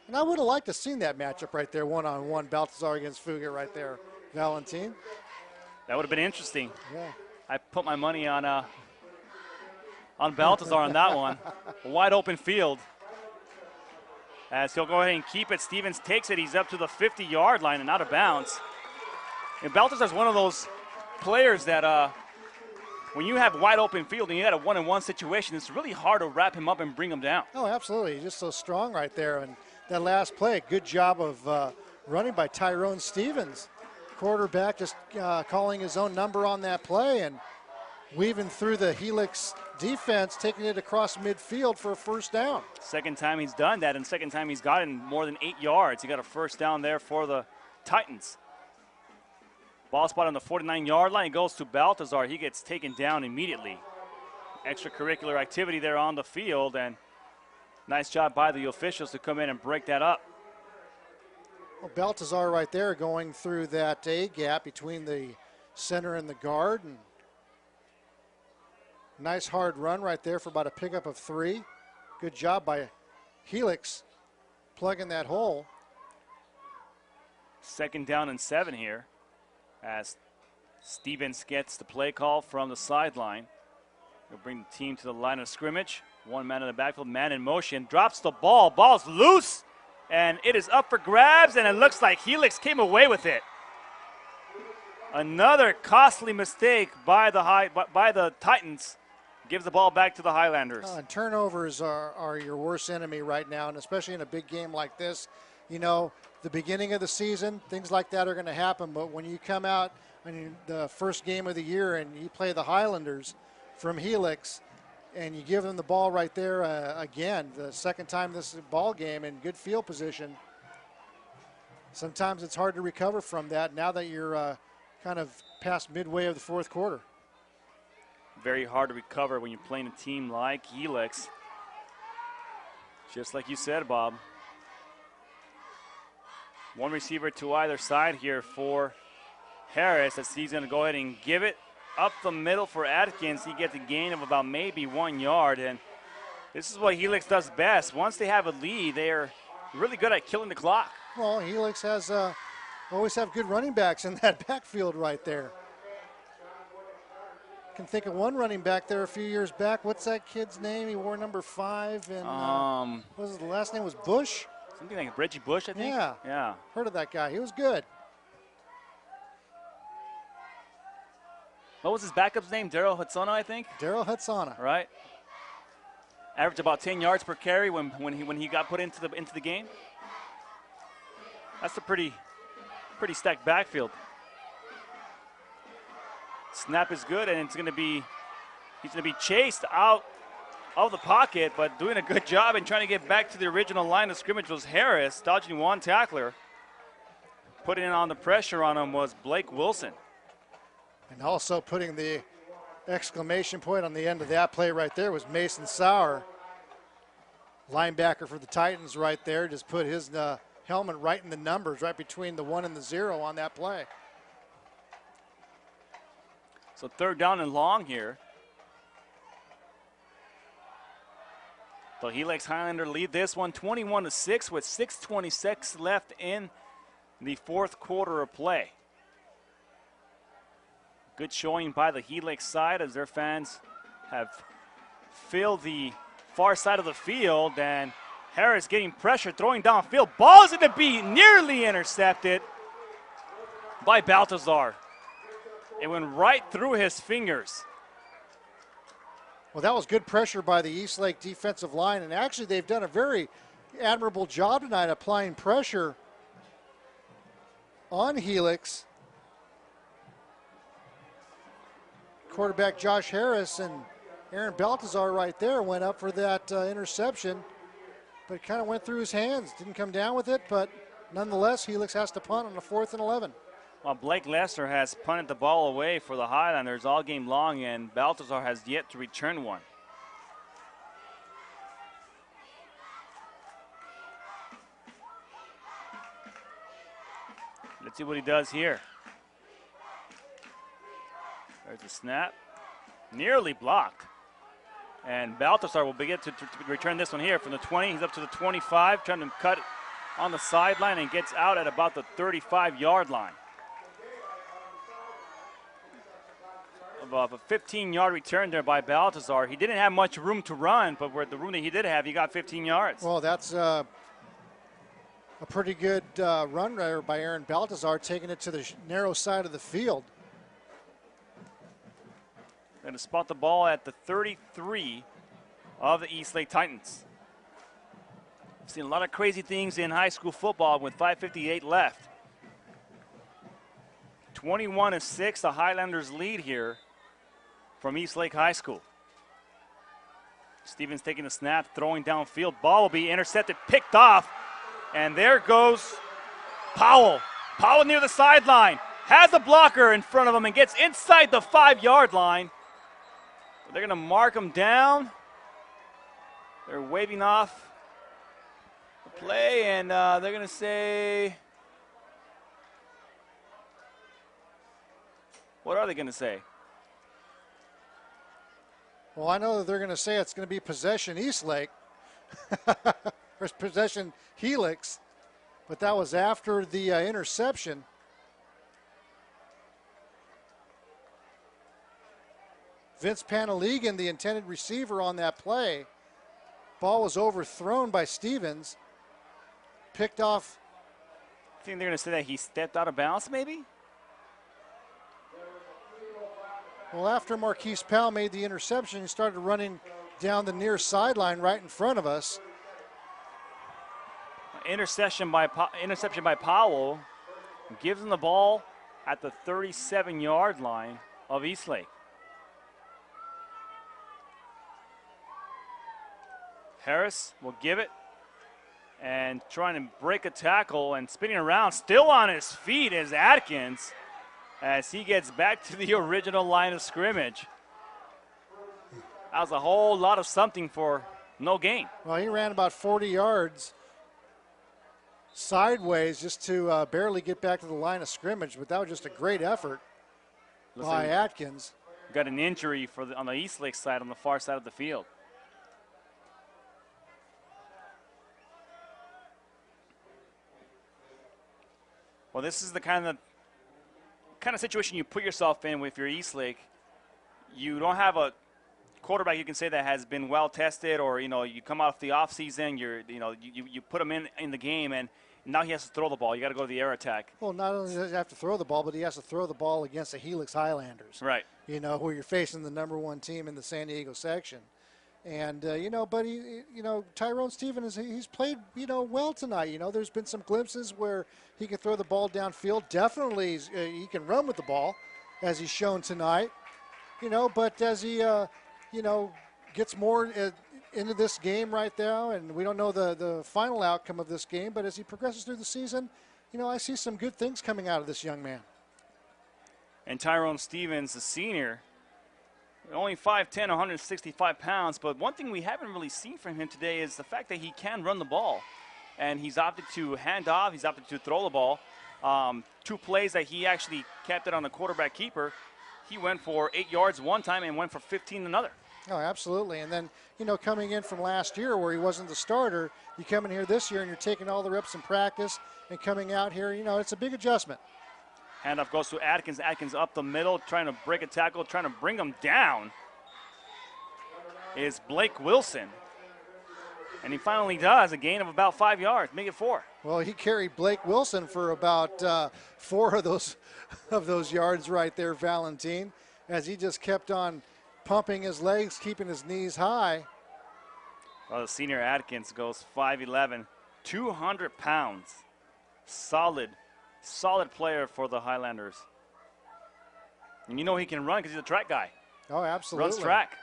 And I would have liked to have seen that matchup right there, one-on-one, Balthazar against Fuga right there, Valentin. That would have been interesting. Yeah. I put my money on Balthazar on that one. A wide open field. As he'll go ahead and keep it. Stevens takes it. He's up to the 50-yard line and out of bounds. And Balthazar's one of those players that when you have wide open field and you had a 1-on-1 situation, it's really hard to wrap him up and bring him down. Oh, absolutely. He's just so strong right there. And that last play, good job of running by Tyrone Stevens. Quarterback just calling his own number on that play and weaving through the Helix defense, taking it across midfield for a first down. Second time he's done that, and second time he's gotten more than 8 yards. He got a first down there for the Titans. Ball spot on the 49-yard line. It goes to Balthazar. He gets taken down immediately. Extracurricular activity there on the field, and nice job by the officials to come in and break that up. Well, Balthazar right there going through that A gap between the center and the guard. And nice hard run right there for about a pickup of 3. Good job by Helix plugging that hole. 2nd down and 7 here as Stevens gets the play call from the sideline. He'll bring the team to the line of scrimmage. One man in the backfield, man in motion, drops the ball. Ball's loose, and it is up for grabs, and it looks like Helix came away with it. Another costly mistake by the Titans. Gives the ball back to the Highlanders. And turnovers are your worst enemy right now, and especially in a big game like this. You know, the beginning of the season, things like that are going to happen, but when you come out in the first game of the year and you play the Highlanders from Helix and you give them the ball right there again, the second time this ball game in good field position, sometimes it's hard to recover from that now that you're kind of past midway of the fourth quarter. Very hard to recover when you're playing a team like Helix. Just like you said, Bob. One receiver to either side here for Harris as he's going to go ahead and give it up the middle for Atkins. He gets a gain of about maybe 1 yard, and this is what Helix does best. Once they have a lead, they're really good at killing the clock. Well, Helix has always have good running backs in that backfield right there. Can think of one running back there a few years back. What's that kid's name? He wore number 5, and what was his last name? Was Bush? Something like Reggie Bush, I think. Yeah. Heard of that guy. He was good. What was his backup's name? Daryl Hutsona, I think. Daryl Hutsona. Right. Averaged about 10 yards per carry when he got put into the game. That's a pretty stacked backfield. Snap is good, and he's going to be chased out of the pocket, but doing a good job and trying to get back to the original line of scrimmage was Harris, dodging one tackler. Putting on the pressure on him was Blake Wilson. And also putting the exclamation point on the end of that play right there was Mason Sauer, linebacker for the Titans right there. Just put his helmet right in the numbers, right between the 1 and the 0 on that play. So 3rd down and long here. The Helix Highlander lead this one 21-6 with 6:26 left in the 4th quarter of play. Good showing by the Helix side as their fans have filled the far side of the field, and Harris getting pressure, throwing downfield. Ball's going to be nearly intercepted by Baltazar. It went right through his fingers. Well, that was good pressure by the Eastlake defensive line, and actually they've done a very admirable job tonight applying pressure on Helix. Quarterback Josh Harris and Aaron Baltazar right there went up for that interception, but it kind of went through his hands. Didn't come down with it, but nonetheless, Helix has to punt on the 4th and 11. Well, Blake Lester has punted the ball away for the Highlanders all game long, and Baltazar has yet to return one. Let's see what he does here. There's a snap. Nearly blocked. And Baltazar will begin to return this one here from the 20. He's up to the 25, trying to cut on the sideline and gets out at about the 35-yard line. Of a 15-yard return there by Baltazar. He didn't have much room to run, but with the room that he did have, he got 15 yards. Well, that's a pretty good run there by Aaron Baltazar, taking it to the narrow side of the field. Going to spot the ball at the 33 of the Eastlake Titans. I've seen a lot of crazy things in high school football with 5:58 left. 21-6, the Highlanders lead here from Eastlake High School. Stevens taking the snap, throwing downfield. Ball will be intercepted, picked off, and there goes Powell. Powell near the sideline, has a blocker in front of him and gets inside the 5-yard line. They're going to mark him down. They're waving off the play, and they're going to say, what are they going to say? Well, I know that they're going to say it's going to be possession Eastlake, or possession Helix, but that was after the interception. Vince Panaligan, the intended receiver on that play. Ball was overthrown by Stevens, picked off. I think they're going to say that he stepped out of bounds, maybe? Well, after Marquise Powell made the interception, he started running down the near sideline right in front of us. Interception by Powell gives him the ball at the 37-yard line of Eastlake. Harris will give it and trying to break a tackle and spinning around, still on his feet is Atkins as he gets back to the original line of scrimmage. That was a whole lot of something for no gain. Well, he ran about 40 yards sideways just to barely get back to the line of scrimmage, but that was just a great effort by Atkins. Got an injury on the Eastlake side, on the far side of the field. Well, this is the kind of situation you put yourself in with your Eastlake. You don't have a quarterback you can say that has been well tested, or you come off the off season. You put him in the game, and now he has to throw the ball. You got to go to the air attack. Well, not only does he have to throw the ball, but he has to throw the ball against the Helix Highlanders. Right. Where you're facing the #1 team in the San Diego section. And, but Tyrone Stevens, he's played, well tonight. There's been some glimpses where he can throw the ball downfield. Definitely he can run with the ball, as he's shown tonight. But as he, gets more into this game right now, and we don't know the final outcome of this game, but as he progresses through the season, I see some good things coming out of this young man. And Tyrone Stevens, the senior, only 5'10", 165 pounds, but one thing we haven't really seen from him today is the fact that he can run the ball. And he's opted to hand off, he's opted to throw the ball. 2 plays that he actually kept it on the quarterback keeper. He went for 8 yards one time and went for 15 another. Oh, absolutely. And then, coming in from last year where he wasn't the starter, you come in here this year and you're taking all the reps in practice and coming out here, it's a big adjustment. Handoff goes to Atkins. Atkins up the middle, trying to break a tackle, trying to bring him down is Blake Wilson. And he finally does, a gain of about 5 yards, make it 4. Well, he carried Blake Wilson for about 4 of those yards right there, Valentine, as he just kept on pumping his legs, keeping his knees high. Well, the senior Atkins goes 5'11", 200 pounds. Solid player for the Highlanders. And he can run because he's a track guy. Oh, absolutely. Runs track.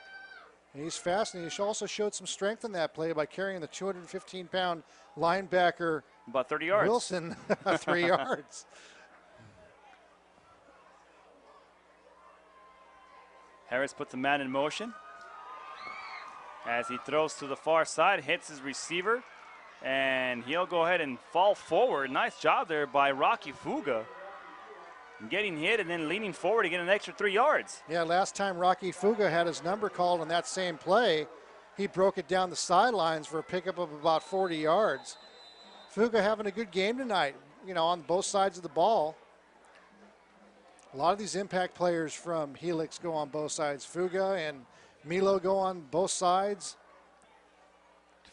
And he's fast, and he also showed some strength in that play by carrying the 215-pound linebacker. About 30 yards. Wilson, 3 yards. Harris puts the man in motion as he throws to the far side, hits his receiver, and he'll go ahead and fall forward. Nice job there by Rocky Fuga. Getting hit and then leaning forward to get an extra 3 yards. Yeah, last time Rocky Fuga had his number called on that same play, he broke it down the sidelines for a pickup of about 40 yards. Fuga having a good game tonight, on both sides of the ball. A lot of these impact players from Helix go on both sides. Fuga and Milo go on both sides.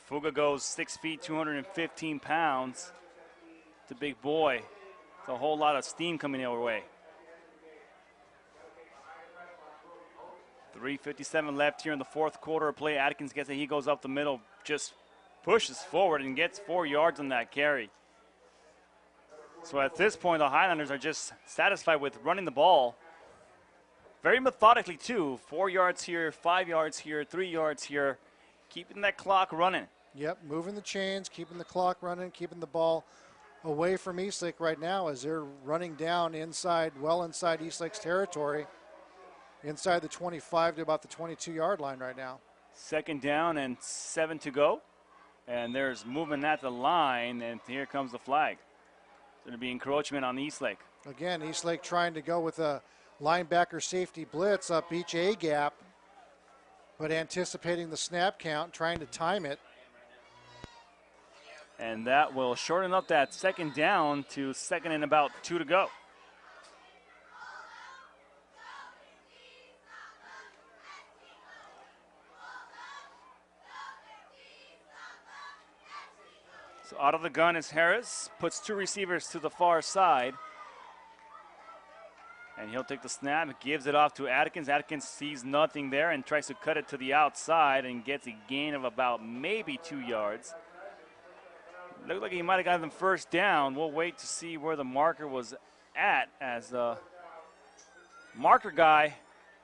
Fuga goes 6 feet, 215 pounds. It's a big boy. It's a whole lot of steam coming our way. 3:57 left here in the fourth quarter of play. Atkins gets it. He goes up the middle, just pushes forward and gets 4 yards on that carry. So at this point, the Highlanders are just satisfied with running the ball. Very methodically, too. 4 yards here, 5 yards here, 3 yards here. Keeping that clock running. Yep, moving the chains, keeping the clock running, keeping the ball away from Eastlake right now as they're running down inside Eastlake's territory, inside the 25 to about the 22-yard line right now. 2nd down and 7 to go. And there's movement at the line, and here comes the flag. It's going to be encroachment on Eastlake. Again, Eastlake trying to go with a linebacker safety blitz up each A gap, but anticipating the snap count, trying to time it. And that will shorten up that 2nd down to 2nd and about 2 to go. So out of the gun is Harris, puts 2 receivers to the far side. And he'll take the snap, gives it off to Atkins. Atkins sees nothing there and tries to cut it to the outside and gets a gain of about maybe 2 yards. Looked like he might have gotten them 1st down. We'll wait to see where the marker was at as the marker guy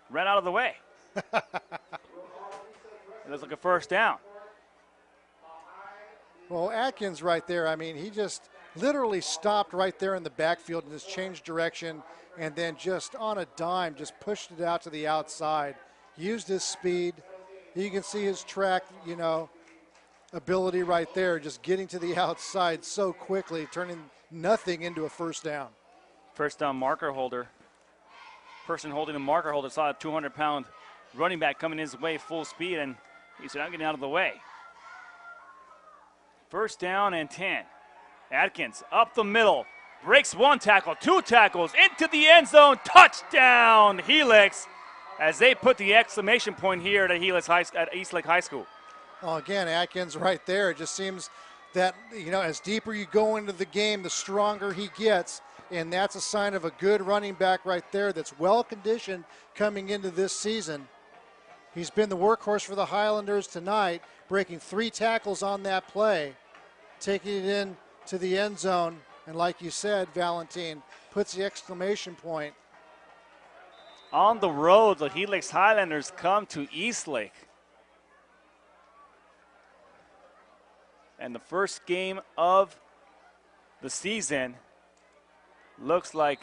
ran out of the way. It looks like a 1st down. Well, Atkins right there, he just literally stopped right there in the backfield and just changed direction and then just on a dime just pushed it out to the outside. Used his speed. You can see his track, ability right there, just getting to the outside so quickly, turning nothing into a 1st down. 1st down marker holder. Person holding the marker holder saw a 200-pound running back coming his way full speed, and he said, I'm getting out of the way. 1st down and 10. Atkins up the middle, breaks one tackle, two tackles, into the end zone, touchdown, Helix, as they put the exclamation point here at Eastlake High School. Well, again, Atkins right there. It just seems that, as deeper you go into the game, the stronger he gets, and that's a sign of a good running back right there that's well-conditioned coming into this season. He's been the workhorse for the Highlanders tonight, breaking 3 tackles on that play, taking it in to the end zone, and like you said, Valentin, puts the exclamation point. On the road, the Helix Highlanders come to Eastlake. And the first game of the season looks like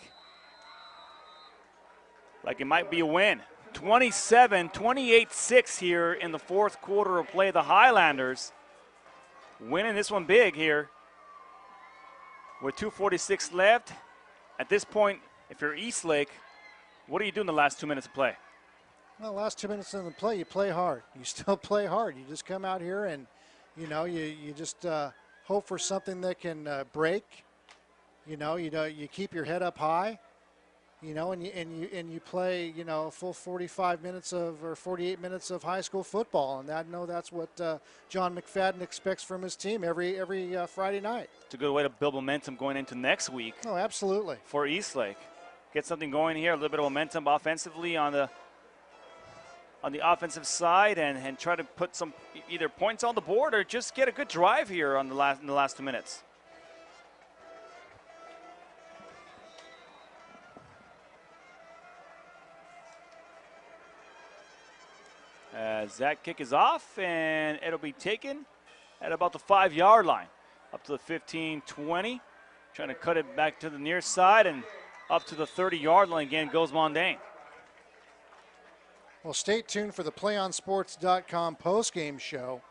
it might be a win. 28-6 here in the fourth quarter of play. The Highlanders winning this one big here with 2:46 left. At this point, if you're Eastlake, what do you do in the last 2 minutes of play? Well, last 2 minutes of the play, you play hard. You still play hard. You just come out here and, you just hope for something that can break. You keep your head up high. And you play, full 45 minutes or 48 minutes of high school football, and I know that's what John McFadden expects from his team every Friday night. It's a good way to build momentum going into next week. Oh, absolutely. For Eastlake, get something going here, a little bit of momentum offensively on the offensive side, and try to put some either points on the board or just get a good drive here in the last 2 minutes. As that kick is off, and it'll be taken at about the 5-yard line, up to the 15-20. Trying to cut it back to the near side, and up to the 30-yard line again goes Mondane. Well, stay tuned for the PlayOnSports.com postgame show,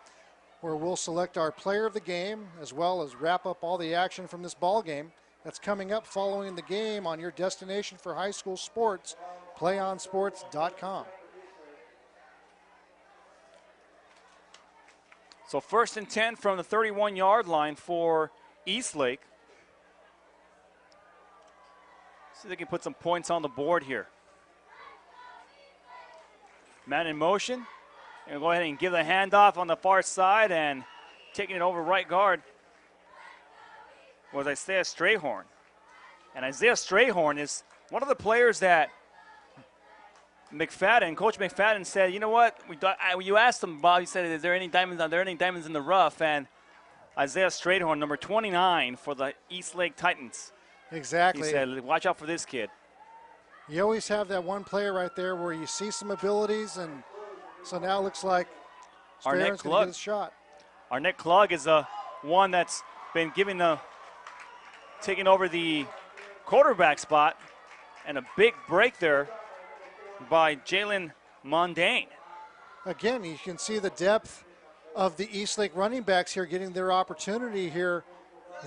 where we'll select our player of the game as well as wrap up all the action from this ball game. That's coming up following the game on your destination for high school sports, PlayOnSports.com. So 1st and 10 from the 31-yard line for Eastlake. See if they can put some points on the board here. Man in motion. And go ahead and give the handoff on the far side, and taking it over right guard was Isaiah Strayhorn. And Isaiah Strayhorn is one of the players that Coach McFadden said, you know what? You asked him, Bob, he said, are there any diamonds in the rough? And Isaiah Strayhorn, number 29 for the Eastlake Titans. Exactly. He said, watch out for this kid. You always have that one player right there where you see some abilities, and so now it looks like Strayhorn's going to get his shot. Arnett Klug is the one that's been taking over the quarterback spot, and a big break there by Jalen Mondane. Again, you can see the depth of the Eastlake running backs here getting their opportunity here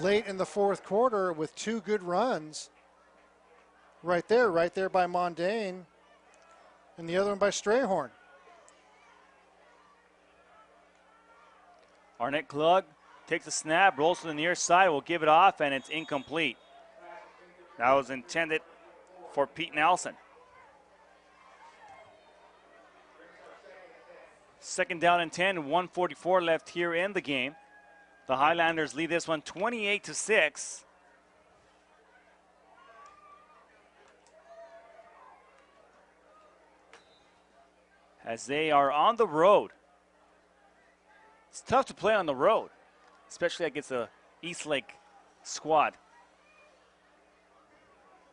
late in the fourth quarter with 2 good runs. Right there by Mondane, and the other one by Strayhorn. Arnett Klug takes the snap, rolls to the near side, will give it off, and it's incomplete. That was intended for Pete Nelson. 2nd down and 10, 1:44 left here in the game. The Highlanders lead this one 28-6. As they are on the road. It's tough to play on the road, especially against the Eastlake squad.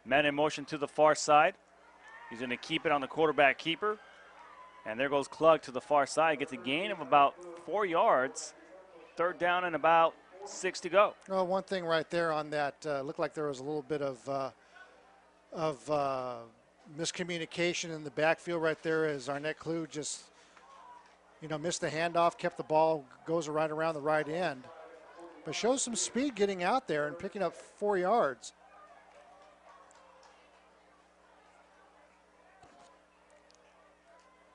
Man in motion to the far side. He's going to keep it on the quarterback keeper. And there goes Klug to the far side. Gets a gain of about 4 yards. 3rd down and about 6 to go. Well, one thing right there on that, looked like there was a little bit of miscommunication in the backfield right there as Arnett Klug just, missed the handoff, kept the ball, goes right around the right end. But shows some speed getting out there and picking up 4 yards.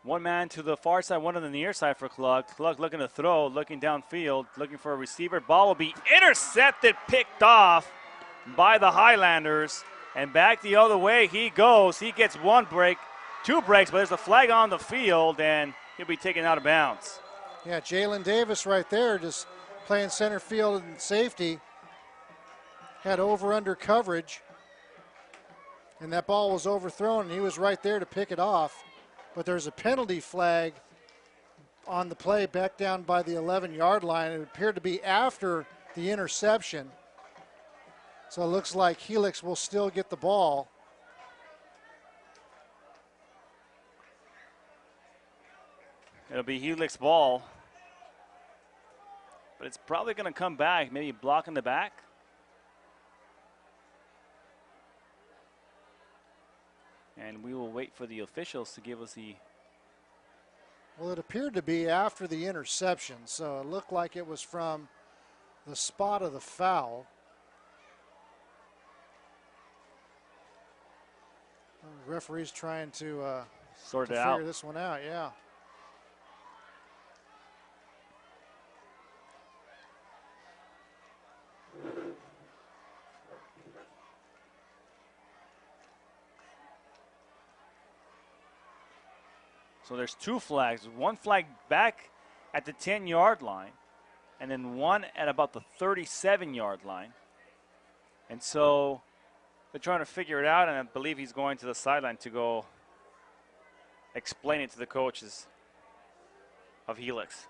One man to the far side, one on the near side for Klug. Klug looking to throw, looking downfield, looking for a receiver. Ball will be intercepted, picked off by the Highlanders. And back the other way he goes. He gets 1 break, 2 breaks, but there's a flag on the field, and he'll be taken out of bounds. Yeah, Jalen Davis right there just playing center field and safety. Had over-under coverage. And that ball was overthrown, and he was right there to pick it off. But there's a penalty flag on the play back down by the 11-yard line. It appeared to be after the interception. So it looks like Helix will still get the ball. It'll be Helix ball. But it's probably going to come back, maybe blocking the back. And we will wait for the officials to give us the... Well, it appeared to be after the interception, so it looked like it was from the spot of the foul. The referee's trying to sort it figure out. this one out, yeah. So there's 2 flags. 1 flag back at the 10-yard line, and then 1 at about the 37-yard line. And so they're trying to figure it out, and I believe he's going to the sideline to go explain it to the coaches of Helix.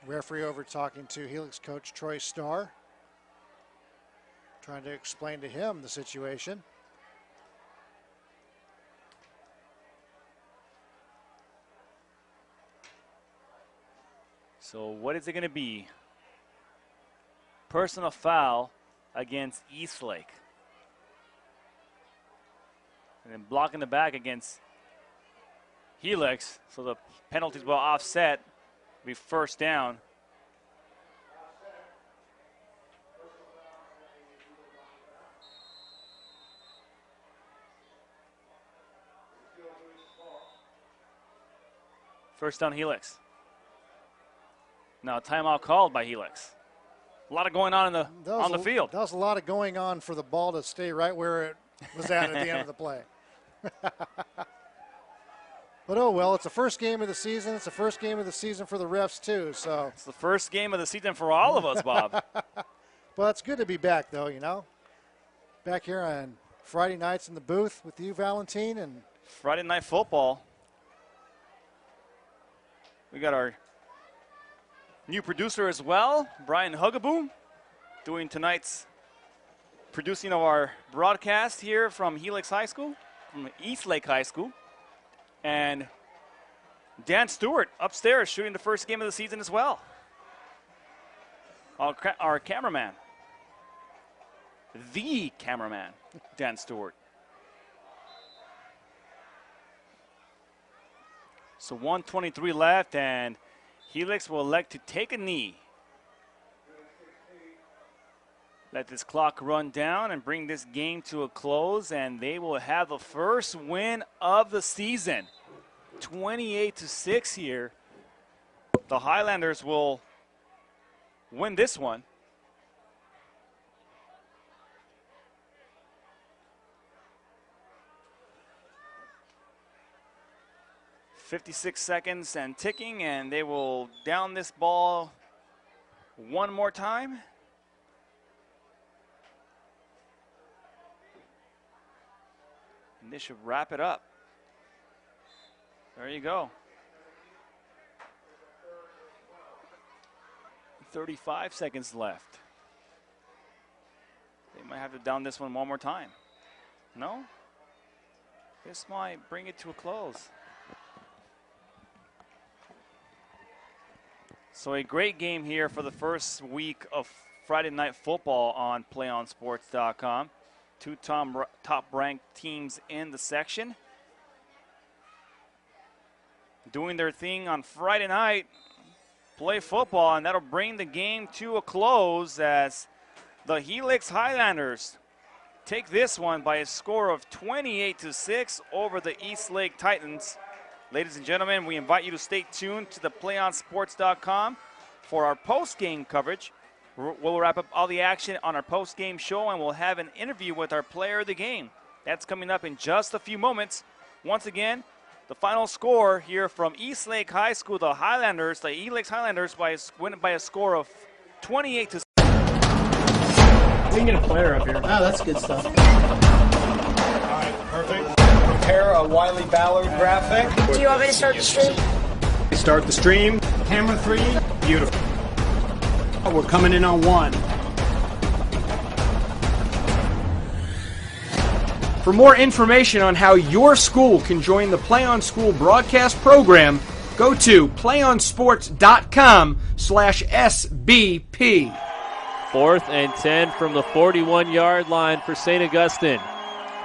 Referee over talking to Helix coach Troy Starr, trying to explain to him the situation. So what is it going to be? Personal foul against Eastlake. And then blocking the back against Helix. So the penalties will offset. Be first down. First down Helix. Now timeout called by Helix. A lot of going on in the field. That was a lot of going on for the ball to stay right where it was at the end of the play. But oh well, it's the first game of the season. It's the first game of the season for the refs too. So it's the first game of the season for all of us, Bob. Well, it's good to be back though, you know. Back here on Friday nights in the booth with you, Valentine, and Friday night football. We got our new producer as well, Brian Hugaboom, doing tonight's producing of our broadcast here from Helix High School, from Eastlake High School. And Dan Stewart upstairs shooting the first game of the season as well. Our cameraman, the cameraman, Dan Stewart. So 1:23 left, and Helix will elect to take a knee. Let this clock run down and bring this game to a close, and they will have the first win of the season. 28-6 here. The Highlanders will win this one. .56 seconds and ticking, and they will down this ball one more time. And this should wrap it up. There you go. 35 seconds left. They might have to down this one more time. No? This might bring it to a close. So a great game here for the first week of Friday Night Football on PlayOnSports.com. 2 top-ranked teams in the section. Doing their thing on Friday night, play football, and that'll bring the game to a close as the Helix Highlanders take this one by a score of 28-6 over the Eastlake Titans. Ladies and gentlemen, we invite you to stay tuned to the PlayOnSports.com for our post-game coverage We'll wrap up all the action on our post-game show, and we'll have an interview with our player of the game. That's coming up in just a few moments. Once again, the final score here from Eastlake High School, the Highlanders, the Helix Highlanders, win by a score of 28-6. We can get a player up here. Oh, that's good stuff. All right, perfect. Prepare a Wiley Ballard graphic. Do you want me to start the stream? Start the stream. Camera 3. Beautiful. We're coming in on 1. For more information on how your school can join the PlayOn School broadcast program, go to playonsports.com/SBP. 4th and 10 from the 41-yard line for St. Augustine.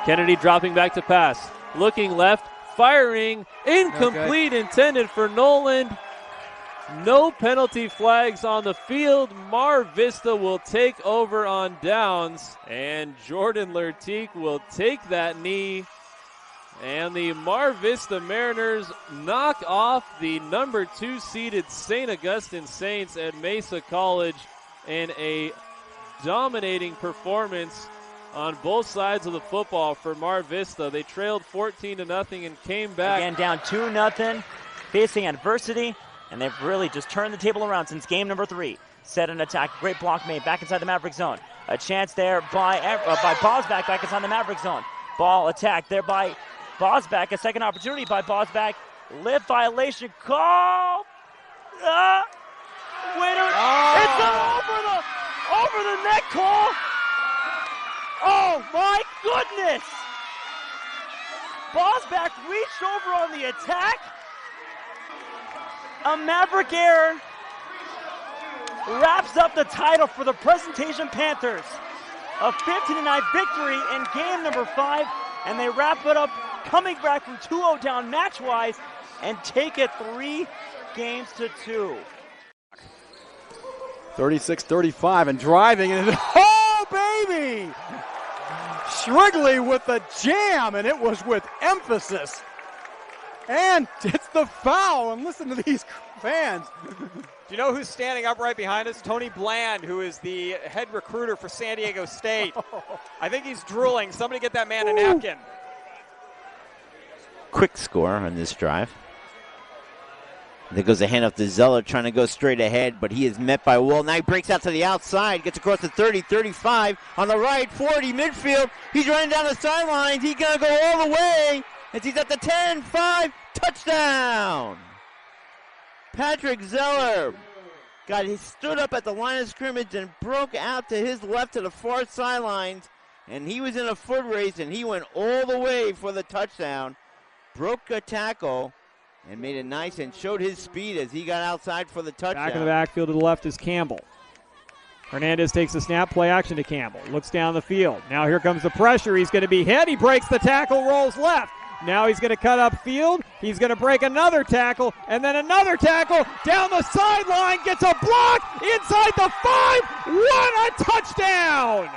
Kennedy dropping back to pass. Looking left, firing, incomplete, intended for Noland. No penalty flags on the field. Mar Vista will take over on downs, and Jordan Lertique will take that knee. And the Mar Vista Mariners knock off the number 2 seeded St. Augustine Saints at Mesa College in a dominating performance on both sides of the football for Mar Vista. They trailed 14-0 and came back. Again, down 2-0, facing adversity. And they've really just turned the table around since game number 3. Set an attack. Great block made back inside the Maverick zone. A chance there by Bosback back inside the Maverick zone. Ball attacked there by Bosback. A second opportunity by Bosback. Lift violation call. Winner. It's over the neck call. Oh my goodness. Bosback reached over on the attack. A Maverick error wraps up the title for the Presentation Panthers. A 15-9 victory in game number 5, and they wrap it up coming back from 2-0 down match-wise and take it 3 games to 2. 36-35 and driving, and oh, baby! Shrigley with the jam, and it was with emphasis. And it's the foul, and listen to these fans. Do you know who's standing up right behind us? Tony Bland, who is the head recruiter for San Diego State. I think he's drooling. Somebody get that man a napkin. Quick score on this drive. There goes a handoff to Zeller, trying to go straight ahead, but he is met by Wall. Now he breaks out to the outside, gets across the 30, 35, on the right, 40, midfield. He's running down the sidelines. He's going to go all the way. As he's at the 10, 5, touchdown! Patrick Zeller stood up at the line of scrimmage and broke out to his left to the far sidelines, and he was in a foot race, and he went all the way for the touchdown, broke a tackle, and made it nice and showed his speed as he got outside for the touchdown. Back in the backfield to the left is Campbell. Hernandez takes the snap, play action to Campbell. Looks down the field. Now here comes the pressure. He's going to be hit. He breaks the tackle, rolls left. Now he's going to cut upfield. He's going to break another tackle, and then another tackle down the sideline. Gets a block inside the 5. What a touchdown!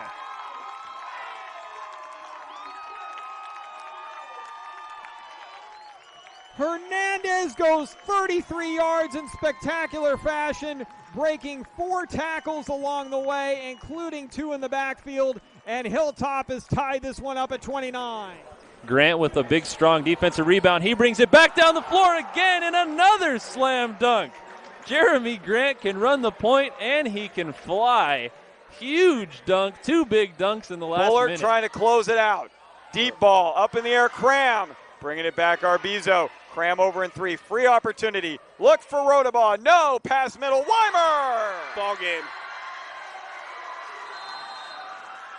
Hernandez goes 33 yards in spectacular fashion, breaking 4 tackles along the way, including 2 in the backfield, and Hilltop has tied this one up at 29. Grant with a big, strong defensive rebound. He brings it back down the floor again, and another slam dunk. Jeremy Grant can run the point, and he can fly. Huge dunk, 2 big dunks in the last Bullard minute. trying to close it out. Deep ball, up in the air, Cram. Bringing it back, Arbizo. Cram over in 3, free opportunity. Look for Rodabaugh, no, pass middle, Weimer! Ball game.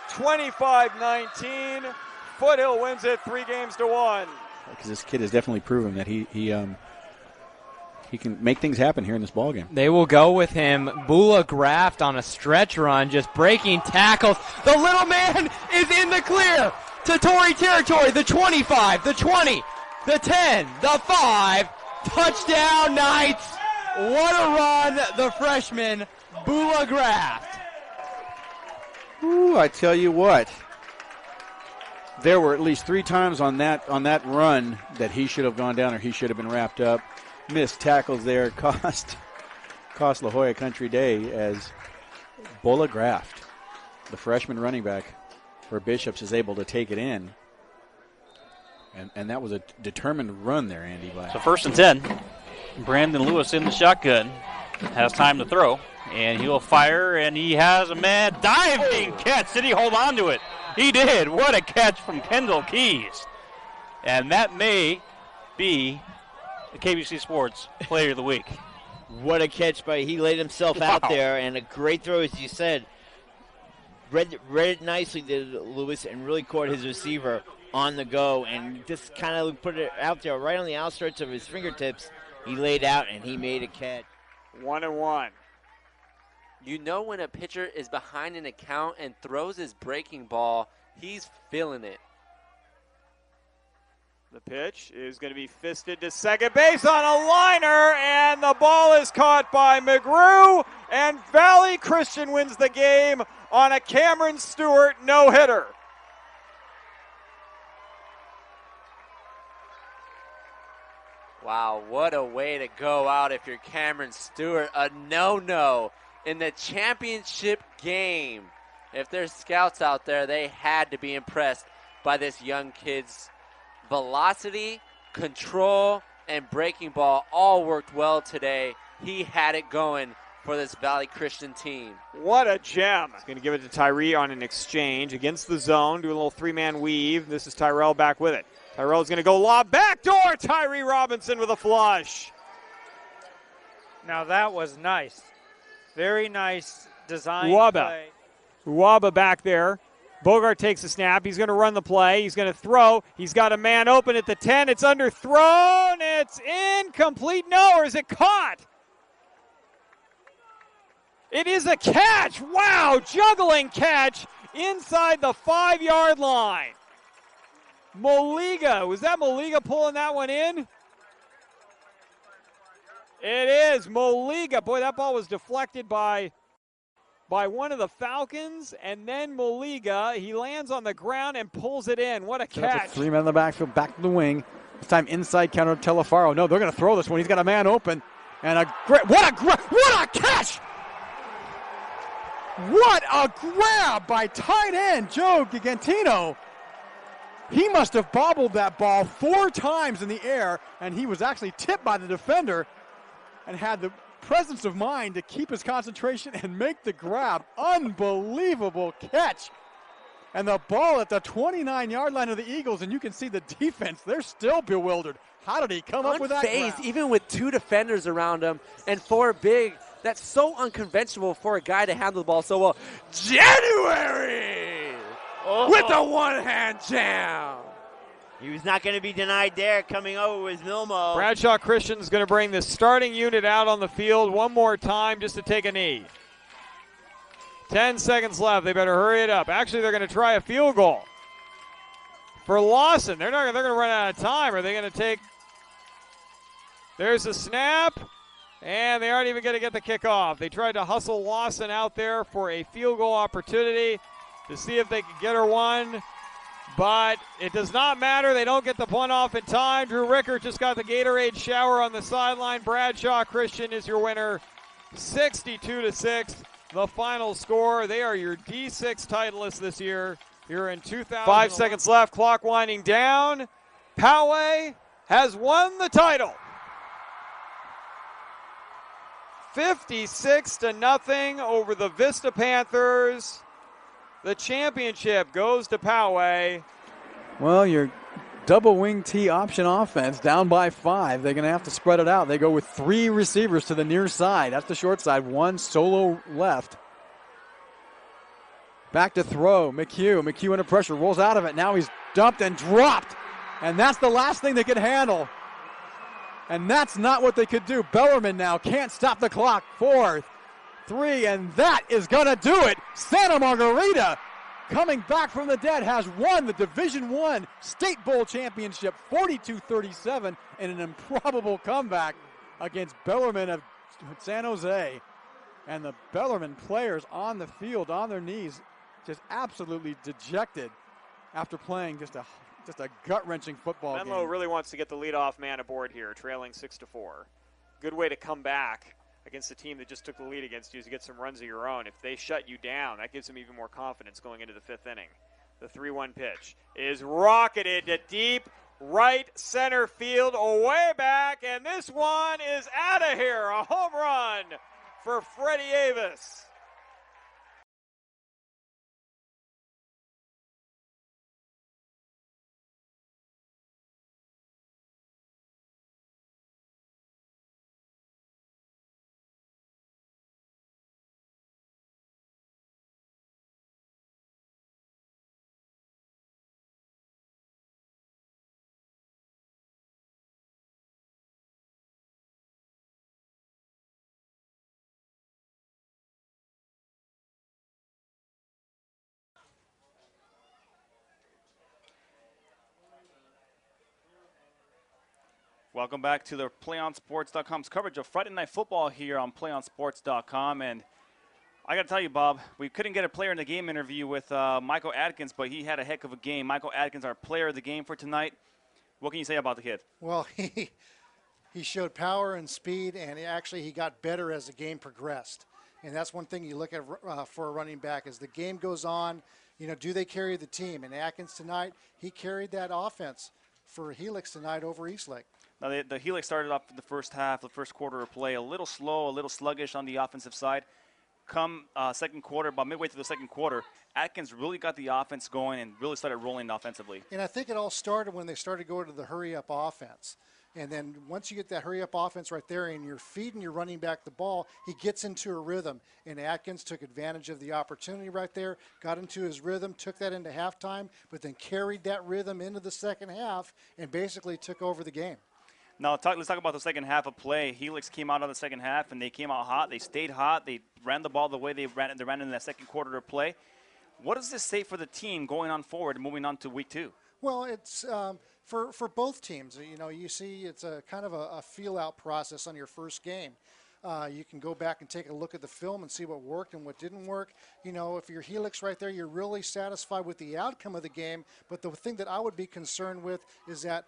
25-19. Foothill wins it 3-1. Because this kid has definitely proven that he can make things happen here in this ballgame. They will go with him. Bula Graft on a stretch run, just breaking tackles. The little man is in the clear to Tory territory. The 25, the 20, the 10, the 5. Touchdown Knights. What a run, the freshman, Bula Graft. Ooh, I tell you what. There were at least 3 times on that run that he should have gone down or he should have been wrapped up. Missed tackles there, cost La Jolla Country Day as Bola Graft, the freshman running back for Bishops, is able to take it in. And that was a determined run there, Andy. So 1st and 10. Brandon Lewis in the shotgun. Has time to throw. And he'll fire, and he has a man diving catch. Did he hold on to it? He did. What a catch from Kendall Keys. And that may be the KBC Sports Player of the Week. What a catch he laid himself out there, and a great throw, as you said. Read it nicely, did Lewis, and really caught his receiver on the go, and just kind of put it out there right on the outstretch of his fingertips. He laid out, and he made a catch. 1-1. You know when a pitcher is behind an account and throws his breaking ball, he's feeling it. The pitch is going to be fisted to second base on a liner, and the ball is caught by McGrew, and Valley Christian wins the game on a Cameron Stewart no-hitter. Wow, what a way to go out if you're Cameron Stewart. A no-no in the championship game. If there's scouts out there, they had to be impressed by this young kid's velocity, control, and breaking ball all worked well today. He had it going for this Valley Christian team. What a gem. He's going to give it to Tyree on an exchange against the zone, do a little three-man weave. This is Tyrell back with it. Tyrell's going to go lob backdoor. Tyree Robinson with a flush. Now that was nice. Very nice design play. Uwaba back there. Bogart takes a snap. He's going to run the play. He's going to throw. He's got a man open at the 10. It's underthrown. It's incomplete. No, or is it caught? It is a catch. Wow, juggling catch inside the 5-yard line. Moliga. Was that Moliga pulling that one in? It is Moliga. Boy, that ball was deflected by one of the Falcons, and then Moliga, he lands on the ground and pulls it in. What a catch. 3 men in the backfield, back to the wing. This time inside counter Telefaro. No, they're going to throw this one. He's got a man open. And what a catch! What a grab by tight end Joe Gigantino. He must have bobbled that ball 4 times in the air, and he was actually tipped by the defender and had the presence of mind to keep his concentration and make the grab. Unbelievable catch. And the ball at the 29-yard line of the Eagles, and you can see the defense, they're still bewildered. How did he come up with that grab? Even with 2 defenders around him and 4 big. That's so unconventional for a guy to handle the ball so well. January with a one-hand jam. He was not going to be denied there. Coming over was Milmo. Bradshaw Christian's going to bring the starting unit out on the field one more time just to take a knee. 10 seconds left. They better hurry it up. Actually, they're going to try a field goal for Lawson. They're going to run out of time. Are they going to take? There's a snap, and they aren't even going to get the kickoff. They tried to hustle Lawson out there for a field goal opportunity to see if they could get her one. But it does not matter. They don't get the punt off in time. Drew Rickert just got the Gatorade shower on the sideline. Bradshaw Christian is your winner, 62-6. The final score. They are your D6 titleists this year. Here in 2000. 5 seconds left. Clock winding down. Poway has won the title. 56-0 over the Vista Panthers. The championship goes to Poway. Well, your double wing T option offense down by 5. They're going to have to spread it out. They go with 3 receivers to the near side. That's the short side. 1 solo left. Back to throw. McHugh under pressure. Rolls out of it. Now he's dumped and dropped. And that's the last thing they could handle. And that's not what they could do. Bellerman now can't stop the clock. 4, 3, and that is going to do it. Santa Margarita, coming back from the dead, has won the Division I State Bowl Championship 42-37 in an improbable comeback against Bellarmine of San Jose. And the Bellarmine players on the field, on their knees, just absolutely dejected after playing just a gut-wrenching football game. Menlo really wants to get the leadoff man aboard here, trailing 6-4. Good way to come back against a team that just took the lead against you is to get some runs of your own. If they shut you down, that gives them even more confidence going into the 5th inning. The 3-1 pitch is rocketed to deep right center field, away back, and this one is out of here. A home run for Freddie Avis. Welcome back to the PlayOnSports.com's coverage of Friday Night Football here on PlayOnSports.com. And I got to tell you, Bob, we couldn't get a player in the game interview with Michael Adkins, but he had a heck of a game. Michael Adkins, our player of the game for tonight. What can you say about the kid? Well, he showed power and speed, and he got better as the game progressed. And that's one thing you look at for a running back as the game goes on. Do they carry the team? And Adkins tonight, he carried that offense for Helix tonight over Eastlake. Now, the Helix started off the first half, the first quarter of play, a little slow, a little sluggish on the offensive side. Come second quarter, about midway through the second quarter, Atkins really got the offense going and really started rolling offensively. And I think it all started when they started going to the hurry-up offense. And then once you get that hurry-up offense right there and you're feeding your running back the ball, he gets into a rhythm. And Atkins took advantage of the opportunity right there, got into his rhythm, took that into halftime, but then carried that rhythm into the second half and basically took over the game. Now, let's talk about the second half of play. Helix came out of the second half, and they came out hot. They stayed hot. They ran the ball the way they ran in that second quarter of play. What does this say for the team going on forward and moving on to week 2? Well, it's for both teams. You see it's a kind of a feel-out process on your first game. You can go back and take a look at the film and see what worked and what didn't work. If you're Helix right there, you're really satisfied with the outcome of the game. But the thing that I would be concerned with is that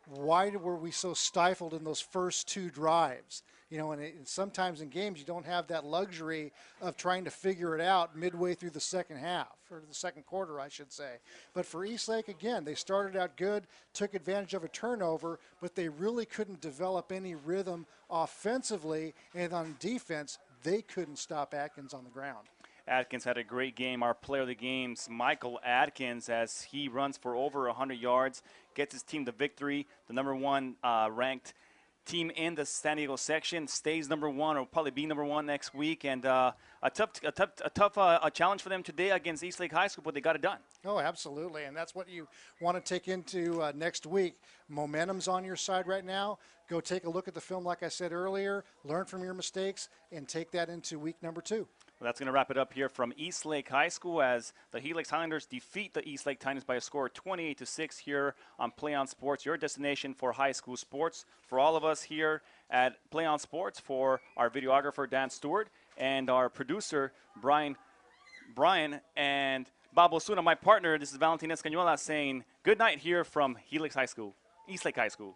why were we so stifled in those first 2 drives? And sometimes in games you don't have that luxury of trying to figure it out midway through the second half, or the second quarter, I should say. But for Eastlake, again, they started out good, took advantage of a turnover, but they really couldn't develop any rhythm offensively, and on defense, they couldn't stop Atkins on the ground. Atkins had a great game. Our player of the game's Michael Atkins, as he runs for over 100 yards, gets his team the victory. The number 1 ranked team in the San Diego section stays number 1, or will probably be number 1 next week. And a tough challenge for them today against Eastlake High School, but they got it done. Oh, absolutely, and that's what you want to take into next week. Momentum's on your side right now. Go take a look at the film, like I said earlier, learn from your mistakes, and take that into week number 2. Well, that's going to wrap it up here from Eastlake High School as the Helix Highlanders defeat the Eastlake Titans by a score of 28-6 here on Play On Sports, your destination for high school sports. For all of us here at Play On Sports, for our videographer Dan Stewart and our producer Brian, and Bob Osuna, my partner, this is Valentin Escañuela saying good night here from Helix High School, Eastlake High School.